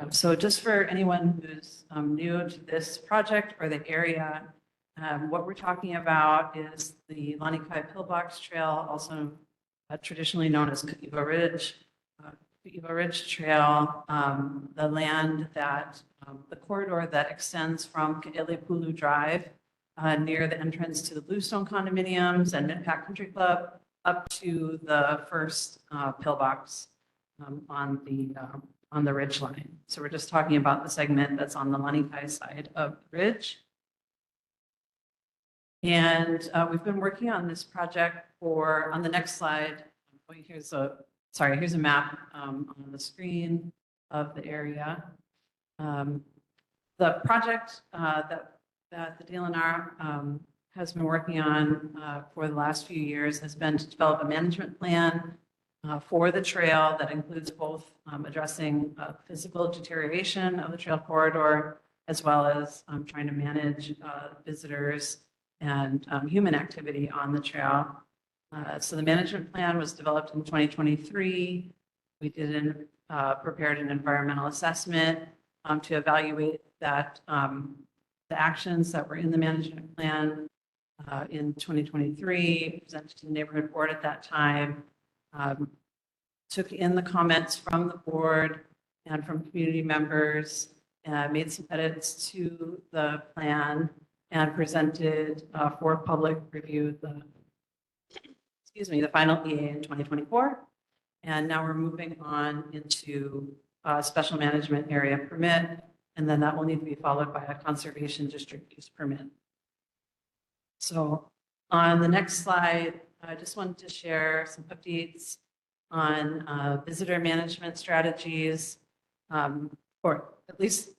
So just for anyone who's new to this project or the area, what we're talking about is the Lanikai Pillbox Trail, also traditionally known as Kailua Ridge. Kailua Ridge Trail, the land that, the corridor that extends from Ke'elepulu Drive near the entrance to the Bluestone condominiums and Midpack Country Club up to the first pillbox on the ridge line. So we're just talking about the segment that's on the Lanikai side of the ridge. And we've been working on this project for, on the next slide, here's a map on the screen of the area. The project that the DLNR has been working on for the last few years has been to develop a management plan for the trail that includes both addressing physical deterioration of the trail corridor, as well as trying to manage visitors and human activity on the trail. So the management plan was developed in 2023. We prepared an environmental assessment to evaluate that the actions that were in the management plan in 2023, presented to the neighborhood board at that time, took in the comments from the board and from community members, made some edits to the plan, and presented for public review the final EA in 2024. And now we're moving on into special management area permit, and then that will need to be followed by a conservation district use permit. So on the next slide, I just wanted to share some updates on visitor management strategies, or at least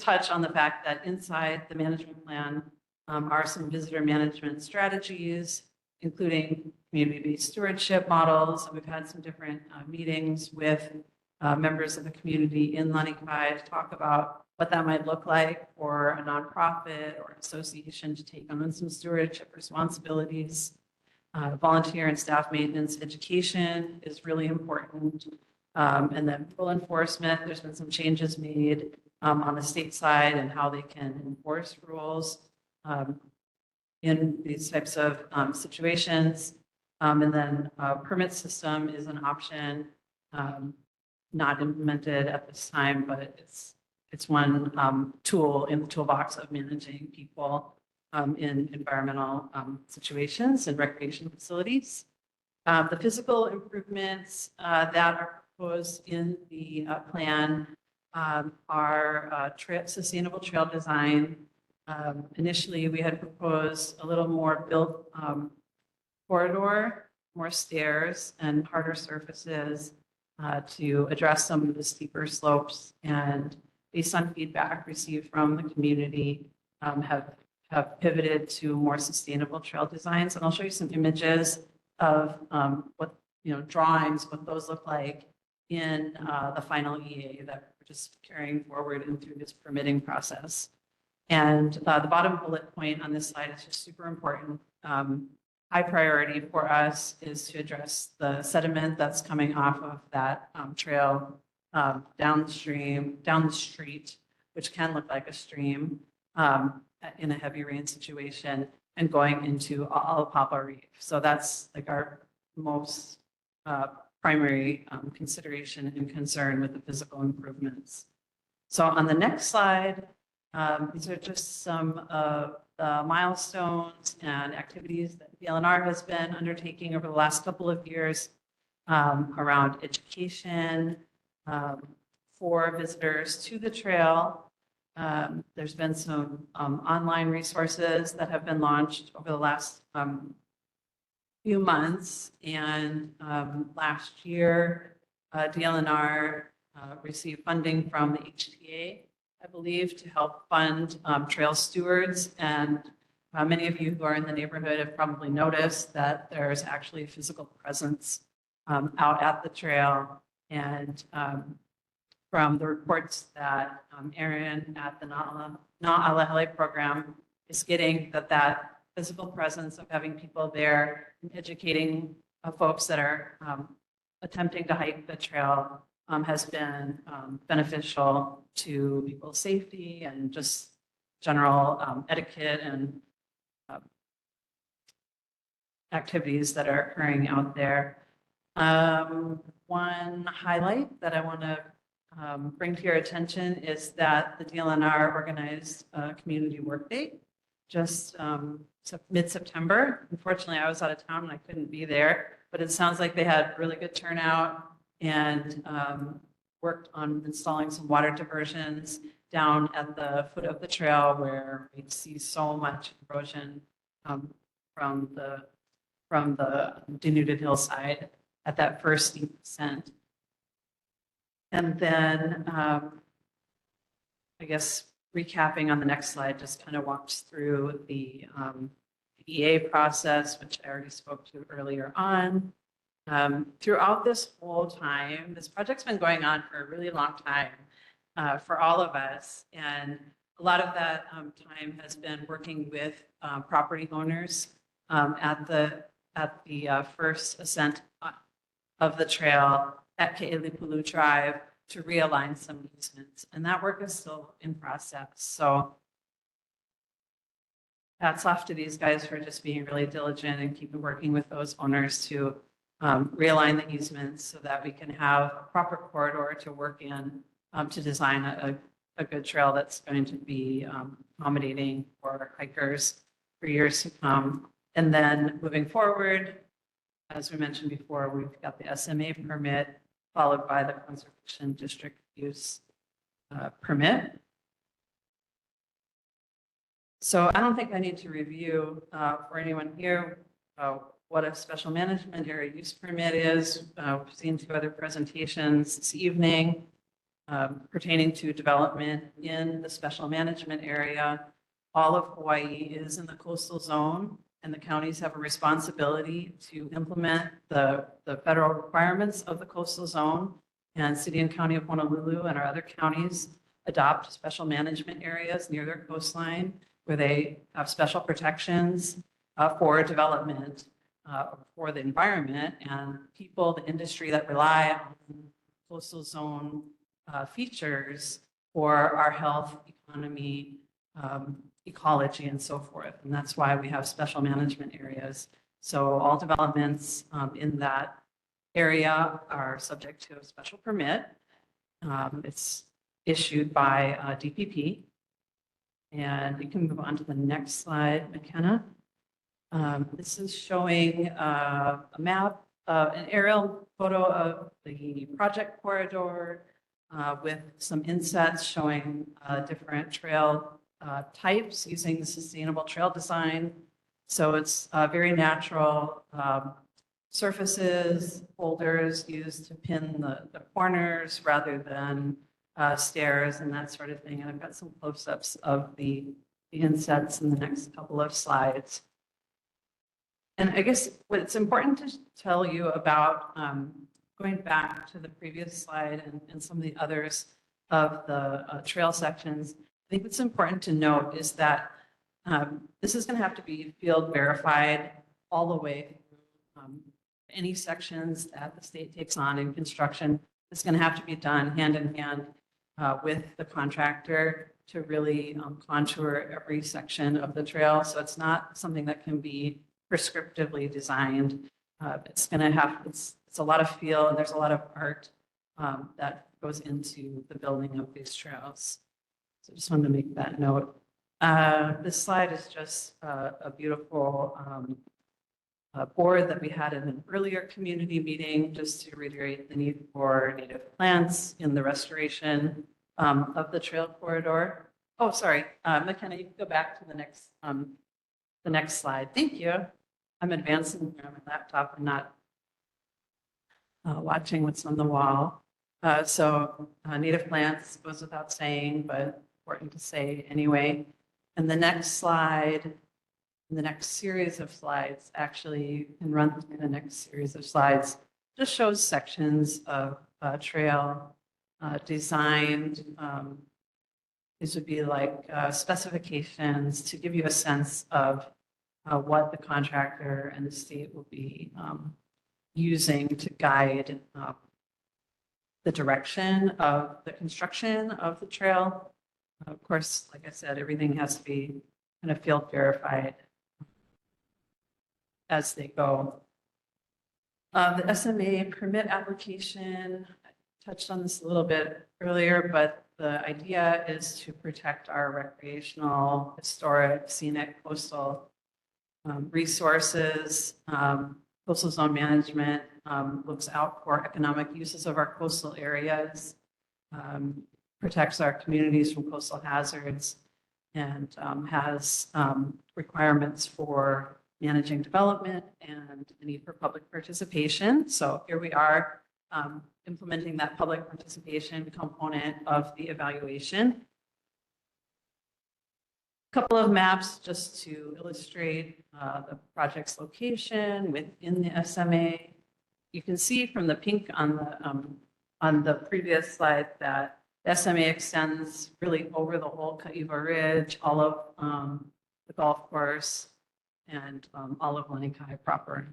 touch on the fact that inside the management plan are some visitor management strategies, including community-based stewardship models. We've had some different meetings with members of the community in Lanikai to talk about what that might look like for a nonprofit or an association to take on some stewardship responsibilities. Volunteer and staff maintenance education is really important. And then full enforcement, there's been some changes made on the state side and how they can enforce rules in these types of situations. And then permit system is an option, not implemented at this time, but it's one tool in the toolbox of managing people in environmental situations and recreation facilities. The physical improvements that are proposed in the plan are sustainable trail design. Initially, we had proposed a little more built corridor, more stairs and harder surfaces to address some of the steeper slopes. And based on feedback received from the community, have pivoted to more sustainable trail designs. And I'll show you some images of what, drawings, what those look like in the final EA that we're just carrying forward and through this permitting process. And the bottom bullet point on this slide is just super important. High priority for us is to address the sediment that's coming off of that trail downstream, down the street, which can look like a stream in a heavy rain situation, and going into Alapapa Reef. So that's like our most primary consideration and concern with the physical improvements. So on the next slide, these are just some of the milestones and activities that DLNR has been undertaking over the last couple of years around education for visitors to the trail. There's been some online resources that have been launched over the last few months. And last year, DLNR received funding from the HTA, I believe, to help fund trail stewards. And many of you who are in the neighborhood have probably noticed that there's actually a physical presence out at the trail. And from the reports that Erin at the Na'alehele program is getting, that physical presence of having people there and educating folks that are attempting to hike the trail has been beneficial to people's safety and just general etiquette and activities that are occurring out there. One highlight that I want to bring to your attention is that the DLNR organized a community work day just mid-September. Unfortunately, I was out of town and I couldn't be there, but it sounds like they had really good turnout and worked on installing some water diversions down at the foot of the trail where we see so much erosion from the denuded hillside at that first steep descent. And then I guess recapping on the next slide just kind of walks through the EA process, which I already spoke to earlier on. Throughout this whole time, this project's been going on for a really long time for all of us. And a lot of that time has been working with property owners at the first ascent of the trail at Ke'elipulu Drive to realign some easements. And that work is still in process. So hats off to these guys for just being really diligent and keeping working with those owners to realign the easements so that we can have a proper corridor to work in to design a good trail that's going to be accommodating for hikers for years to come. And then moving forward, as we mentioned before, we've got the SMA permit followed by the conservation district use permit. So I don't think I need to review for anyone here what a special management area use permit is. We've seen two other presentations this evening pertaining to development in the special management area. All of Hawaii is in the coastal zone, and the counties have a responsibility to implement the federal requirements of the coastal zone. And City and County of Honolulu and our other counties adopt special management areas near their coastline where they have special protections for development, for the environment and people, the industry that rely on coastal zone features for our health, economy, ecology, and so forth. And that's why we have special management areas. So all developments in that area are subject to a special permit. It's issued by DPP. And you can move on to the next slide, McKenna. This is showing a map, an aerial photo of the project corridor with some insets showing different trail types using sustainable trail design. So it's very natural surfaces, boulders used to pin the corners rather than stairs and that sort of thing. And I've got some close-ups of the insets in the next couple of slides. And I guess what's important to tell you about, going back to the previous slide and some of the others of the trail sections, I think what's important to note is that this is going to have to be field verified all the way through. Any sections that the state takes on in construction, it's going to have to be done hand in hand with the contractor to really contour every section of the trail. So it's not something that can be prescriptively designed. It's going to have, it's a lot of feel and there's a lot of art that goes into the building of these trails. So just wanted to make that note. This slide is just a beautiful board that we had in an earlier community meeting, just to reiterate the need for native plants in the restoration of the trail corridor. Oh, sorry, McKenna, you can go back to the next slide. Thank you. I'm advancing on my laptop and not watching what's on the wall. So native plants goes without saying, but important to say anyway. And the next slide, the next series of slides, actually you can run through the next series of slides, just shows sections of trail designed. These would be like specifications to give you a sense of what the contractor and the state will be using to guide the direction of the construction of the trail. Of course, like I said, everything has to be kind of field verified as they go. The SMA permit application, I touched on this a little bit earlier, but the idea is to protect our recreational, historic, scenic, coastal resources. Coastal zone management looks out for economic uses of our coastal areas, protects our communities from coastal hazards, and has requirements for managing development and the need for public participation. So here we are implementing that public participation component of the evaluation. Couple of maps just to illustrate the project's location within the SMA. You can see from the pink on the previous slide that the SMA extends really over the whole Kailua Ridge, all of the golf course, and all of Lanikai proper.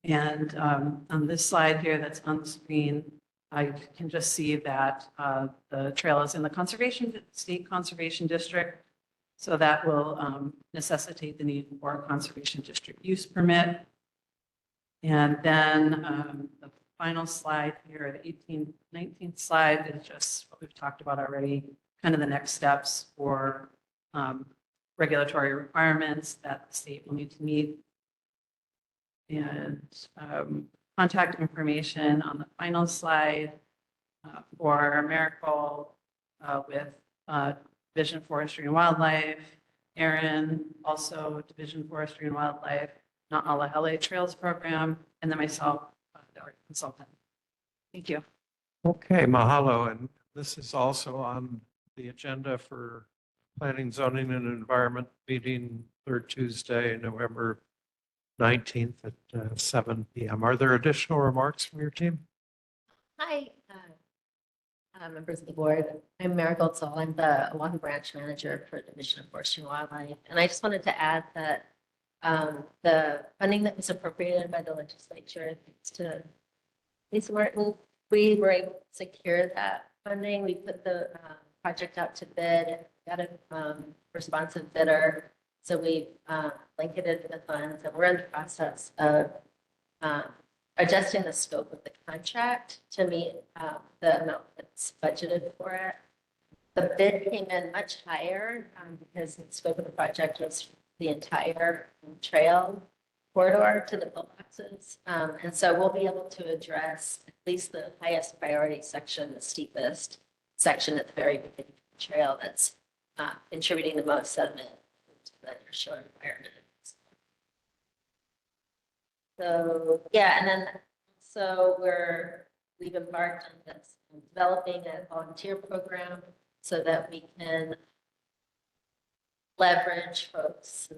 And on this slide here that's on the screen, I can just see that the trail is in the state conservation district. So that will necessitate the need for a conservation district use permit. And then the final slide here, the 18th, 19th slide is just what we've talked about already, kind of the next steps for regulatory requirements that the state will need to meet And contact information on the final slide for Miracle with Division Forestry and Wildlife, Aaron, also Division Forestry and Wildlife, Not All LA Trails Program, and then myself, the art consultant. Thank you. Okay, mahalo. And this is also on the agenda for Planning, Zoning, and Environment meeting third Tuesday, November 19th at 7 p.m. Are there additional remarks from your team? Hi, members of the board. I'm Marigold Zoll. I'm the Oahu Branch Manager for Division of Forestry and Wildlife. And I just wanted to add that the funding that was appropriated by the legislature, thanks to Lisa Martin, we were able to secure that funding. We put the project out to bid, got a responsive bidder. So we blanketed the funds, and we're in the process of adjusting the scope of the contract to meet the amount that's budgeted for it. The bid came in much higher because the scope of the project was the entire trail corridor to the pillboxes. And so we'll be able to address at least the highest priority section, the steepest section at the very beginning of the trail that's contributing the most sediment to the shore environment. So, yeah, and then so we've embarked on this, developing a volunteer program so that we can leverage folks'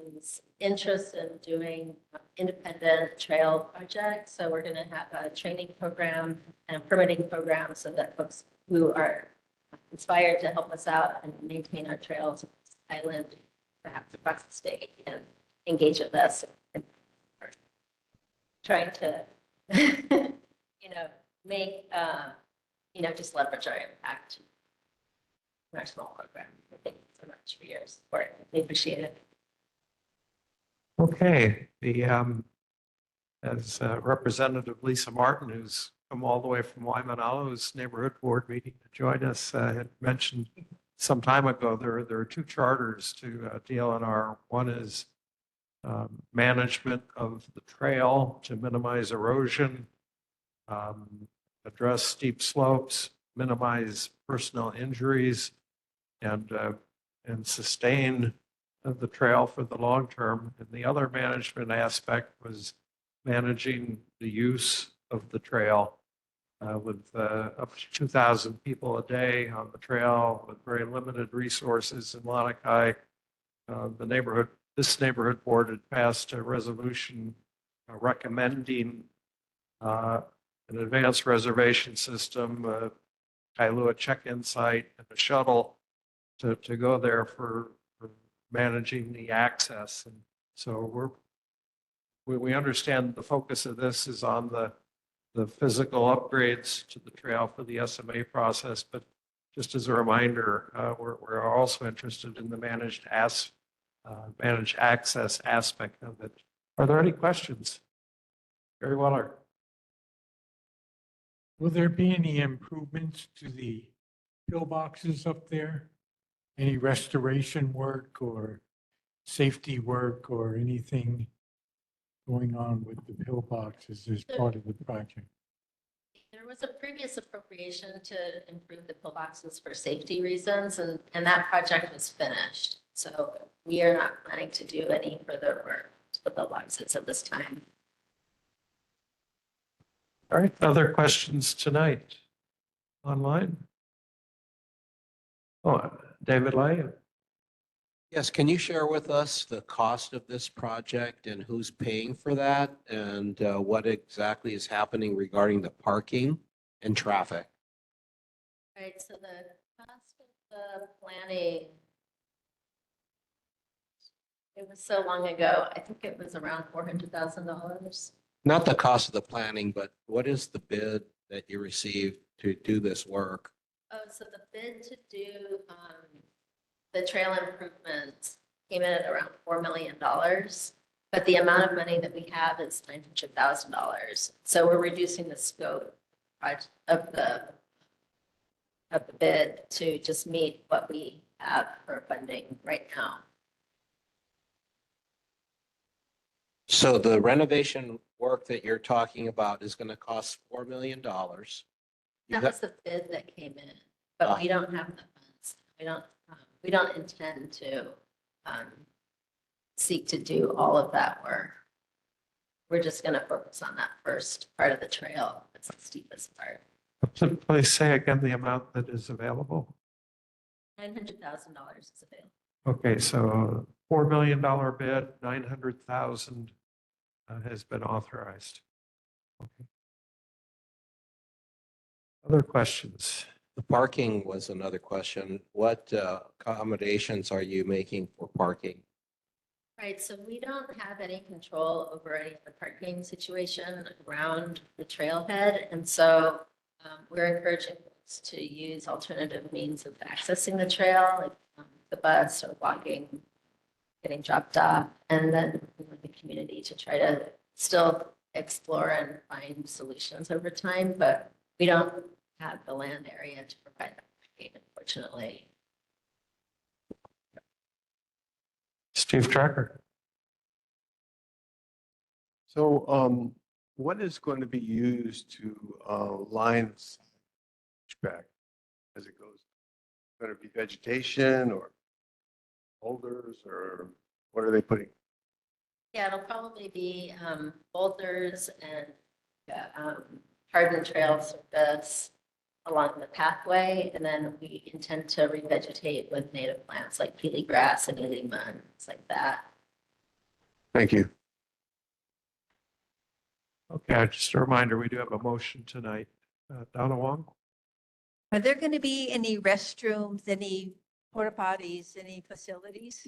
interest in doing independent trail projects. So we're going to have a training program and a permitting program so that folks who are inspired to help us out and maintain our trails on this island, perhaps across the state, and engage with us and trying to, make, just leverage our impact in our small program. Thank you so much for your support. We appreciate it. Okay, as Representative Lisa Martin, who's come all the way from Waimanalo's neighborhood board meeting to join us, had mentioned some time ago, there are two charters to DLNR. One is management of the trail to minimize erosion, address steep slopes, minimize personnel injuries, and sustain the trail for the long term. And the other management aspect was managing the use of the trail with up to 2,000 people a day on the trail with very limited resources in Lanakai. This neighborhood board had passed a resolution recommending an advanced reservation system, Kailua check-in site, and a shuttle to go there for managing the access. And so we understand the focus of this is on the physical upgrades to the trail for the SMA process, but just as a reminder, we're also interested in the managed access aspect of it. Are there any questions? Very well. Will there be any improvements to the pillboxes up there? Any restoration work or safety work or anything going on with the pillboxes as part of the project? There was a previous appropriation to improve the pillboxes for safety reasons, and that project was finished. So we are not planning to do any further work to the pillboxes at this time. All right, other questions tonight online? Oh, David Lai. Yes, can you share with us the cost of this project and who's paying for that? And what exactly is happening regarding the parking and traffic? All right, so the cost of the planning, it was so long ago, I think it was around $400,000. Not the cost of the planning, but what is the bid that you received to do this work? Oh, so the bid to do the trail improvements came in at around $4 million, but the amount of money that we have is $900,000. So we're reducing the scope of the bid to just meet what we have for funding right now. So the renovation work that you're talking about is going to cost $4 million. That was the bid that came in, but we don't have the funds. We don't intend to seek to do all of that work. We're just going to focus on that first part of the trail. It's the steepest part. Please say again the amount that is available. $900,000 is available. Okay, so $4 million bid, 900,000 has been authorized. Okay. Other questions? The parking was another question. What accommodations are you making for parking? Right, so we don't have any control over any of the parking situation around the trailhead. And so we're encouraging folks to use alternative means of accessing the trail, like the bus or walking, getting dropped off, and then the community to try to still explore and find solutions over time. But we don't have the land area to provide that parking, unfortunately. Steve Tracker. So what is going to be used to line back as it goes? Going to be vegetation or boulders, or what are they putting? Yeah, it'll probably be boulders and hardened trail surface along the pathway. And then we intend to revegetate with native plants like peely grass and lima and things like that. Thank you. Okay, just a reminder, we do have a motion tonight. Donna Wong? Are there going to be any restrooms, any porta potties, any facilities?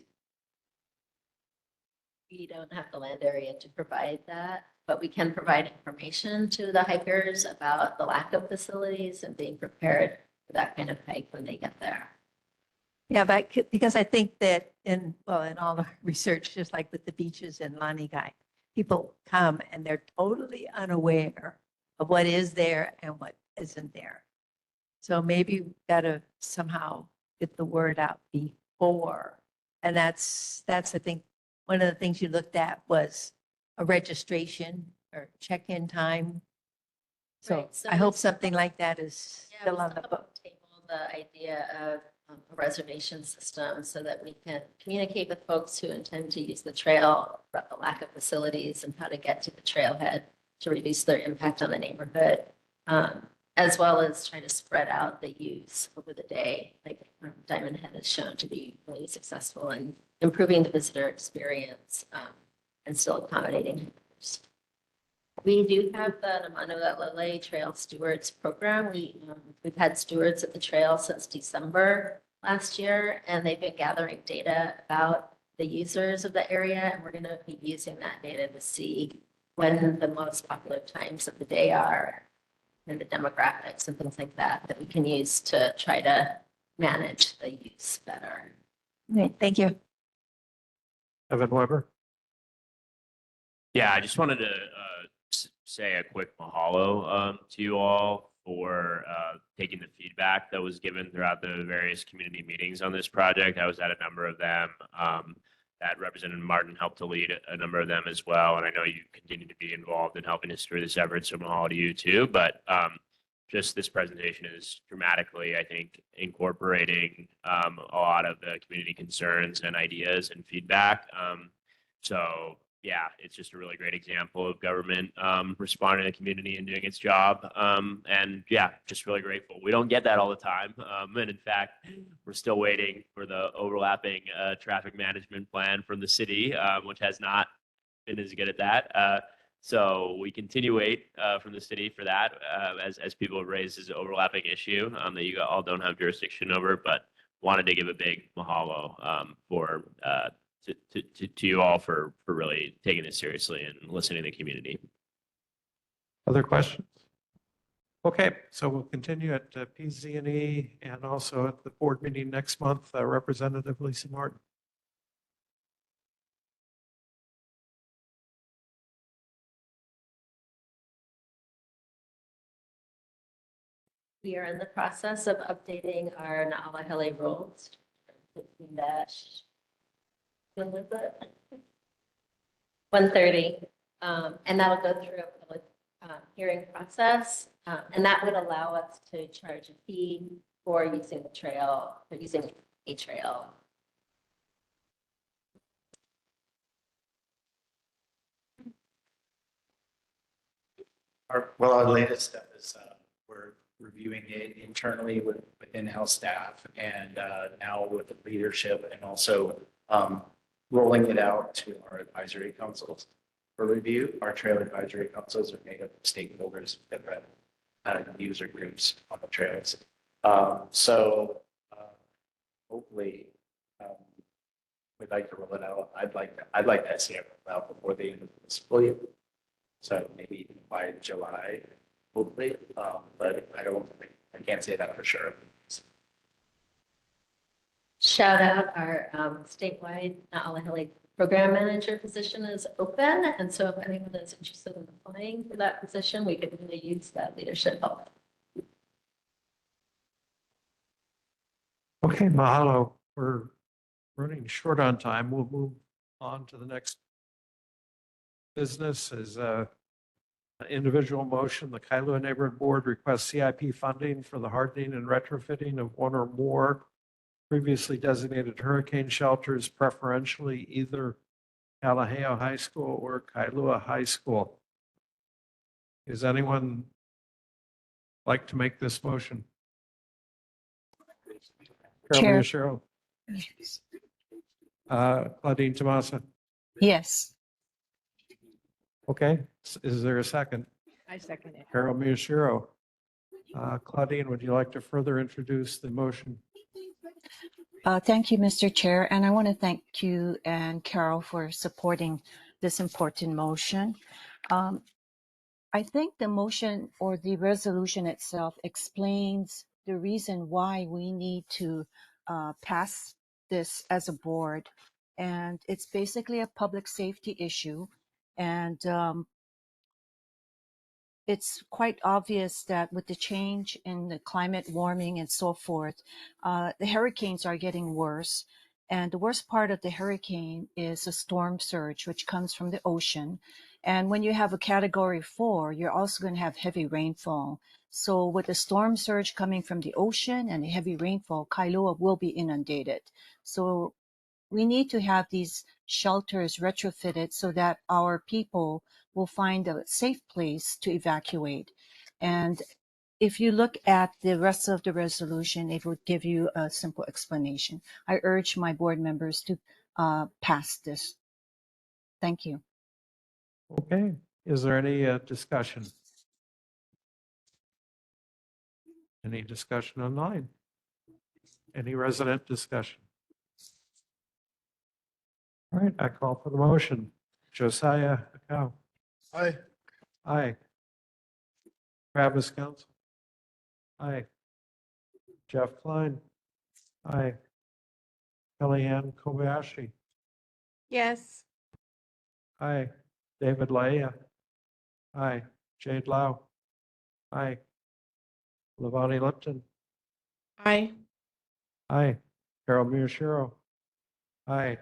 We don't have the land area to provide that, but we can provide information to the hikers about the lack of facilities and being prepared for that kind of hike when they get there. Yeah, but because I think that in all the research, just like with the beaches in Lanikai, people come and they're totally unaware of what is there and what isn't there. So maybe we've got to somehow get the word out before. And that's I think, one of the things you looked at was a registration or check-in time. So Right, so I hope it's- something like that is Yeah, still we on still the have on book. the table the idea of a reservation system so that we can communicate with folks who intend to use the trail about the lack of facilities and how to get to the trailhead to reduce their impact on the neighborhood, as well as try to spread out the use over the day. Like Diamond Head has shown to be really successful in improving the visitor experience and still accommodating. We do have the Namanu Trail Stewards Program. We've had stewards at the trail since December last year, and they've been gathering data about the users of the area, and we're going to be using that data to see when the most popular times of the day are and the demographics and things like that that we can use to try to manage the use better. Okay, thank you. Evan Weber? Yeah, I just wanted to say a quick mahalo to you all for taking the feedback that was given throughout the various community meetings on this project. I was at a number of them. That Representative Martin helped to lead a number of them as well. And I know you continue to be involved in helping us through this effort, so mahalo to you too. But just this presentation is dramatically, I think, incorporating a lot of the community concerns and ideas and feedback. So yeah, it's just a really great example of government responding to the community and doing its job. And yeah, just really grateful. We don't get that all the time. And in fact, we're still waiting for the overlapping traffic management plan from the city, which has not been as good at that. So we continue to wait from the city for that as people have raised this overlapping issue that you all don't have jurisdiction over, but wanted to give a big mahalo for to you all for really taking this seriously and listening to the community. Other questions? Okay, so we'll continue at PZ&E and also at the board meeting next month. Representative Lisa Martin. We are in the process of updating our Na'alahele rules. Dash. 1:30. And that'll go through a public hearing process. And that would allow us to charge a fee for using the trail, for using a trail. Our latest step is we're reviewing it internally with in-house staff and now with the leadership and also rolling it out to our advisory councils for review. Our trail advisory councils are made up of stakeholders, different user groups on the trails. So hopefully we'd like to roll it out. I'd like to see it rolled out before the end of the school year. So maybe by July, hopefully, but I can't say that for sure. Shout out our statewide Alaheli program manager position is open. And so if anyone is interested in applying for that position, we could really use that leadership help. Okay, mahalo. We're running short on time. We'll move on to the next business is an individual motion. The Kailua Neighborhood Board requests CIP funding for the hardening and retrofitting of one or more previously designated hurricane shelters, preferentially either Kalaheo High School or Kailua High School. Does anyone like to make this motion? Chair. Cheryl. Claudine Tomasa. Yes. Okay, is there a second? I second it. Carol Miyashiro. Claudine, would you like to further introduce the motion? Thank you, Mr. Chair, and I want to thank you and Carol for supporting this important motion. I think the motion or the resolution itself explains the reason why we need to pass this as a board. And it's basically a public safety issue. And it's quite obvious that with the change in the climate warming and so forth, the hurricanes are getting worse. And the worst part of the hurricane is a storm surge, which comes from the ocean. And when you have a category 4, you're also going to have heavy rainfall. So with the storm surge coming from the ocean and the heavy rainfall, Kailua will be inundated. So we need to have these shelters retrofitted so that our people will find a safe place to evacuate. And if you look at the rest of the resolution, it would give you a simple explanation. I urge my board members to pass this. Thank you. Okay, is there any discussion? Any discussion online? Any resident discussion? All right, I call for the motion. Josiah Accow. Aye. Aye. Travis Council. Aye. Jeff Klein. Aye. Kellyanne Kobayashi. Yes. Aye. David Laia. Aye. Jade Lau. Aye. Lavani Lipton. Aye. Aye. Carol Miyashiro. Aye.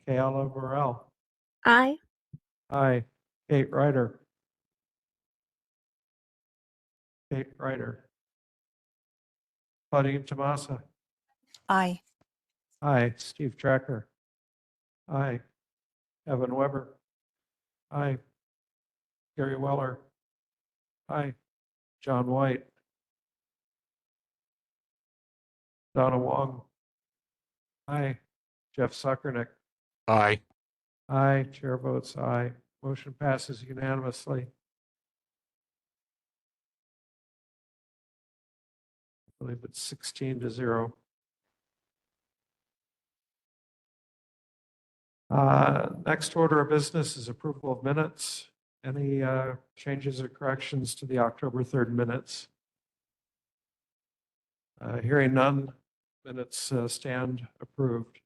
Kayala Burrell. Aye. Aye. Kate Ryder. Kate Ryder. Claudine Tomasa. Aye. Aye. Steve Tracker. Aye. Evan Weber. Aye. Gary Weller. Aye. John White. Donna Wong. Aye. Jeff Suckernick. Aye. Aye. Chair votes aye. Motion passes unanimously. I believe it's 16-0. Next order of business is approval of minutes. Any changes or corrections to the October 3rd minutes? Hearing none, minutes stand approved.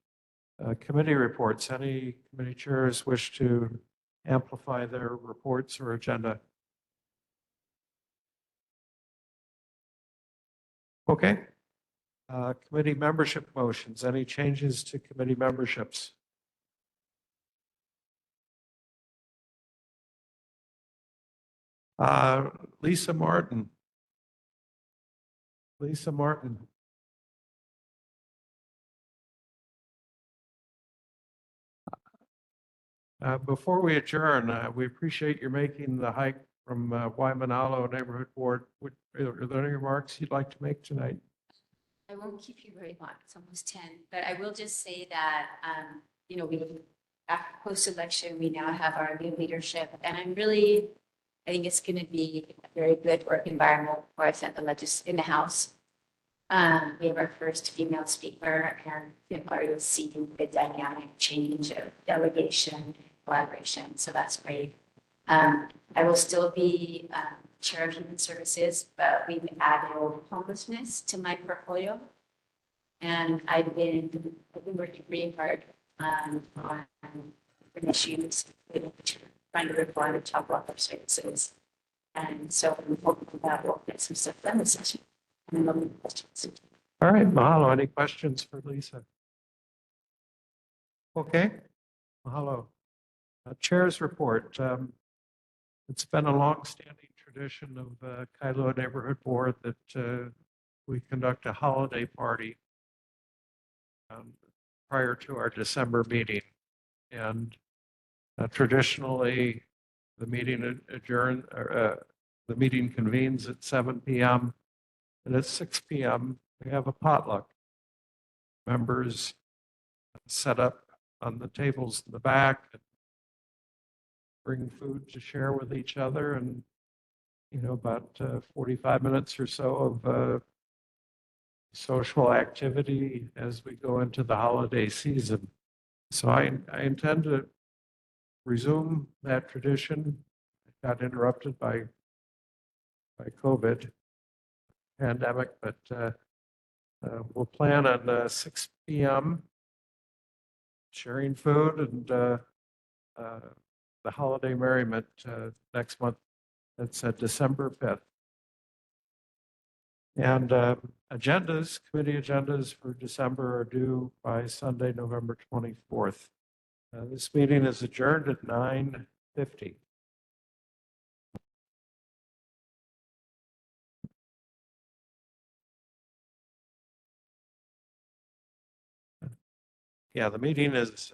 Committee reports. Any committee chairs wish to amplify their reports or agenda? Okay. Committee membership motions. Any changes to committee memberships? Lisa Martin. Lisa Martin. Before we adjourn, we appreciate your making the hike from Waimanalo Neighborhood Board. Are there any remarks you'd like to make tonight? I won't keep you very long. It's almost 10, but I will just say that, you know, after post-election, we now have our new leadership, and I think it's going to be a very good work environment for us at in the House. We have our first female speaker, and been part of seeing the dynamic change of delegation and collaboration. So that's great. I will still be chair of human services, but we've added homelessness to my portfolio. And I've been working really hard on issues trying to reform and child welfare services. And so I'm hoping that we'll get some stuff done this session. And then questions. All right, mahalo. Any questions for Lisa? Okay, mahalo. Chair's report. It's been a long-standing tradition of Kailua Neighborhood Board that we conduct a holiday party prior to our December meeting. And traditionally, the meeting the meeting convenes at 7 p.m. and at 6 p.m. we have a potluck. Members set up on the tables in the back and bring food to share with each other, and about 45 minutes or so of social activity as we go into the holiday season. So I intend to resume that tradition. It got interrupted by COVID pandemic, but we'll plan on 6 p.m. sharing food and the holiday merriment next month. That's December 5th. And agendas, committee agendas for December are due by Sunday, November 24th. This meeting is adjourned at 9:50. Yeah, the meeting is